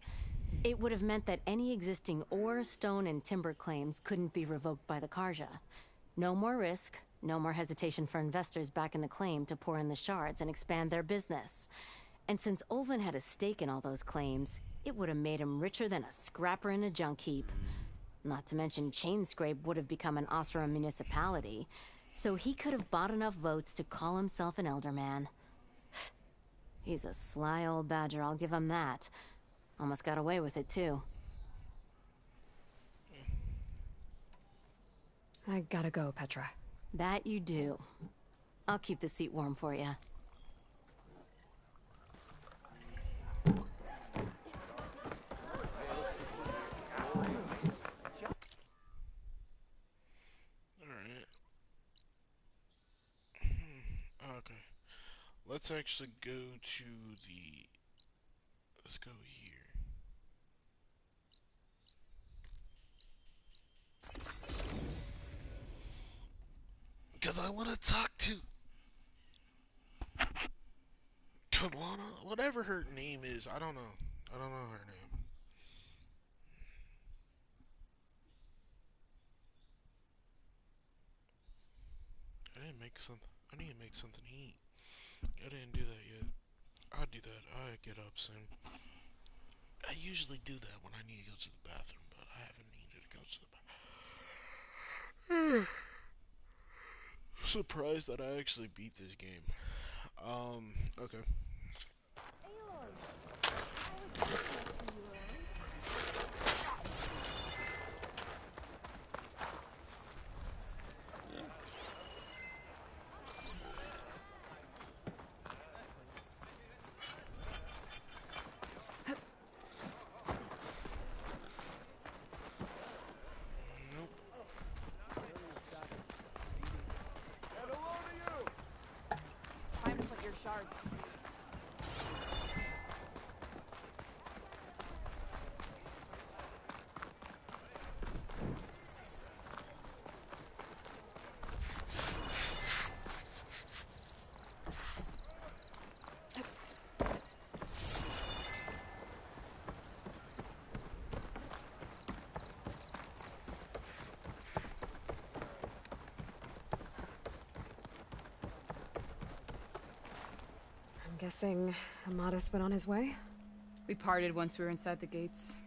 It would have meant that any existing ore, stone, and timber claims couldn't be revoked by the Karja. No more risk, no more hesitation for investors backing the claim to pour in the shards and expand their business. And since Ulvin had a stake in all those claims, it would have made him richer than a scrapper in a junk heap. Not to mention Chainscrape would have become an Ostrom municipality, so he could have bought enough votes to call himself an Elderman. He's a sly old badger, I'll give him that. Almost got away with it, too. I gotta go, Petra. That you do. I'll keep the seat warm for you. Okay. Let's actually go to the... Let's go here. Because I want to talk to... Talana? Whatever her name is. I don't know. I don't know her name. I need to make something to eat. I didn't do that yet. I'll do that. I'll get up soon. I usually do that when I need to go to the bathroom, but I haven't needed to go to the bathroom. Surprised that I actually beat this game. Okay. Guessing Amadis went on his way? We parted once we were inside the gates.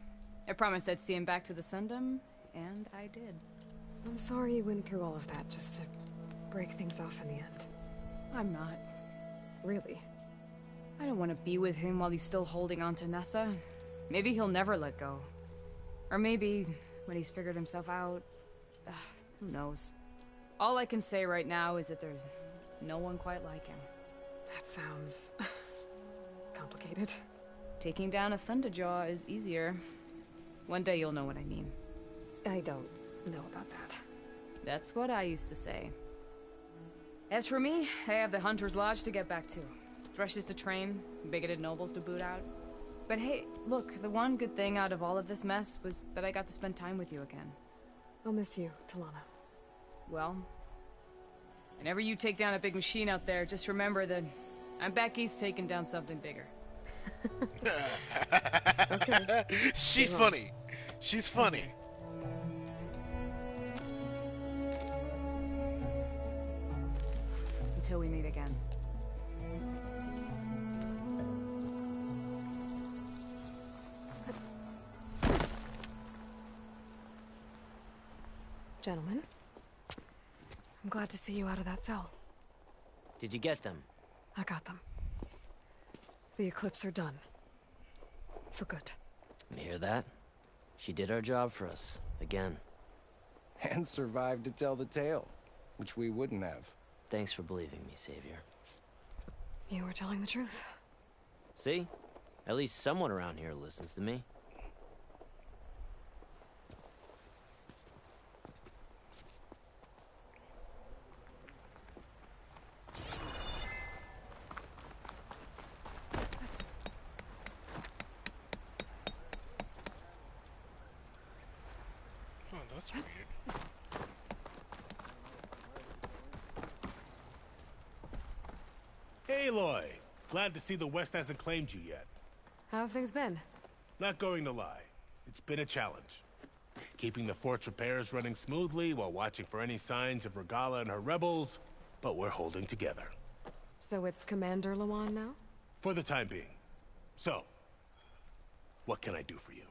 I promised I'd see him back to the Sundom, and I did. I'm sorry you went through all of that just to break things off in the end. I'm not. Really? I don't want to be with him while he's still holding on to Nessa. Maybe he'll never let go. Or maybe when he's figured himself out. Who knows? All I can say right now is that there's no one quite like him. That sounds complicated. Taking down a Thunderjaw is easier. One day you'll know what I mean. I don't know about that. That's what I used to say. As for me, I have the Hunter's Lodge to get back to. Thrushes to train, bigoted nobles to boot out. But hey, look, the one good thing out of all of this mess was that I got to spend time with you again. I'll miss you, Talana. Well, whenever you take down a big machine out there, just remember that I'm back east taking down something bigger. Okay. She's funny. She's funny. Until we meet again. Gentlemen, I'm glad to see you out of that cell. Did you get them? I got them. The Eclipse are done. For good. You hear that? She did our job for us, again. And survived to tell the tale, which we wouldn't have. Thanks for believing me, Savior. You were telling the truth. See? At least someone around here listens to me. Oh, that's weird. Aloy! Glad to see the West hasn't claimed you yet. How have things been? Not going to lie. It's been a challenge. Keeping the fort's repairs running smoothly while watching for any signs of Regalla and her rebels, but we're holding together. So it's Commander Lawan now? For the time being. So, what can I do for you?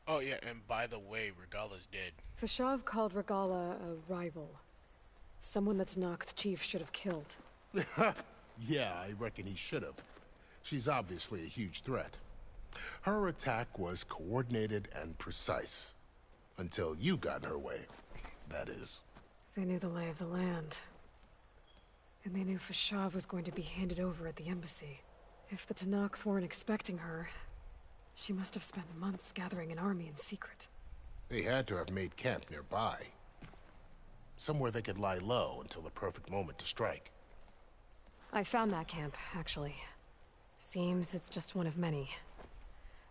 Oh yeah, and by the way, Regalla's dead. Fashav called Regalla a rival. Someone that's Noct Chief should have killed. Yeah, I reckon he should have. She's obviously a huge threat. Her attack was coordinated and precise. Until you got in her way, that is. They knew the lay of the land. And they knew Fashav was going to be handed over at the embassy. If the Tenakth weren't expecting her, she must have spent months gathering an army in secret. They had to have made camp nearby. Somewhere they could lie low until the perfect moment to strike. I found that camp, actually. Seems it's just one of many.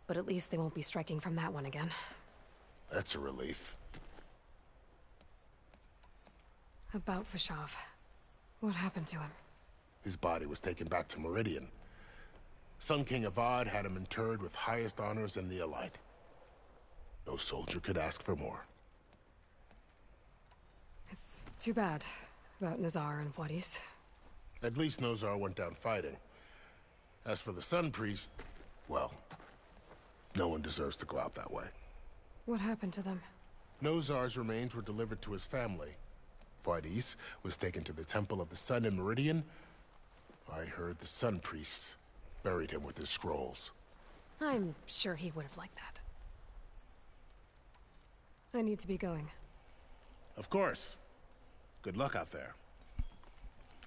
But at least they won't be striking from that one again. That's a relief. About Fashav. What happened to him? His body was taken back to Meridian. Sun King Avad had him interred with highest honors in the Elite. No soldier could ask for more. It's too bad about Nazar and Wadis. At least Nozar went down fighting. As for the Sun Priest, well, no one deserves to go out that way. What happened to them? Nozar's remains were delivered to his family. Wadis was taken to the Temple of the Sun in Meridian. I heard the Sun Priests buried him with his scrolls. I'm sure he would have liked that. I need to be going. Of course. Good luck out there.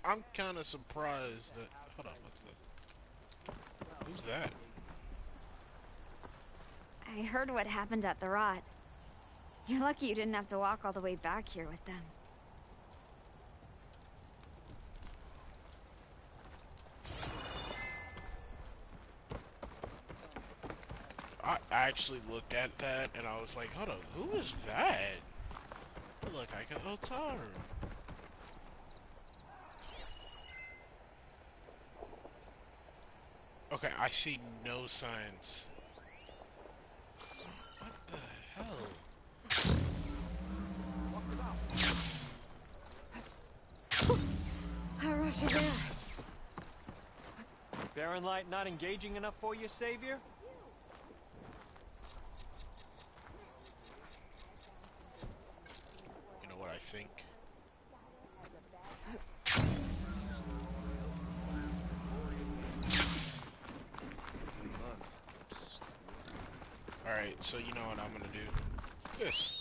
I'm kind of surprised that... Hold on, what's that? Who's that? I heard what happened at the Rot. You're lucky you didn't have to walk all the way back here with them. I actually looked at that and I was like, hold on, who is that? It looked like an Otaru. Okay, I see no signs. What the hell? How rush you there? Baron Light not engaging enough for you, Savior? You know what I think? Alright, so you know what I'm gonna do? This.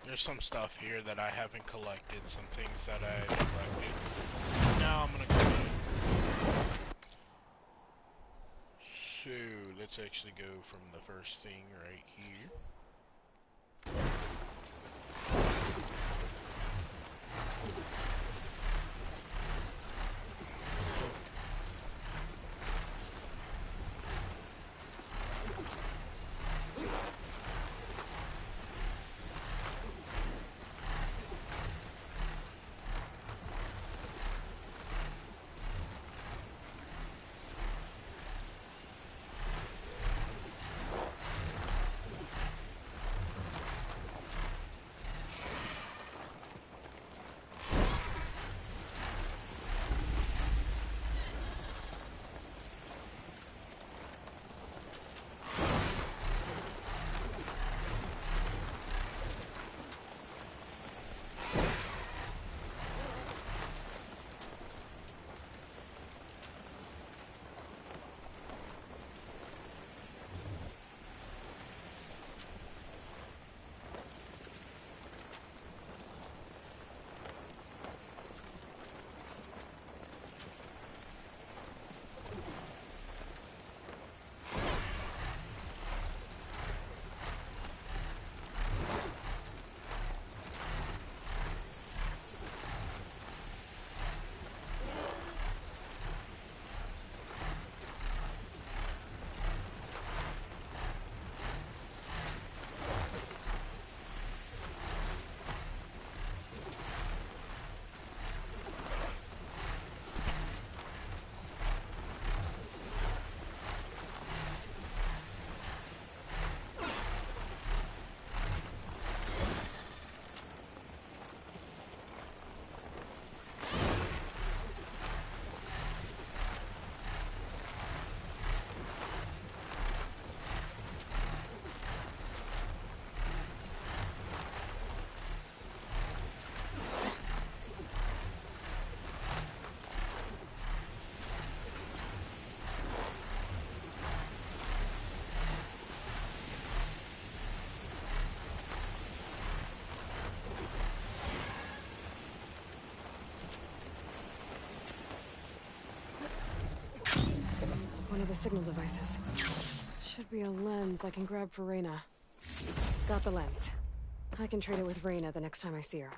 There's some stuff here that I haven't collected, some things that I collected. Now I'm gonna go in. So, let's actually go from the first thing right here. One of the signal devices. Should be a lens I can grab for Reyna. Got the lens. I can trade it with Reyna the next time I see her.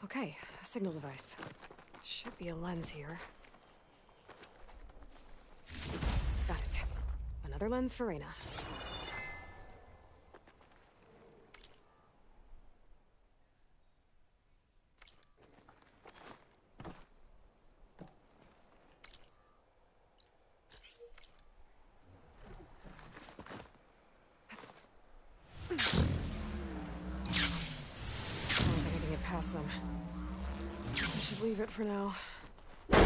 Okay, a signal device. Should be a lens here. Got it. Another lens for Reyna. Past them. I should leave it for now. There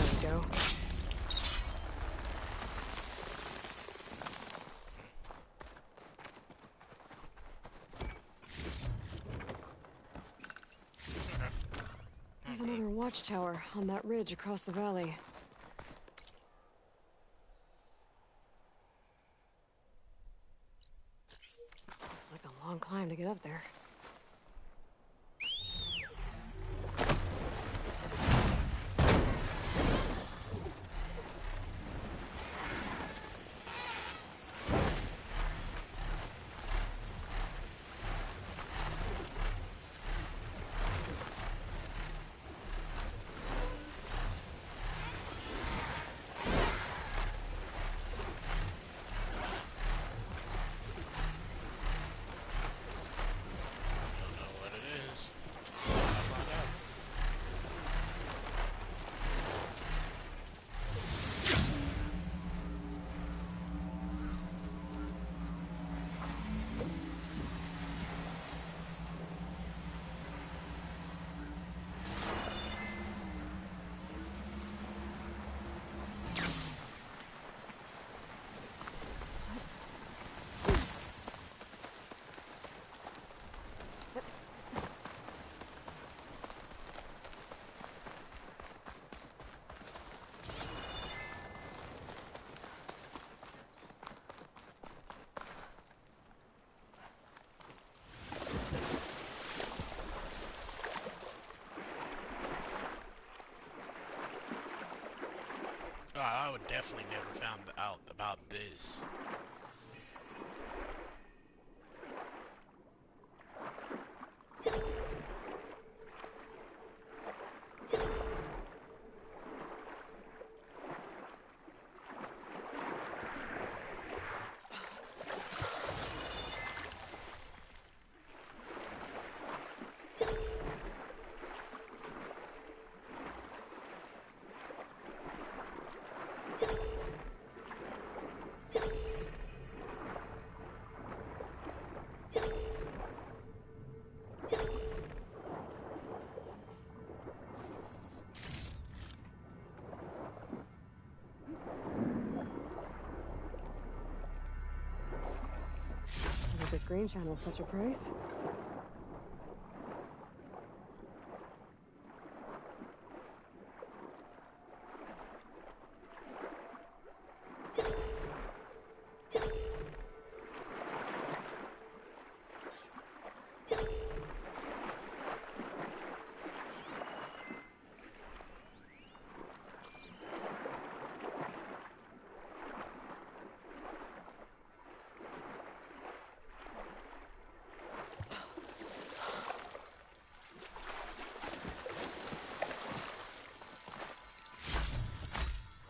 we go. There's another watchtower on that ridge across the valley. long climb to get up there. God, I would definitely never found out about this. Did this green channel such a price?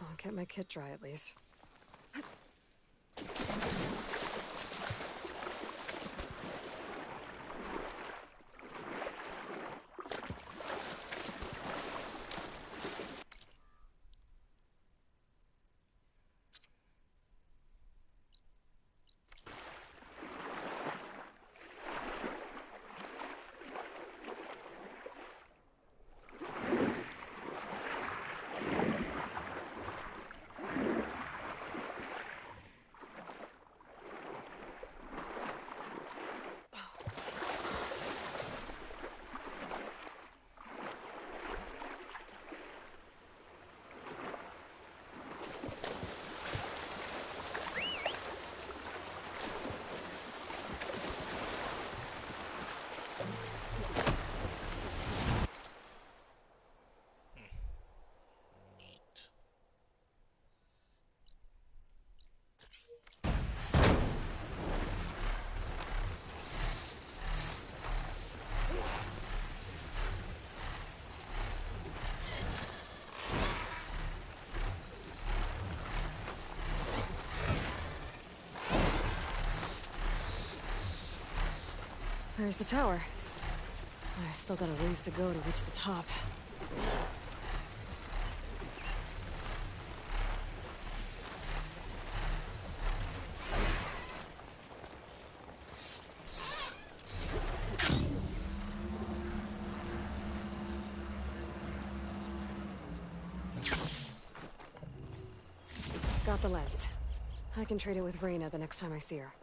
I'll get my kit dry at least. There's the tower. I still got a ways to go to reach the top. Got the lens. I can trade it with Reyna the next time I see her.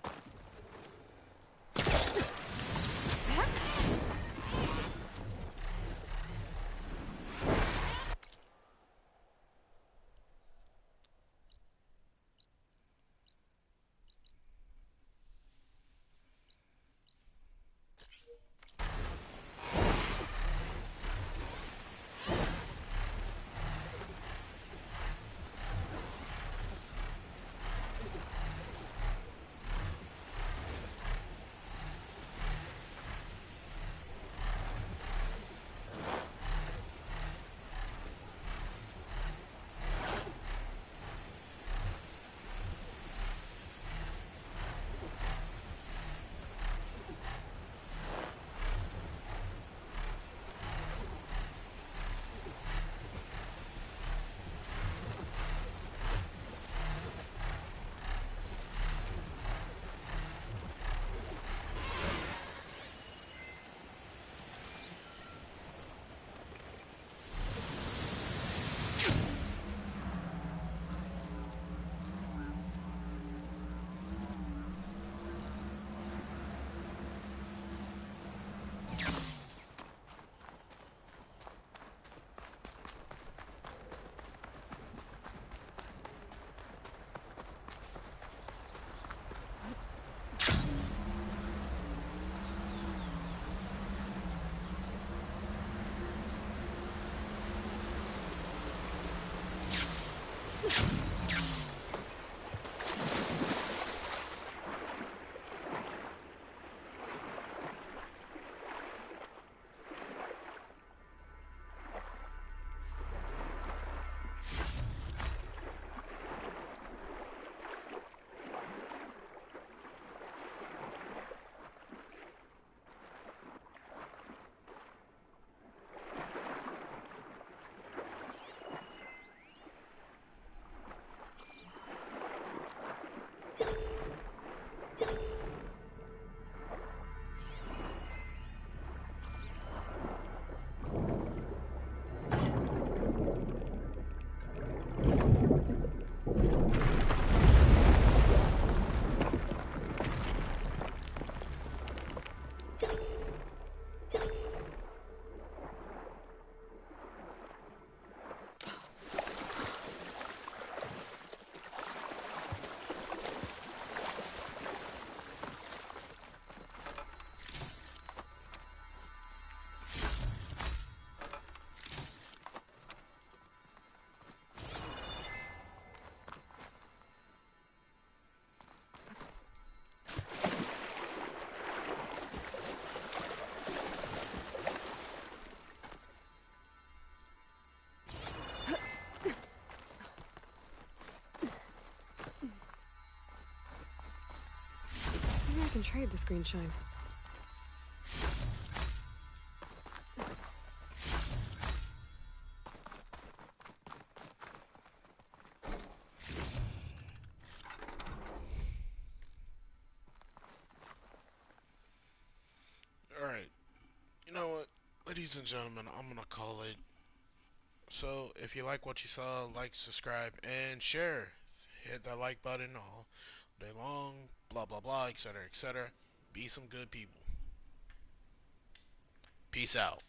Maybe I can trade this green shine. Alright, you know what, ladies and gentlemen, I'm gonna call it. So, if you like what you saw, like, subscribe, and share. Hit that like button all day long, blah blah blah, etc., etc. Be some good people. Peace out.